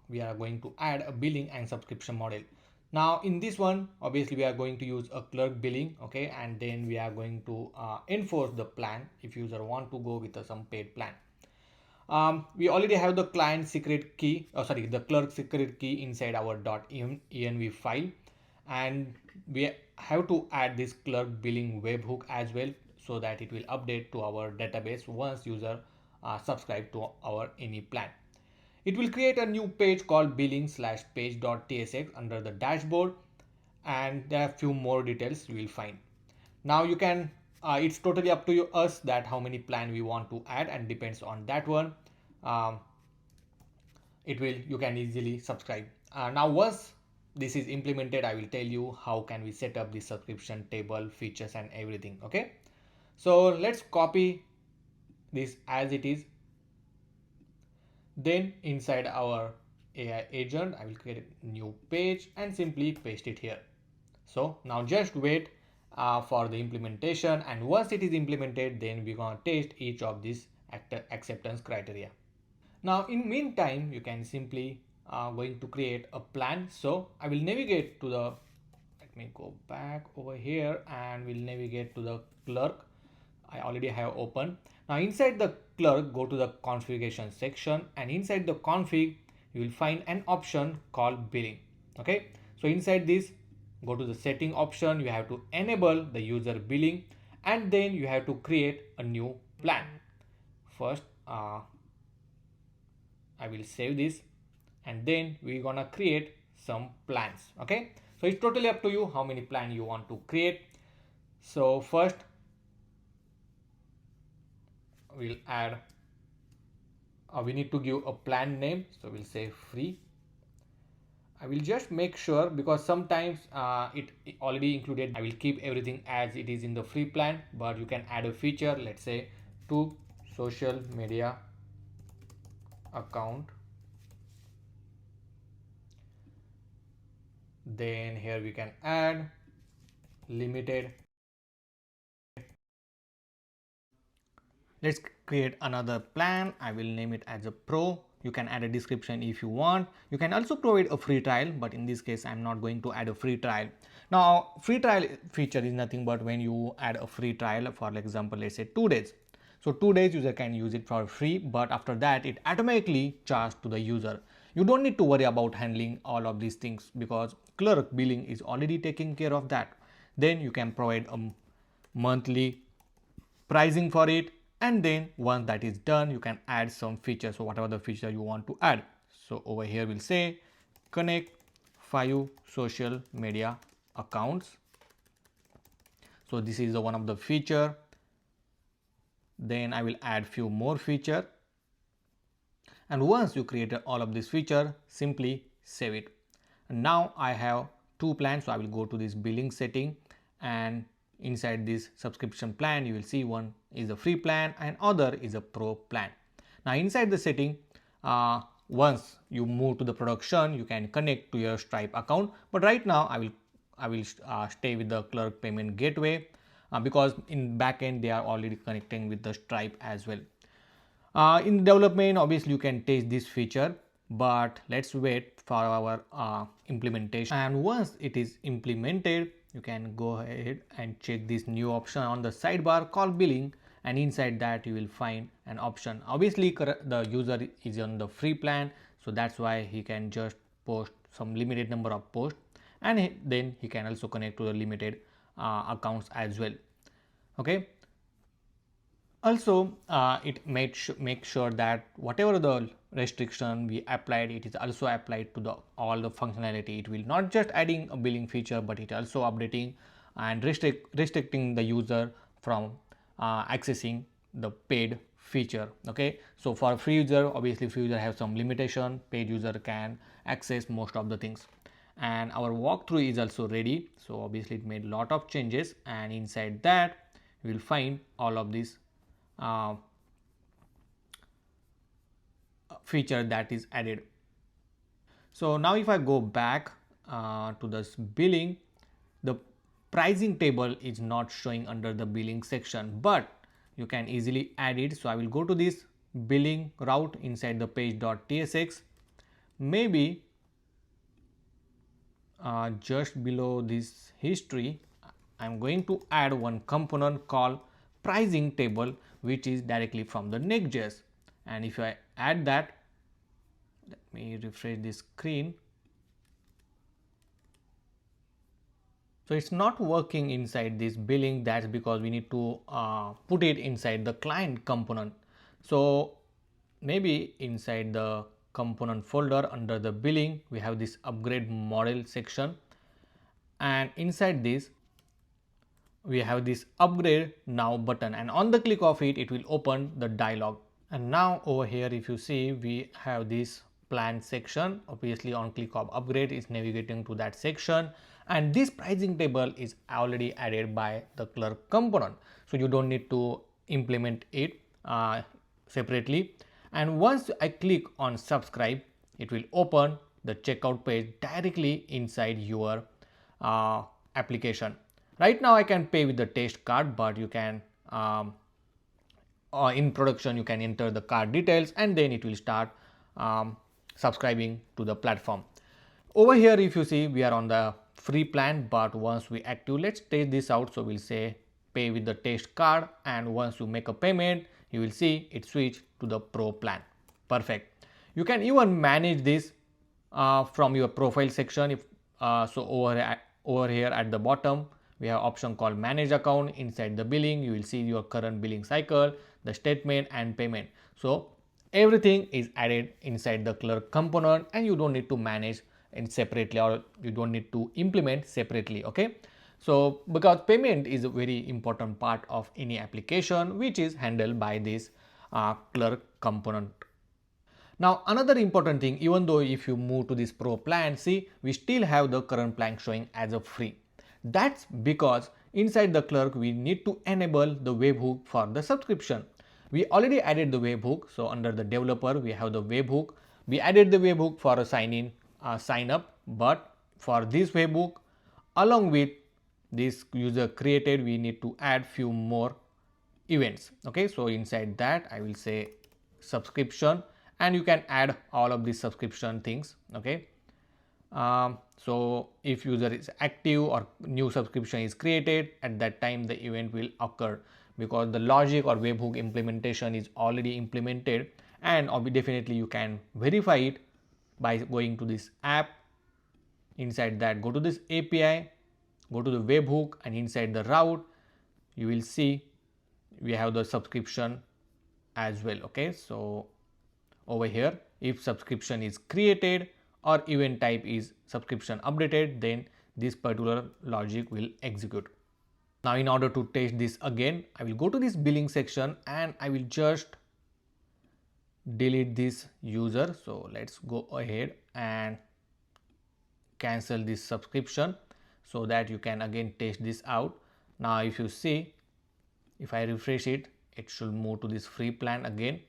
we are going to add a billing and subscription model. Now in this one, obviously we are going to use a Clerk billing. Okay, and then we are going to enforce the plan if user want to go with some paid plan. We already have the client secret key, the Clerk secret key inside our .env file, and we have to add this Clerk billing webhook as well, so that it will update to our database once user subscribe to our any plan. It will create a new page called billing/page.tsx under the dashboard, and there are few more details you will find. Now you can it's totally up to us that how many plan we want to add, and depends on that one.
you can easily subscribe. Now once this is implemented, I will tell you how can we set up the subscription table features and everything. Okay, so let's copy this as it is. Then inside our AI agent, I will create a new page and simply paste it here. So now just wait for the implementation, and once it is implemented, then we're gonna test each of these acceptance criteria. Now in meantime, you can simply going to create a plan. So I will navigate to the, let me go back over here and we'll navigate to the Clerk. I already have open. Now inside the Clerk, go to the configuration section, and inside the config, you will find an option called billing. Okay, so inside this, go to the setting option, you have to enable the user billing, and then you have to create a new plan. First, I will save this, and then we're gonna create some plans. Okay, so it's totally up to you how many plan you want to create. So first we'll add, we need to give a plan name, so we'll say free. I will just make sure, because sometimes it already included. I will keep everything as it is in the free plan, but you can add a feature, let's say to social media account. Then here we can add limited.
Let's create another plan. I will name it as a pro. You can add a description if you want. You can also provide a free trial, but in this case I'm not going to add a free trial. Now free trial feature is nothing but when you add a free trial, for example let's say 2 days. So 2 days user can use it for free, but after that it automatically charged to the user. You don't need to worry about handling all of these things because Clerk billing is already taking care of that. Then you can provide a monthly pricing for it, and then once that is done you can add some features, so whatever the feature you want to add. So over here we'll say connect 5 social media accounts. So this is the one of the feature. Then I will add few more feature, and once you created all of this feature, simply save it. And now I have 2 plans, so I will go to this billing setting, and inside this subscription plan you will see one is a free plan and other is a pro plan. Now inside the setting, once you move to the production you can connect to your Stripe account, but right now I will stay with the Clerk payment gateway because in backend they are already connecting with the Stripe as well. In development obviously you can test this feature, but let's wait for our implementation, and once it is implemented you can go ahead and check this new option on the sidebar called billing, and inside that you will find an option. Obviously the user is on the free plan, so that's why he can just post some limited number of posts, and then he can also connect to the limited accounts as well. Okay, also it make sure that whatever the restriction we applied, it is also applied to the all the functionality. It will not just adding a billing feature, but it also updating and restricting the user from accessing the paid feature. Okay, so for free user, obviously free user have some limitation, paid user can access most of the things. And our walkthrough is also ready, so obviously it made a lot of changes, and inside that we will find all of these feature that is added. So now if I go back to this billing, the pricing table is not showing under the billing section, but you can easily add it. So I will go to this billing route inside the page.tsx, maybe just below this history I'm going to add one component called pricing table, which is directly from the Next.js. And if I add that, let me refresh this screen. So it's not working inside this billing. That's because we need to put it inside the client component. So maybe inside the component folder under the billing we have this upgrade model section, and inside this we have this upgrade now button, and on the click of it, it will open the dialog. And now over here if you see we have this
plan section. Obviously on click of upgrade is navigating to that section, and this pricing table is already added by the Clerk component, so you don't need to implement it separately. And once I click on subscribe, it will open the checkout page directly inside your application. Right now I can pay with the test card, but you can in production you can enter the card details and then it will start subscribing to the platform. Over here if you see, we are on the free plan, but once we active, let's test this out. So we'll say pay with the test card, and once you make a payment you will see it switch to the pro plan. Perfect. You can even manage this from your profile section. If so over here at the bottom we have option called manage account. Inside the billing you will see your current billing cycle, the statement and payment. So everything is added inside the Clerk component and you don't need to manage it separately, or you don't need to implement separately. Okay, so because payment is a very important part of any application which is handled by this Clerk component. Now another important thing, even though if you move to this pro plan, see we still have the current plan showing as a free. That's because inside the Clerk we need to enable the webhook for the subscription. We already added the webhook, so under the developer we have the webhook. We added the webhook for a sign in, sign up, but for this webhook along with this user created we need to add few more events. Okay, so inside that I will say subscription, and you can add all of these subscription things. Okay, so if user is active or new subscription is created, at that time the event will occur because the logic or webhook implementation is already implemented, and definitely you can verify it by going to this app. Inside that go to this API, go to the webhook, and inside the route you will see we have the subscription as well. Okay, so over here if subscription is created or event type is subscription updated, then this particular logic will execute. Now in order to test this again, I will go to this billing section and I will just delete this user. So let's go ahead and cancel this subscription so that you can again test this out. Now if you see, if I refresh it, it should move to this free plan again.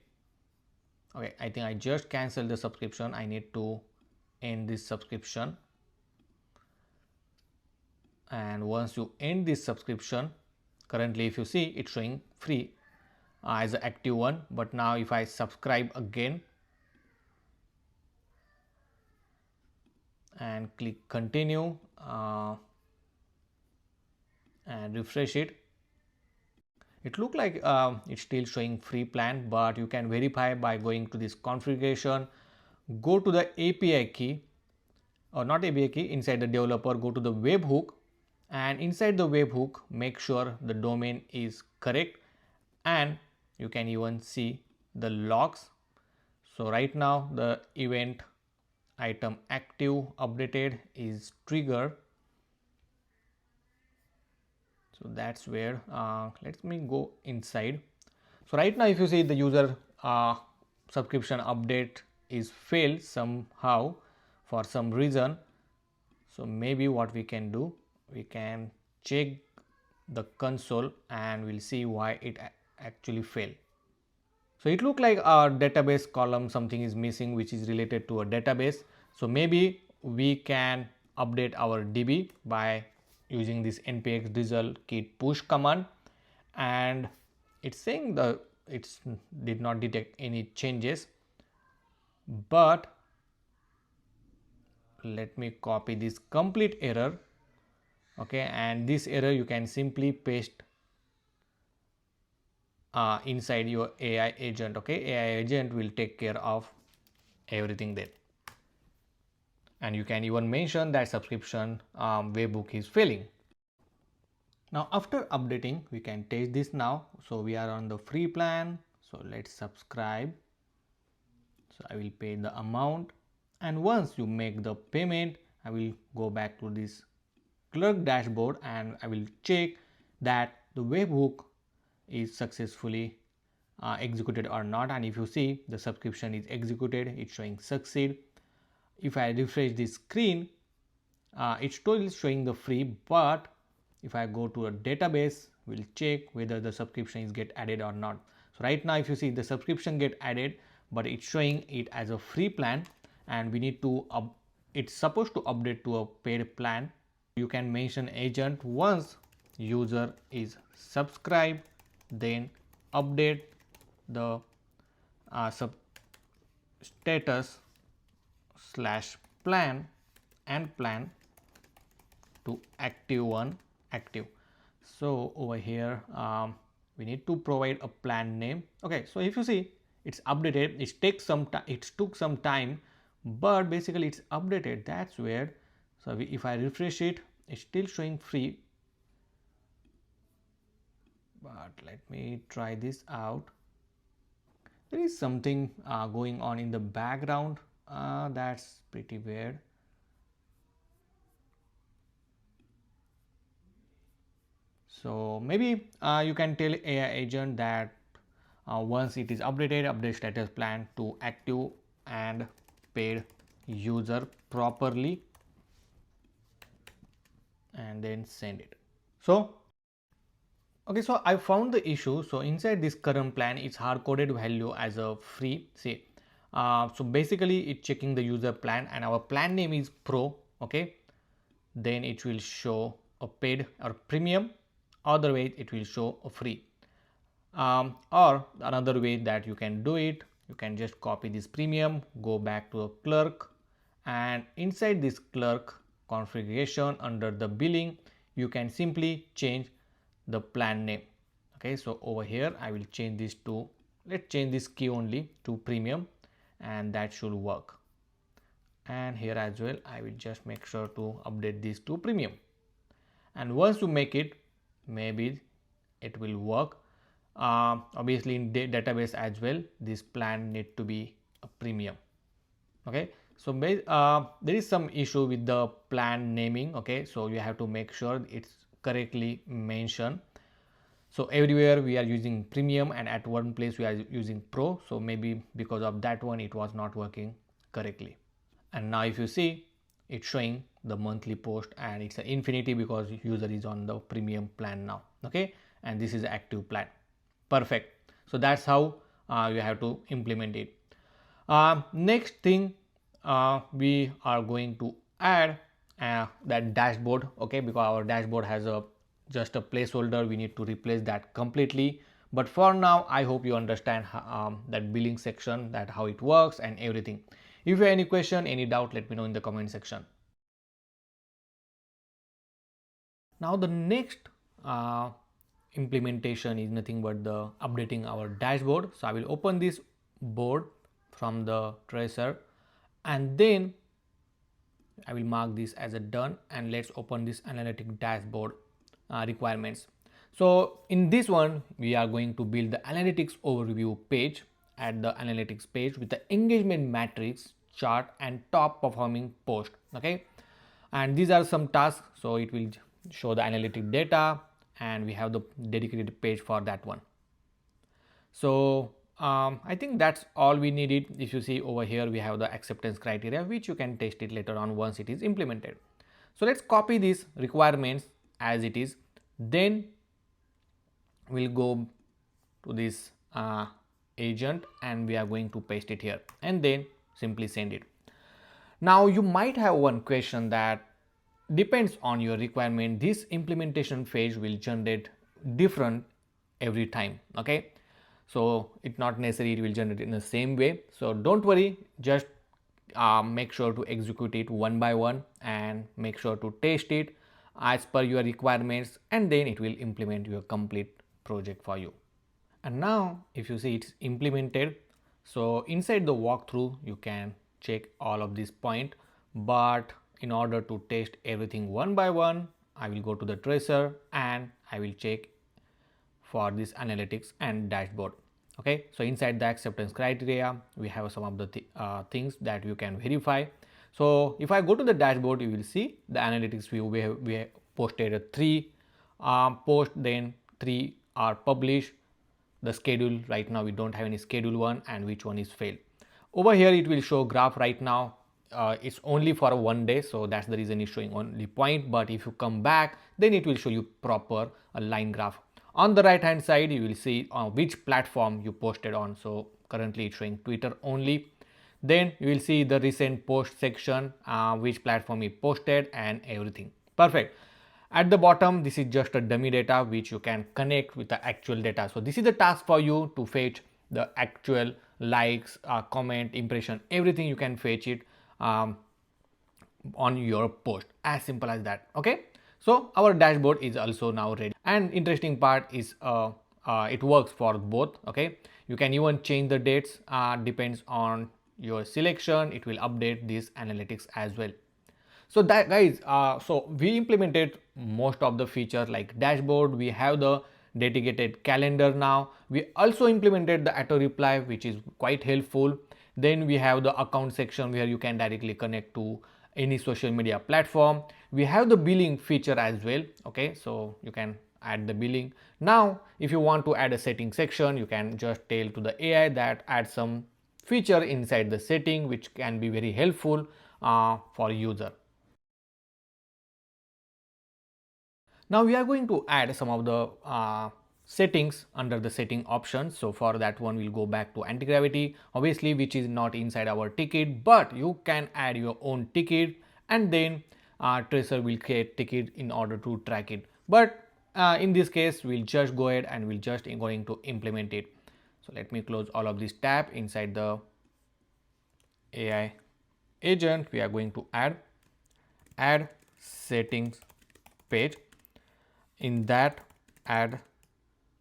Okay, I think I just canceled the subscription. I need to end this subscription, and once you end this subscription, currently if you see it's showing free as an active one, but now if I subscribe again and click continue and refresh it, it look like it's still showing free plan, but you can verify by going to this configuration, go to the API key, or not API key, inside the developer go to the webhook, and inside the webhook make sure the domain is correct, and you can even see the logs. So right now the event item active updated is triggered. So that's where let me go inside. So right now if you see the user subscription update is failed somehow for some reason. So maybe what we can do, we can check the console and we'll see why it actually failed. So it look like our database column something is missing which is related to a database. So maybe we can update our DB by using this npx result kit push command, and it's saying the it did not detect any changes, but let me copy this complete error. Okay, and this error you can simply paste inside your AI agent. Okay, AI agent will take care of everything there, and you can even mention that subscription webhook is failing. Now after updating we can test this now. So we are on the free plan, so let's subscribe. So I will pay the amount, and once you make the payment I will go back to this Clerk dashboard and I will check that the webhook is successfully executed or not. And if you see the subscription is executed, it's showing succeed. If I refresh this screen, it's still showing the free, but if I go to a database, we'll check whether the subscription is get added or not. So right now if you see the subscription get added, but it's showing it as a free plan, and we need to it's supposed to update to a paid plan. You can mention agent once user is subscribed, then update the sub status / plan and plan to active. So over here we need to provide a plan name. Okay, so if you see it's updated, it took some time, but basically it's updated. That's weird. So if I refresh it, it's still showing free, but let me try this out. There is something going on in the background, that's pretty weird. So maybe you can tell AI agent that once it is updated, update status plan to active and paid user properly, and then send it. So okay, so I found the issue. So inside this current plan, it's hard coded value as a free. See, so basically it's checking the user plan, and our plan name is pro. Okay, then it will show a paid or premium. Other way it will show a free. Or another way that you can do it, you can just copy this premium, go back to a clerk, and inside this clerk configuration under the billing, you can simply change the plan name. Okay, so over here I will change this to, let's change this key only to premium, and that should work. And here as well I will just make sure to update this to premium, and once you make it, maybe it will work. Obviously in database as well, this plan need to be a premium. Okay, so there is some issue with the plan naming. Okay, so you have to make sure it's correctly mentioned. So everywhere we are using premium, and at one place we are using pro, so maybe because of that one it was not working correctly. And now if you see, it's showing the monthly post, and it's an infinity because user is on the premium plan now. Okay, and this is active plan. Perfect. So that's how you have to implement it. Next thing, we are going to add that dashboard. Okay, because our dashboard has just a placeholder, we need to replace that completely. But for now I hope you understand that billing section, that how it works and everything. If you have any question, any doubt, let me know in the comment section. Now the next implementation is nothing but the updating our dashboard. So I will open this board from the Traycer, and then I will mark this as a done, and let's open this analytic dashboard requirements. So in this one we are going to build the analytics overview page. At the analytics page with the engagement matrix, chart, and top performing post. Okay, and these are some tasks, so it will show the analytic data, and we have the dedicated page for that one. So I think that's all we needed. If you see over here, we have the acceptance criteria, which you can test it later on once it is implemented. So let's copy these requirements as it is, then we'll go to this agent, and we are going to paste it here, and then simply send it. Now you might have one question that depends on your requirement, this implementation phase will generate different every time. Okay, so it's not necessary it will generate in the same way, so don't worry, just make sure to execute it one by one and make sure to test it as per your requirements, and then it will implement your complete project for you. And now if you see it's implemented, so inside the walkthrough you can check all of this point, but in order to test everything one by one, I will go to the Traycer and I will check for this analytics and dashboard. Okay, so inside the acceptance criteria we have some of the things that you can verify. So if I go to the dashboard, you will see the analytics view, we have posted 3 posts, then 3 are published.
the schedule. Right now we don't have any schedule one and which one is failed. Over here it will show graph. Right now it's only for one day, so that's the reason it's showing only point, but if you come back then it will show you proper a line graph. On the right hand side you will see which platform you posted on. So currently it's showing Twitter only. Then you will see the recent post section, which platform you posted and everything. Perfect. At the bottom, this is just a dummy data which you can connect with the actual data. So this is the task for you to fetch the actual likes, comment, impression, everything you can fetch it on your post. As simple as that. Okay. So our dashboard is also now ready. And interesting part is it works for both. Okay. You can even change the dates, depends on your selection. It will update this analytics as well. So that guys, so we implemented most of the features like dashboard. We have the dedicated calendar now. We also implemented the auto reply, which is quite helpful. Then we have the account section where you can directly connect to any social media platform. We have the billing feature as well. Okay, so you can add the billing. Now if you want to add a setting section, you can just tell to the AI that add some feature inside the setting, which can be very helpful for user. Now we are going to add some of the settings under the setting options. So for that one we'll go back to anti-gravity, obviously, which is not inside our ticket, but you can add your own ticket and then Traycer will create ticket in order to track it. But in this case we'll just go ahead and we'll just going to implement it. So let me close all of this tab. Inside the AI agent we are going to add settings page. In that, add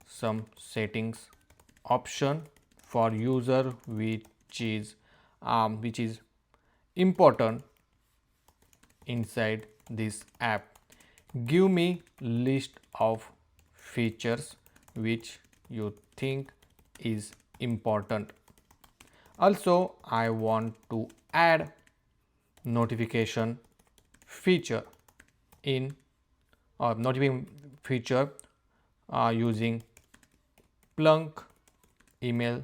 some settings option for user which is important inside this app. Give me list of features which you think is important. Also I want to add notification feature in notification feature using Splunk email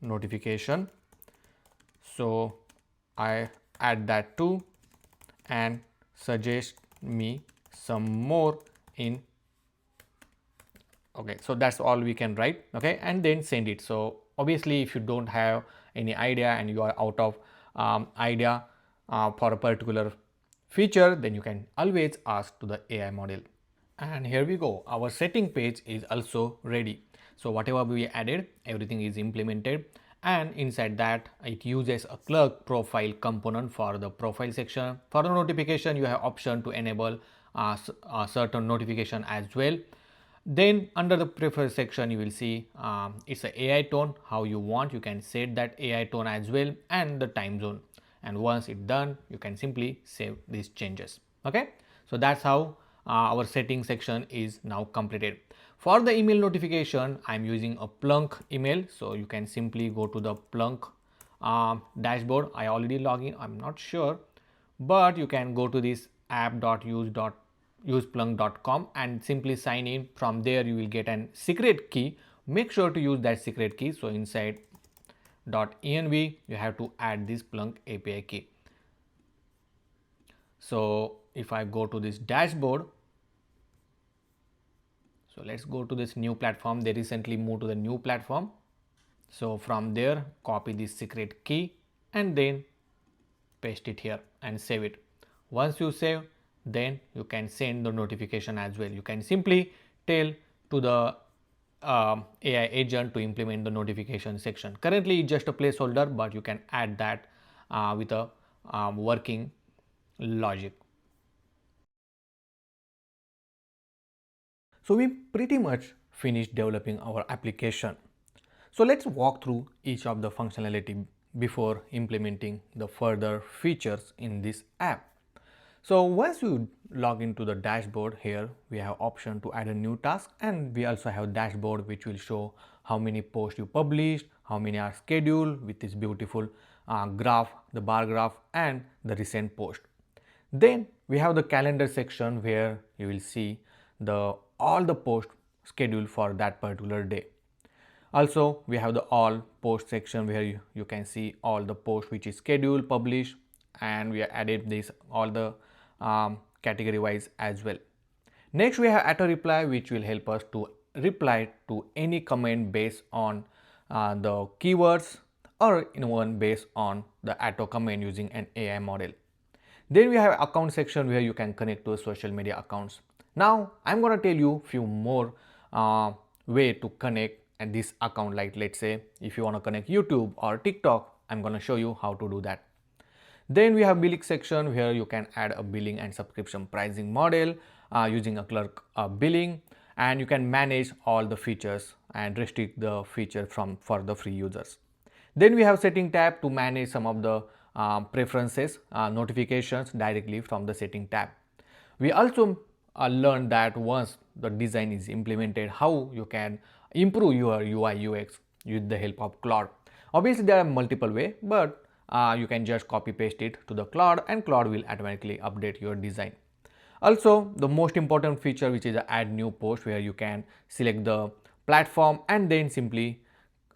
notification. So I add that too and suggest me some more in. Okay, so that's all we can write. Okay, and then send it. So obviously if you don't have any idea and you are out of idea for a particular feature, then you can always ask to the AI model. And here we go, our setting page is also ready. So whatever we added, everything is implemented, and inside that it uses a Clerk profile component for the profile section. For the notification you have option to enable a certain notification as well. Then under the preferred section you will see it's a AI tone, how you want, you can set that AI tone as well, and the time zone. And once it's done you can simply save these changes. Okay, so that's how our setting section is now completed. For the email notification I'm using a Splunk email, so you can simply go to the Splunk dashboard. I already log in, I'm not sure, but you can go to this app.usesplunk.com and simply sign in. From there you will get a secret key. Make sure to use that secret key. So inside .env you have to add this Splunk API key. So if I go to this dashboard, so let's go to this new platform. They recently moved to the new platform. So from there copy this secret key and then paste it here and save it. Once you save, then you can send the notification as well. You can simply tell to the AI agent to implement the notification section. Currently it's just a placeholder, but you can add that with a working logic. So we pretty much finished developing our application. So let's walk through each of the functionality before implementing the further features in this app. So once you log into the dashboard, here we have option to add a new task, and we also have dashboard which will show how many posts you published, how many are scheduled with this beautiful graph, the bar graph, and the recent post. Then we have the calendar section where you will see all the posts scheduled for that particular day. Also, we have the all post section where you can see all the post which is scheduled, published, and we added this all the category wise as well. Next, we have auto reply, which will help us to reply to any comment based on the keywords or even based on the auto comment using an AI model. Then we have account section where you can connect to social media accounts. Now I'm going to tell you few more way to connect at this account. Like let's say if you want to connect YouTube or TikTok, I'm going to show you how to do that. Then we have billing section where you can add a billing and subscription pricing model using a Clerk billing, and you can manage all the features and restrict the feature for the free users. Then we have setting tab to manage some of the preferences, notifications directly from the setting tab. We also learned that once the design is implemented, how you can improve your UI UX with the help of Claude. Obviously there are multiple ways, but you can just copy paste it to the Claude and Claude will automatically update your design. Also, the most important feature, which is add new post, where you can select the platform and then simply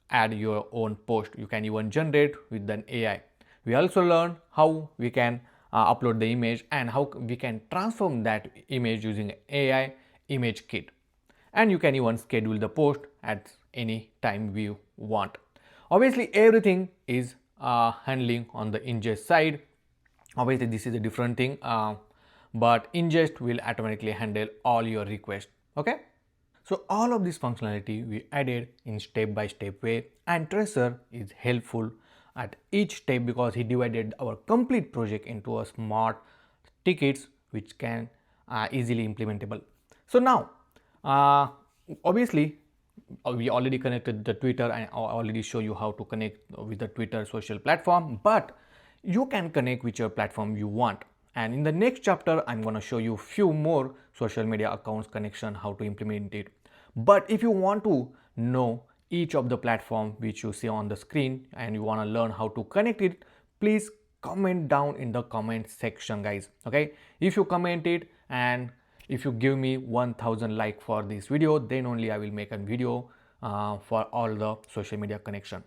add your own post. You can even generate with an AI. We also learned how we can upload the image and how we can transform that image using AI ImageKit. And you can even schedule the post at any time you want. Obviously, everything is handling on the ingest side. Obviously, this is a different thing, but ingest will automatically handle all your requests. Okay. So all of this functionality we added in step-by-step way, and Traycer is helpful at each step because he divided our complete project into a smart tickets which can easily implementable. So now, obviously, we already connected the Twitter and I already show you how to connect with the Twitter social platform, but you can connect whichever platform you want. And in the next chapter, I'm going to show you few more social media accounts connection, how to implement it. But if you want to know each of the platform which you see on the screen and you want to learn how to connect it, please comment down in the comment section, guys. Okay, if you comment it and if you give me 1000 like for this video, then only I will make a video for all the social media connection.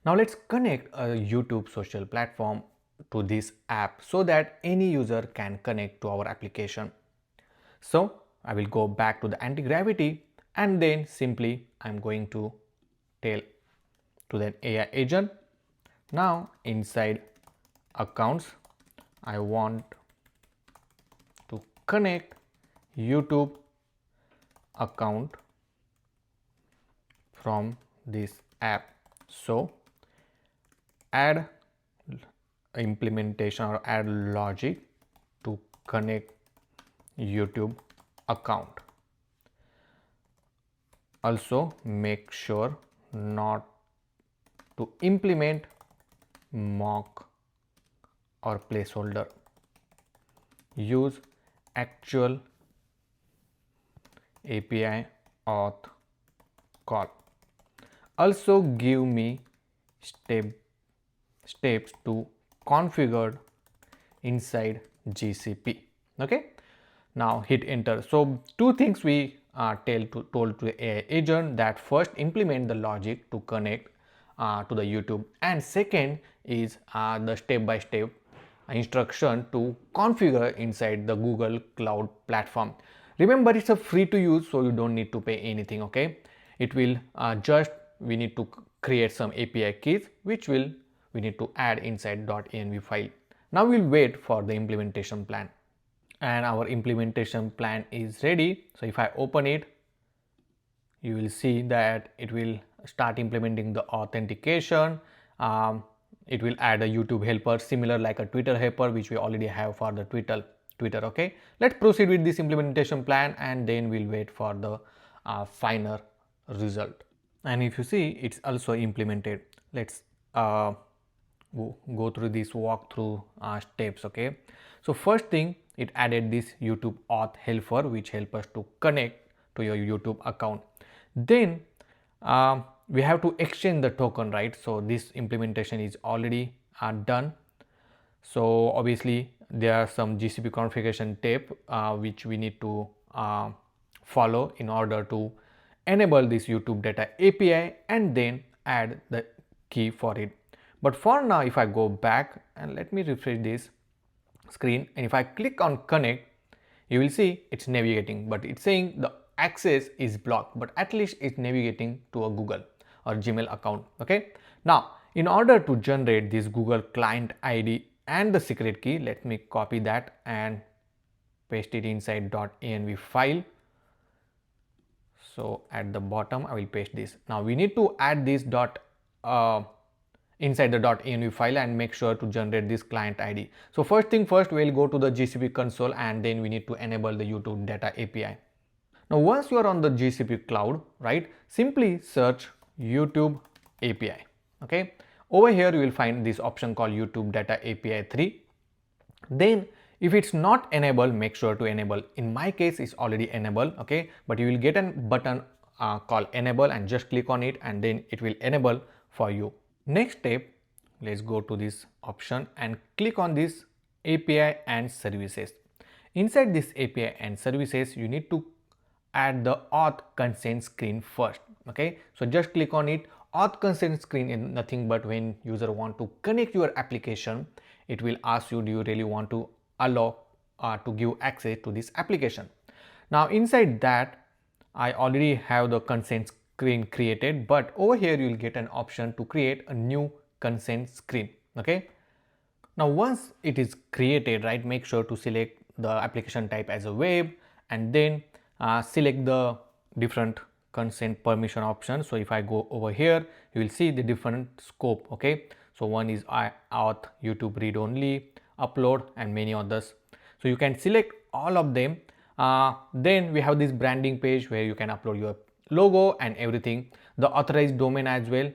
Now let's connect a YouTube social platform to this app so that any user can connect to our application. So I will go back to the anti-gravity and then simply I'm going to tell to the AI agent. Now inside accounts, I want to connect YouTube account from this app. So add implementation or add logic to connect YouTube account. Also make sure not to implement mock or placeholder. Use actual API auth call. Also give me steps to configure inside GCP. Okay, now hit enter. So two things we told to the AI agent, that first implement the logic to connect to the YouTube, and second is the step-by-step instruction to configure inside the Google Cloud platform. Remember, it's a free to use, so you don't need to pay anything. Okay, it will we need to create some API keys which we need to add inside .env file. Now we'll wait for the implementation plan, and our implementation plan is ready. So if I open it, you will see that it will start implementing the authentication. It will add a YouTube helper similar like a Twitter helper which we already have for the Twitter. Okay, let's proceed with this implementation plan and then we'll wait for the final result. And if you see, it's also implemented. Let's go through this walkthrough steps. Okay, so first thing, it added this YouTube auth helper which help us to connect to your YouTube account. Then we have to exchange the token, right? So this implementation is already done. So obviously there are some GCP configuration tape which we need to follow in order to enable this YouTube data API and then add the key for it. But for now, if I go back and let me refresh this screen, and if I click on connect, you will see it's navigating, but it's saying the access is blocked, but at least it's navigating to a Google or Gmail account. Okay, now in order to generate this Google client ID and the secret key, let me copy that and paste it inside .env file. So at the bottom I will paste this. Now we need to add this inside the .env file and make sure to generate this client ID. So first thing first, we'll go to the GCP console and then we need to enable the YouTube data API. Now once you are on the GCP cloud, right, simply search YouTube API. Okay, over here you will find this option called YouTube data API 3. Then if it's not enabled, make sure to enable. In my case it's already enabled. Okay, but you will get a button called enable and just click on it and then it will enable for you. Next step, let's go to this option and click on this API and services. Inside this API and services, you need to add the auth consent screen first. Okay, so just click on it. Auth consent screen is nothing but when user want to connect your application, it will ask you, do you really want to allow to give access to this application. Now inside that I already have the consent screen created, but over here you will get an option to create a new consent screen. Okay, now once it is created, right, make sure to select the application type as a web and then select the different consent permission options. So if I go over here, you will see the different scope. Okay, so one is auth, YouTube read only, upload and many others. So you can select all of them. Then we have this branding page where you can upload your logo and everything, the authorized domain as well.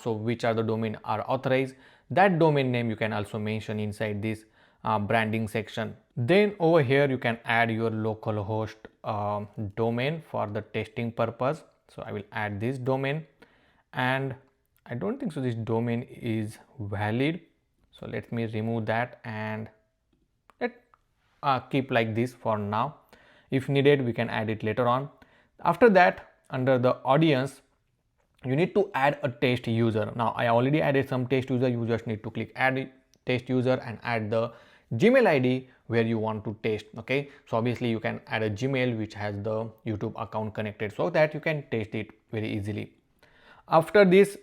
So which are the domain are authorized, that domain name you can also mention inside this branding section. Then over here you can add your localhost domain for the testing purpose. So I will add this domain, and I don't think so this domain is valid, so let me remove that and let keep like this for now. If needed we can add it later on. After that, under the audience, you need to add a test user. Now I already added some test user. You just need to click add test user and add the Gmail ID where you want to test. Okay, so obviously you can add a Gmail which has the YouTube account connected so that you can test it very easily. After this,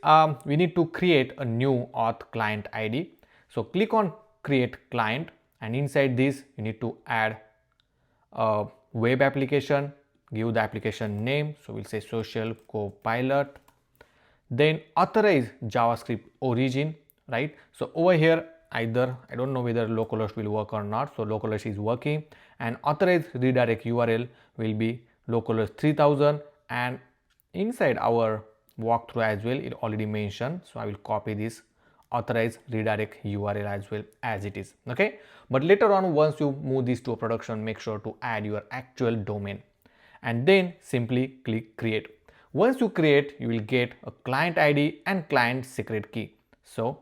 we need to create a new auth client ID. So click on create client and inside this you need to add a web application, give the application name. So we'll say social copilot, then authorize JavaScript origin, right? So over here either I don't know whether localhost will work or not, so localhost is working, and authorize redirect URL will be localhost 3000, and inside our walkthrough as well it already mentioned, so I will copy this authorize redirect URL as well as it is. Okay, but later on once you move this to a production, make sure to add your actual domain and then simply click create. Once you create, you will get a client ID and client secret key. So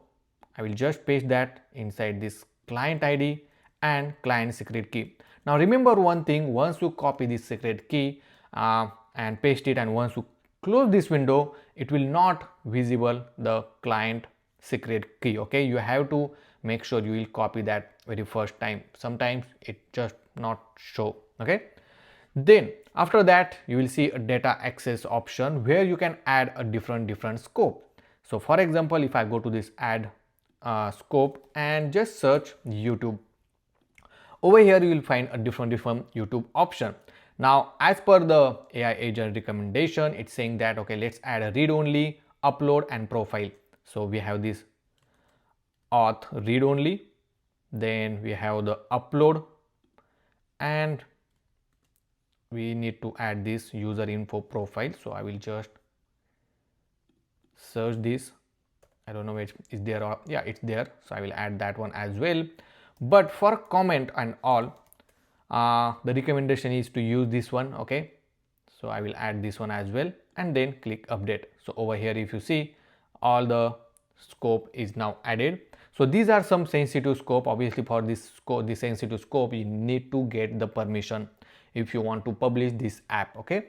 I will just paste that inside this client ID and client secret key. Now remember one thing, once you copy this secret key and paste it, and once you close this window, it will not visible the client secret key. Okay, you have to make sure you will copy that very first time. Sometimes it just not show. Okay, then after that you will see a data access option where you can add a different scope. So for example, if I go to this add scope and just search YouTube, over here you will find a different YouTube option. Now as per the AI agent recommendation, it's saying that okay, let's add a read only, upload and profile. So we have this auth read only, then we have the upload, and we need to add this user info profile. So I will just search this. I don't know which is there, or yeah, it's there, so I will add that one as well. But for comment and all, the recommendation is to use this one. Okay, so I will add this one as well and then click update. So over here if you see, all the scope is now added. So these are some sensitive scope. Obviously for this scope, the sensitive scope, you need to get the permission. if you want to publish this app. Okay,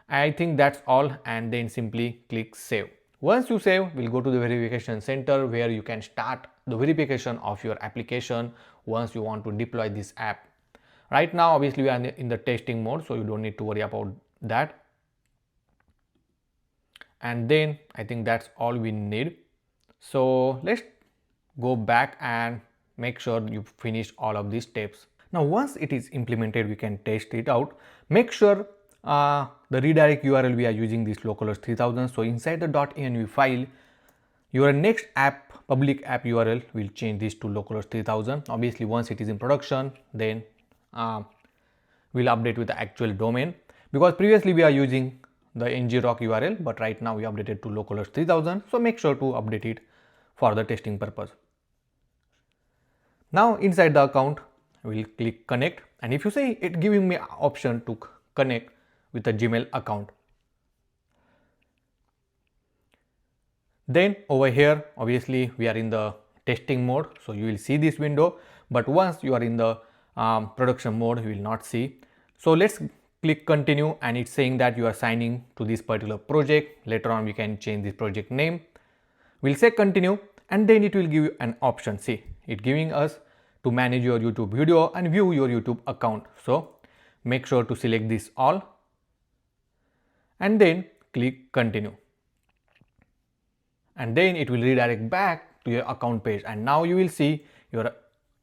I think that's all, and then simply click save. Once you save, we'll go to the verification center where you can start the verification of your application once you want to deploy this app. Right now obviously we are in the testing mode, so you don't need to worry about that. And then I think that's all we need. So let's go back and make sure you finish all of these steps. Now once it is implemented, we can test it out. Make sure the redirect URL we are using this localhost 3000. So inside the .env file, your next app, public app URL will change this to localhost 3000. Obviously once it is in production, then we'll update with the actual domain, because previously we are using the ngrok URL, but right now we updated to localhost 3000. So make sure to update it for the testing purpose. Now inside the account, we'll click connect, and if you see it giving me option to connect with a Gmail account. Then over here, obviously we are in the testing mode, so you will see this window, but once you are in the production mode, you will not see. So let's click continue, and it's saying that you are signing to this particular project. Later on we can change this project name. We'll say continue, and then it will give you an option. See, it giving us to manage your YouTube video and view your YouTube account. So make sure to select this all and then click continue, and then it will redirect back to your account page, and now you will see your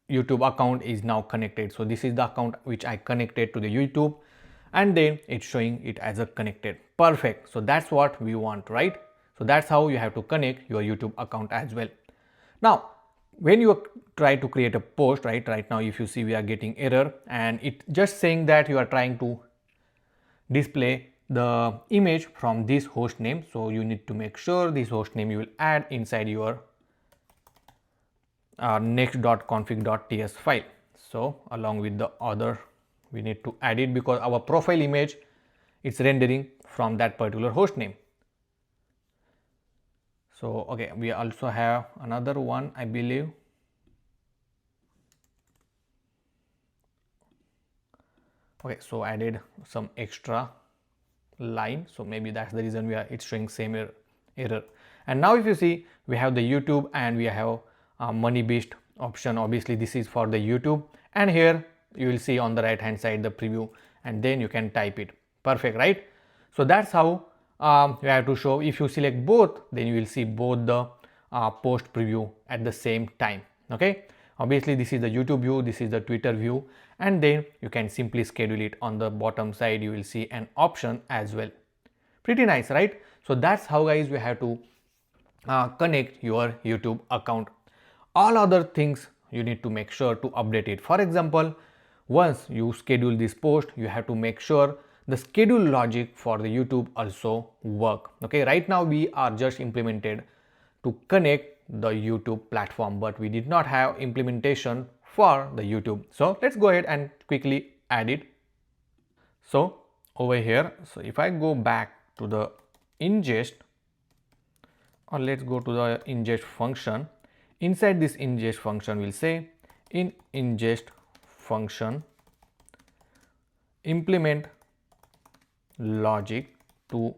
YouTube account is now connected. So this is the account which I connected to the YouTube, and then it's showing it as a connected. Perfect. So that's what we want, right? So that's how you have to connect your YouTube account as well. Now when you try to create a post, right now if you see, we are getting error, and it just saying that you are trying to display the image from this host name. So you need to make sure this host name you will add inside your next.config.ts file. So along with the other, we need to add it, because our profile image is rendering from that particular host name. So okay, we also have another one, I believe. Okay, so added some extra line, so maybe that's the reason it's showing same error. And now if you see, we have the YouTube and we have a money based option. Obviously this is for the YouTube, and here you will see on the right hand side the preview, and then you can type it. Perfect, right? So that's how you have to show. If you select both, then you will see both the post preview at the same time. Okay, obviously this is the YouTube view, this is the Twitter view, and then you can simply schedule it. On the bottom side you will see an option as well. Pretty nice, right? So that's how guys we have to connect your YouTube account. All other things you need to make sure to update it. For example, once you schedule this post, you have to make sure the schedule logic for the YouTube also work. Okay, right now we are just implemented to connect the YouTube platform, but we did not have implementation for the YouTube. So let's go ahead and quickly add it. So over here, so if I go back to the ingest, or let's go to the ingest function. Inside this ingest function, we'll say in ingest function implement logic to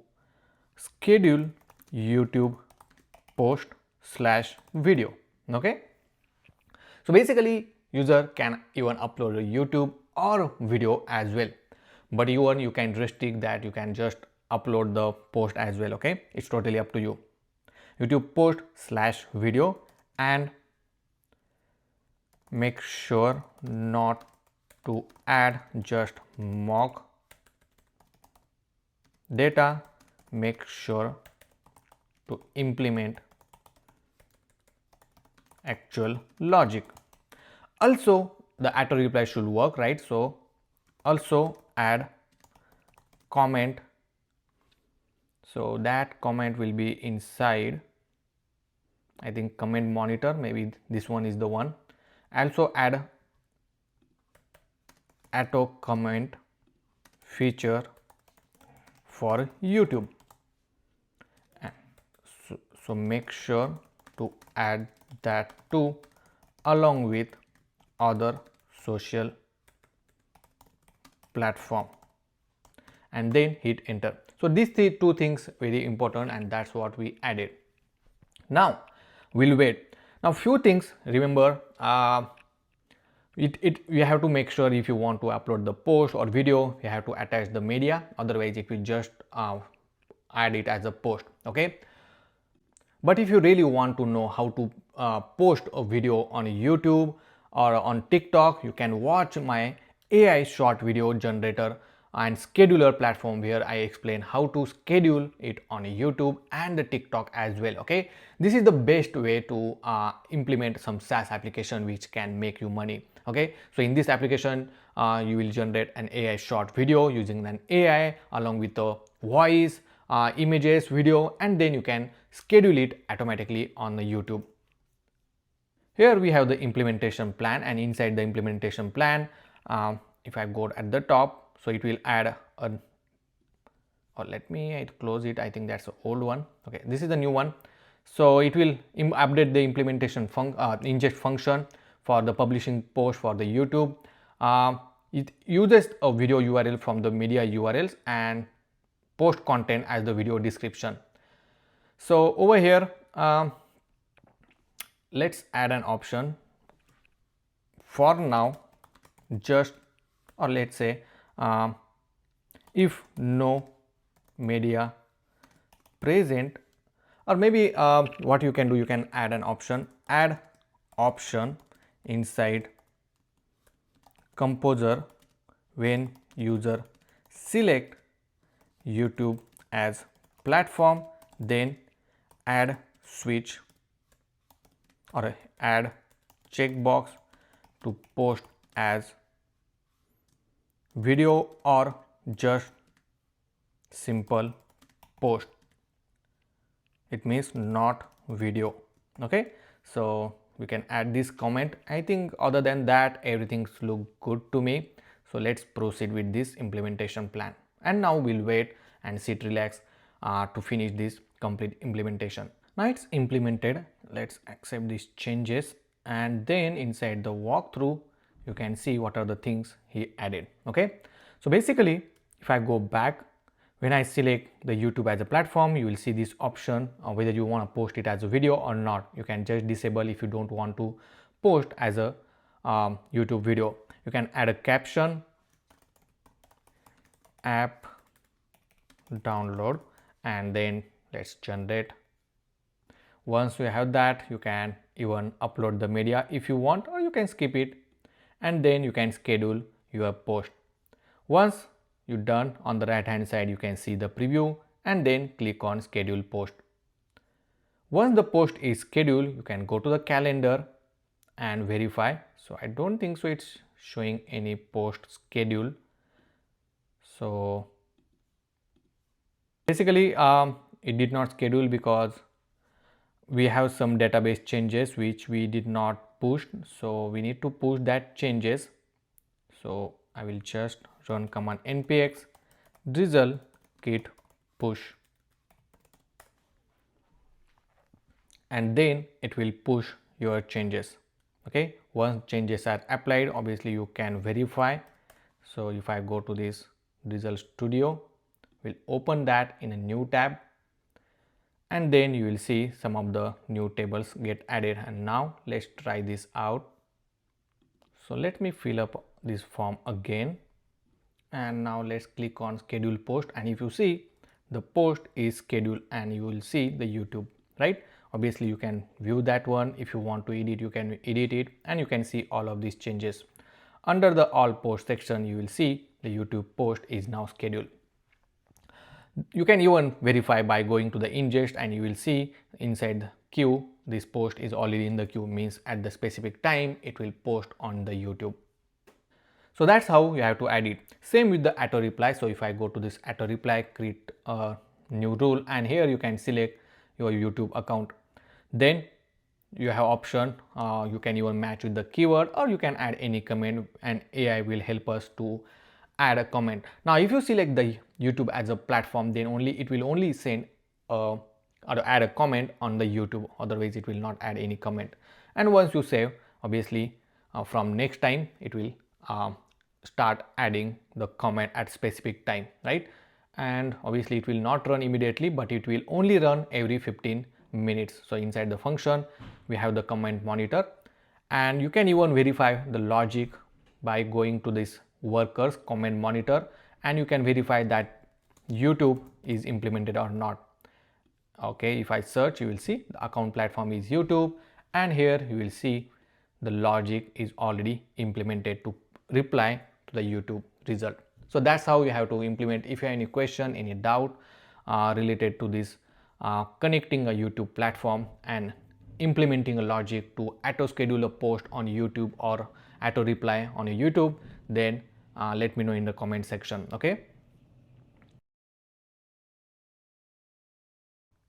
schedule YouTube post / video. Okay, so basically user can even upload a YouTube or video as well, but even you can restrict that, you can just upload the post as well. Okay, it's totally up to you. YouTube post / video, and make sure not to add just mock data, make sure to implement actual logic. Also the auto reply should work, right? So also add comment, so that comment will be inside, I think, comment monitor, maybe this one is the one. Also add auto comment feature for YouTube. So make sure to add that too, along with other social platform and then hit enter. So these two things very important, and that's what we added. Now we'll wait. Now few things, remember, you have to make sure if you want to upload the post or video, you have to attach the media, otherwise it will just add it as a post. Okay, but if you really want to know how to post a video on YouTube or on TikTok, you can watch my AI short video generator and scheduler platform, where I explain how to schedule it on YouTube and the TikTok as well. Okay, this is the best way to implement some SaaS application which can make you money. Okay, so in this application you will generate an AI short video using an AI along with the voice, images, video, and then you can schedule it automatically on the YouTube. Here we have the implementation plan, and inside the implementation plan, if I go at the top, so it will add a, or let me close it, I think that's the old one. Okay, this is the new one. So it will update the implementation inject function for the publishing post for the YouTube. It uses a video URL from the media URLs and post content as the video description. So over here, let's add an option for now, just, or let's say if no media present, or maybe what you can do, you can add an option, add option inside composer when user select YouTube as platform, then add switch or add checkbox to post as video or just simple post. It means not video. Okay, so we can add this comment. I think other than that everything looks good to me. So let's proceed with this implementation plan, and now we'll wait and sit relax to finish this complete implementation. Now it's implemented. Let's accept these changes, and then inside the walkthrough you can see what are the things he added. Okay, so basically if I go back, when I select the YouTube as a platform, you will see this option whether you want to post it as a video or not. You can just disable if you don't want to post as a YouTube video. You can add a caption, app download, and then let's generate. Once you have that, you can even upload the media if you want, or you can skip it, and then you can schedule your post. Once you're done, on the right hand side you can see the preview, and then click on schedule post. Once the post is scheduled, you can go to the calendar and verify. So I don't think so it's showing any post schedule. So basically it did not schedule because we have some database changes which we did not push, so we need to push that changes. So I will just run command npx drizzle git push, and then it will push your changes. Okay, once changes are applied, obviously you can verify. So if I go to this Drizzle Studio, we'll open that in a new tab, and then you will see some of the new tables get added. And now let's try this out. So let me fill up this form again, and now let's click on schedule post, and if you see, the post is scheduled and you will see the YouTube, right? Obviously you can view that one. If you want to edit, you can edit it, and you can see all of these changes. Under the all post section, you will see the YouTube post is now scheduled. You can even verify by going to the ingest, and you will see inside the queue this post is already in the queue, means at the specific time it will post on the YouTube. So that's how you have to add it. Same with the auto reply. So if I go to this auto reply, create a new rule, and here you can select your YouTube account. Then you have option, you can even match with the keyword, or you can add any comment, and AI will help us to add a comment. Now if you select the YouTube as a platform, then only it will only send or add a comment on the YouTube, otherwise it will not add any comment. And once you save, obviously from next time it will start adding the comment at specific time, right? And obviously it will not run immediately, but it will only run every 15 minutes. So inside the function we have the comment monitor, and you can even verify the logic by going to this workers comment monitor, and you can verify that YouTube is implemented or not. Okay, if I search, you will see the account platform is YouTube, and here you will see the logic is already implemented to reply to the YouTube result. So that's how you have to implement. If you have any question, any doubt related to this connecting a YouTube platform and implementing a logic to auto schedule a post on YouTube or auto reply on a YouTube, then let me know in the comment section. Okay.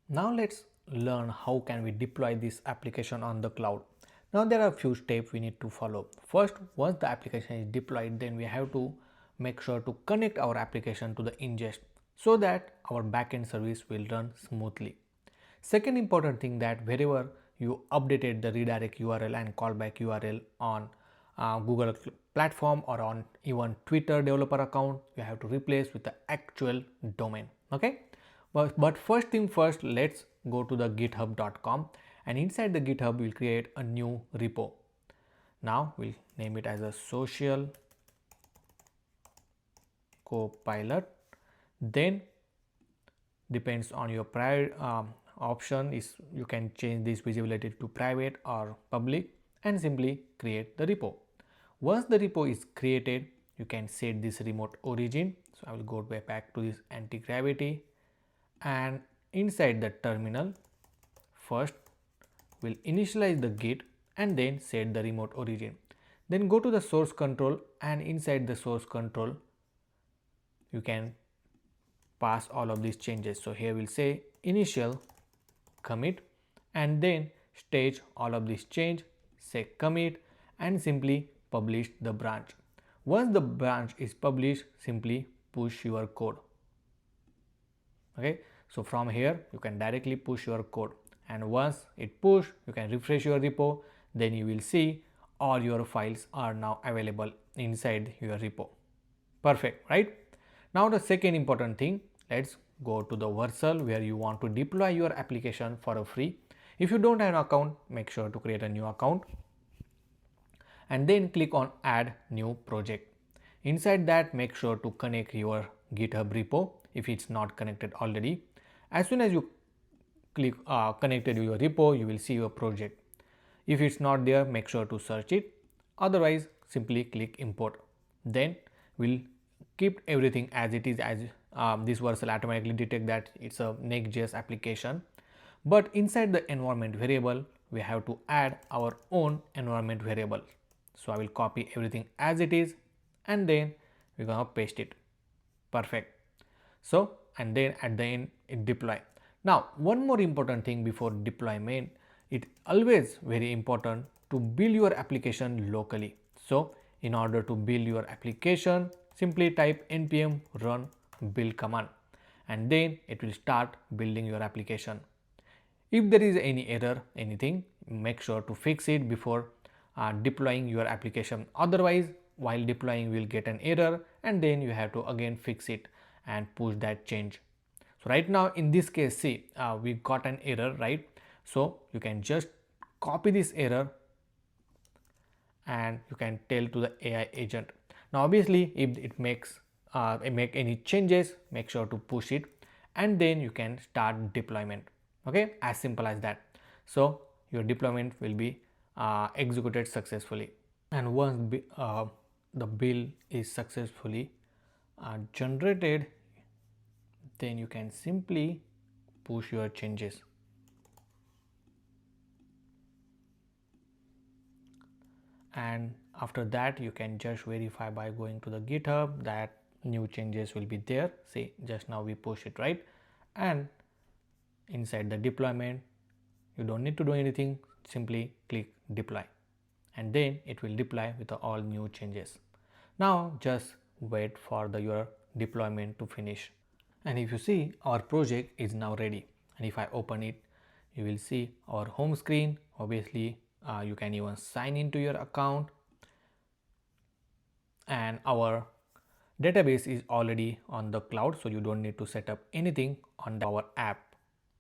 Now let's learn how can we deploy this application on the cloud. Now there are a few steps we need to follow. First, once the application is deployed, then we have to make sure to connect our application to the ingest so that our backend service will run smoothly. Second important thing, that wherever you updated the redirect URL and callback URL on Google platform or on even Twitter developer account, you have to replace with the actual domain. Okay. But first thing first, let's go to the github.com, and inside the GitHub we'll create a new repo. Now we'll name it as a social copilot. Then depends on your prior option, is you can change this visibility to private or public and simply create the repo. Once the repo is created, you can set this remote origin. So I will go back to this anti-gravity, and inside the terminal first we'll initialize the git and then set the remote origin. Then go to the source control, and inside the source control you can pass all of these changes. So here we'll say initial commit, and then stage all of this change, say commit, and simply publish the branch. Once the branch is published, simply push your code. Okay, so from here you can directly push your code, and once it push, you can refresh your repo. Then you will see all your files are now available inside your repo. Perfect, right? Now the second important thing, let's go to the Vercel where you want to deploy your application for a free. If you don't have an account, make sure to create a new account and then click on add new project. Inside that, make sure to connect your GitHub repo if it's not connected already. As soon as you click connected to your repo, you will see your project. If it's not there, make sure to search it. Otherwise, simply click import. Then we'll keep everything as it is, as this Vercel automatically detect that it's a Next.js application. But inside the environment variable, we have to add our own environment variable. So I will copy everything as it is, and then we're gonna paste it. Perfect. So, and then at the end it deploy. Now one more important thing before deployment, it always very important to build your application locally. So in order to build your application, simply type npm run build command, and then it will start building your application. If there is any error, anything, make sure to fix it before deploying your application. Otherwise, while deploying, you will get an error, and then you have to again fix it and push that change. So right now in this case, see, we got an error, right? So you can just copy this error and you can tell to the AI agent. Now obviously if it makes make any changes, make sure to push it, and then you can start deployment. Okay, as simple as that. So your deployment will be executed successfully, and once the build is successfully generated, then you can simply push your changes. And after that, you can just verify by going to the GitHub that new changes will be there. See, just now we push it, right? And inside the deployment, you don't need to do anything, simply click deploy, and then it will deploy with all new changes. Now just wait for your deployment to finish. And if you see, our project is now ready, and if I open it, you will see our home screen. Obviously you can even sign into your account,
and our database is already on the cloud, so you don't need to set up anything on our app.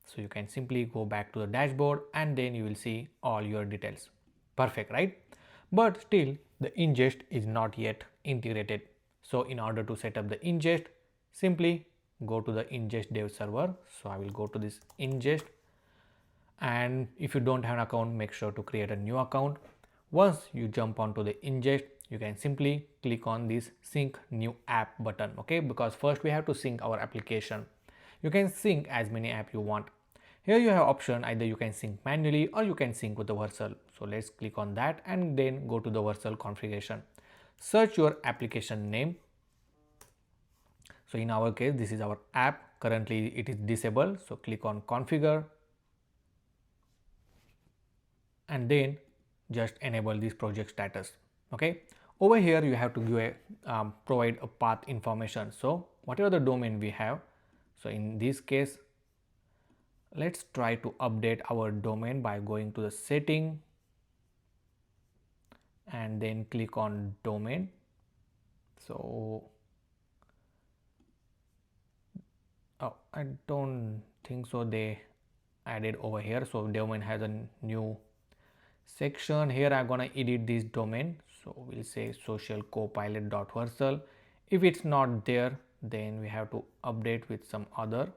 So you can simply go back to the dashboard and then you will see all your details. Perfect, right? But still the ingest is not yet integrated. So in order to set up the ingest, simply go to the ingest dev server. So I will go to this ingest, and if you don't have an account, make sure to create a new account. Once you jump onto the ingest, you can simply click on this sync new app button, okay, because first we have to sync our application. You can sync as many apps you want. Here you have option, either you can sync manually or you can sync with the Vercel. So let's click on that and then go to the Vercel configuration. Search your application name. So in our case, this is our app. Currently it is disabled. So click on configure and then just enable this project status. Okay, over here you have to give a provide a path information. So whatever the domain we have, so in this case let's try to update our domain by going to the setting and then click on domain. So I don't think so they added over here. So domain has a new section. Here I'm gonna edit this domain, so we'll say socialcopilot.vercel. If it's not there, then we have to update with some other.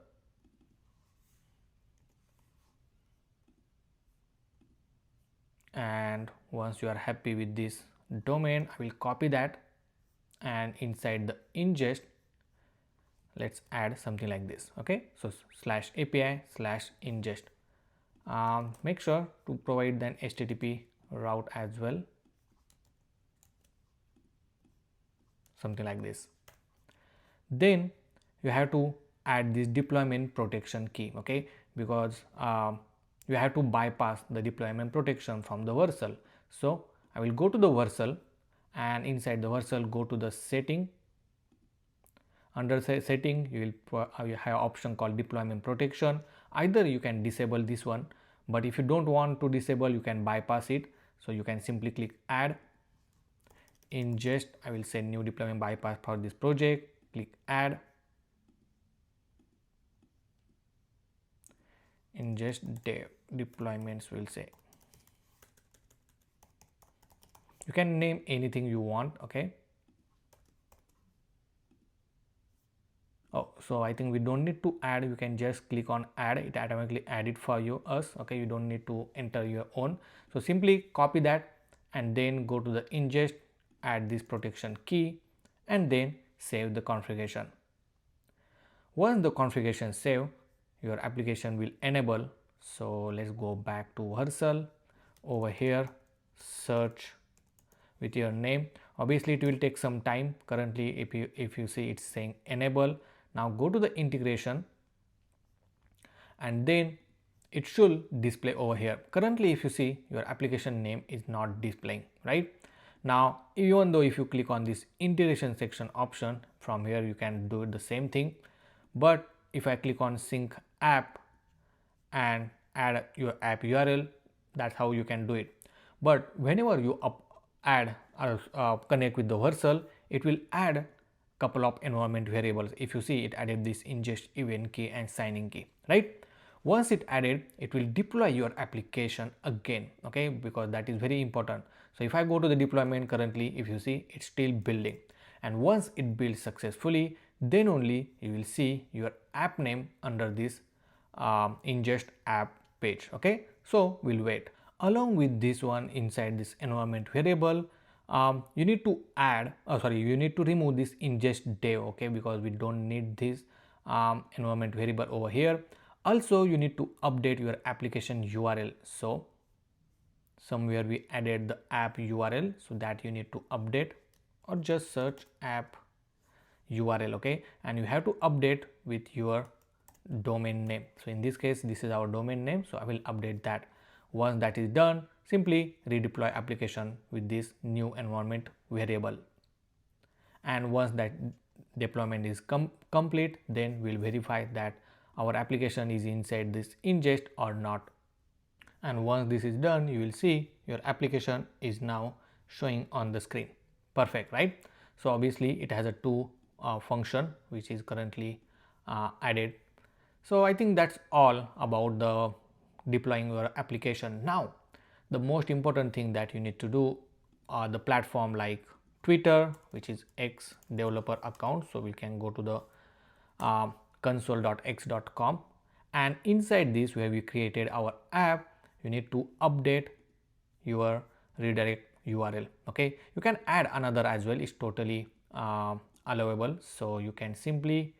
And once you are happy with this domain, I will copy that, and inside the ingest let's add something like this. Okay, so /API/ingest. Make sure to provide an HTTP route as well, something like this. Then you have to add this deployment protection key, okay, because you have to bypass the deployment protection from the Vercel. So I will go to the Vercel, and inside the Vercel go to the setting. Under setting you will have option called deployment protection. Either you can disable this one, but if you don't want to disable, you can bypass it. So you can simply click add ingest. I will say new deployment bypass for this project. Click add ingest dev deployments. Will say you can name anything you want. Okay. Oh, so I think we don't need to add. You can just click on add, it automatically add it for you okay, you don't need to enter your own. So simply copy that and then go to the ingest, add this protection key and then save the configuration. Once the configuration save, your application will enable. So let's go back to Vercel. Over here search with your name. Obviously it will take some time. Currently if you see it's saying enable. Now go to the integration and then it should display over here. Currently if you see, your application name is not displaying, right? Now even though if you click on this integration section option, from here you can do the same thing, but if I click on sync app and add your app URL, that's how you can do it. But whenever you add or connect with the Vercel, it will add couple of environment variables. If you see, it added this ingest event key and signing key, right? Once it added, it will deploy your application again, okay, because that is very important. So if I go to the deployment, currently if you see, it's still building, and once it builds successfully, then only you will see your app name under this ingest app page. Okay, so we'll wait. Along with this one, inside this environment variable, you need to add you need to remove this ingest dev, okay, because we don't need this environment variable over here. Also you need to update your application URL. So somewhere we added the app URL, so that you need to update, or just search app URL, okay, and you have to update with your domain name. So in this case, this is our domain name, so I will update that. Once that is done, simply redeploy application with this new environment variable, and once that deployment is complete, then we'll verify that our application is inside this ingest or not. And once this is done, you will see your application is now showing on the screen. Perfect, right? So obviously it has a two function which is currently added. So I think that's all about the deploying your application. Now the most important thing that you need to do are the platform like Twitter, which is X developer account. So we can go to the console.x.com, and inside this we have created our app. You need to update your redirect URL. Okay, you can add another as well, it's totally allowable. So you can simply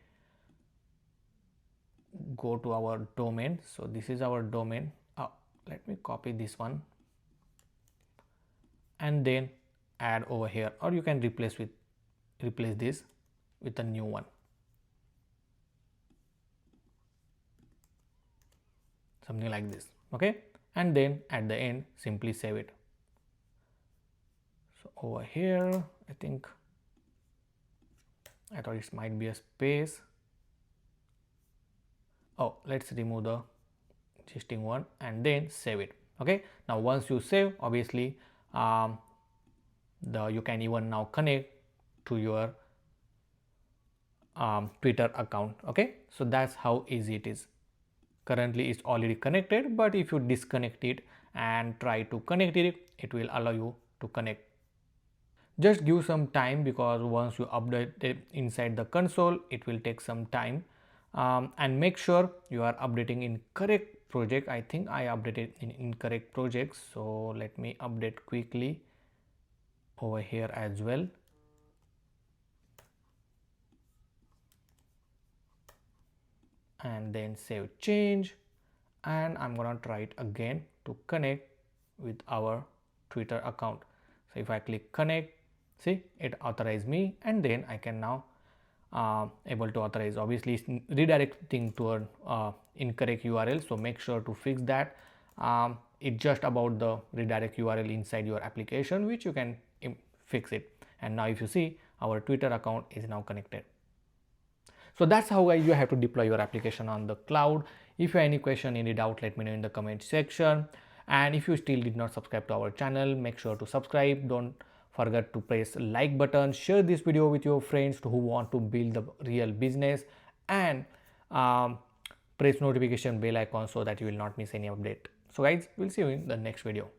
go to our domain. So this is our domain. Let me copy this one and then add over here, or you can replace this with a new one, something like this. Okay, and then at the end simply save it. So over here I thought it might be a space. Oh, let's remove the existing one and then save it. Okay, now once you save, obviously you can even now connect to your Twitter account. Okay, so that's how easy it is. Currently it's already connected, but if you disconnect it and try to connect it, it will allow you to connect. Just give some time, because once you update it inside the console, it will take some time. And make sure you are updating in correct project. I think I updated in incorrect projects, so let me update quickly over here as well. And then save change, and I'm gonna try it again to connect with our Twitter account. So if I click connect, see it authorized me, and then I can now able to authorize. Obviously it's redirecting to an incorrect URL, so make sure to fix that. It's just about the redirect URL inside your application, which you can fix it. And now if you see, our Twitter account is now connected. So that's how guys you have to deploy your application on the cloud. If you have any question, any doubt, let me know in the comment section. And if you still did not subscribe to our channel, make sure to subscribe. Don't forget to press like button, share this video with your friends who want to build the real business, and press notification bell icon so that you will not miss any update. So guys, we'll see you in the next video.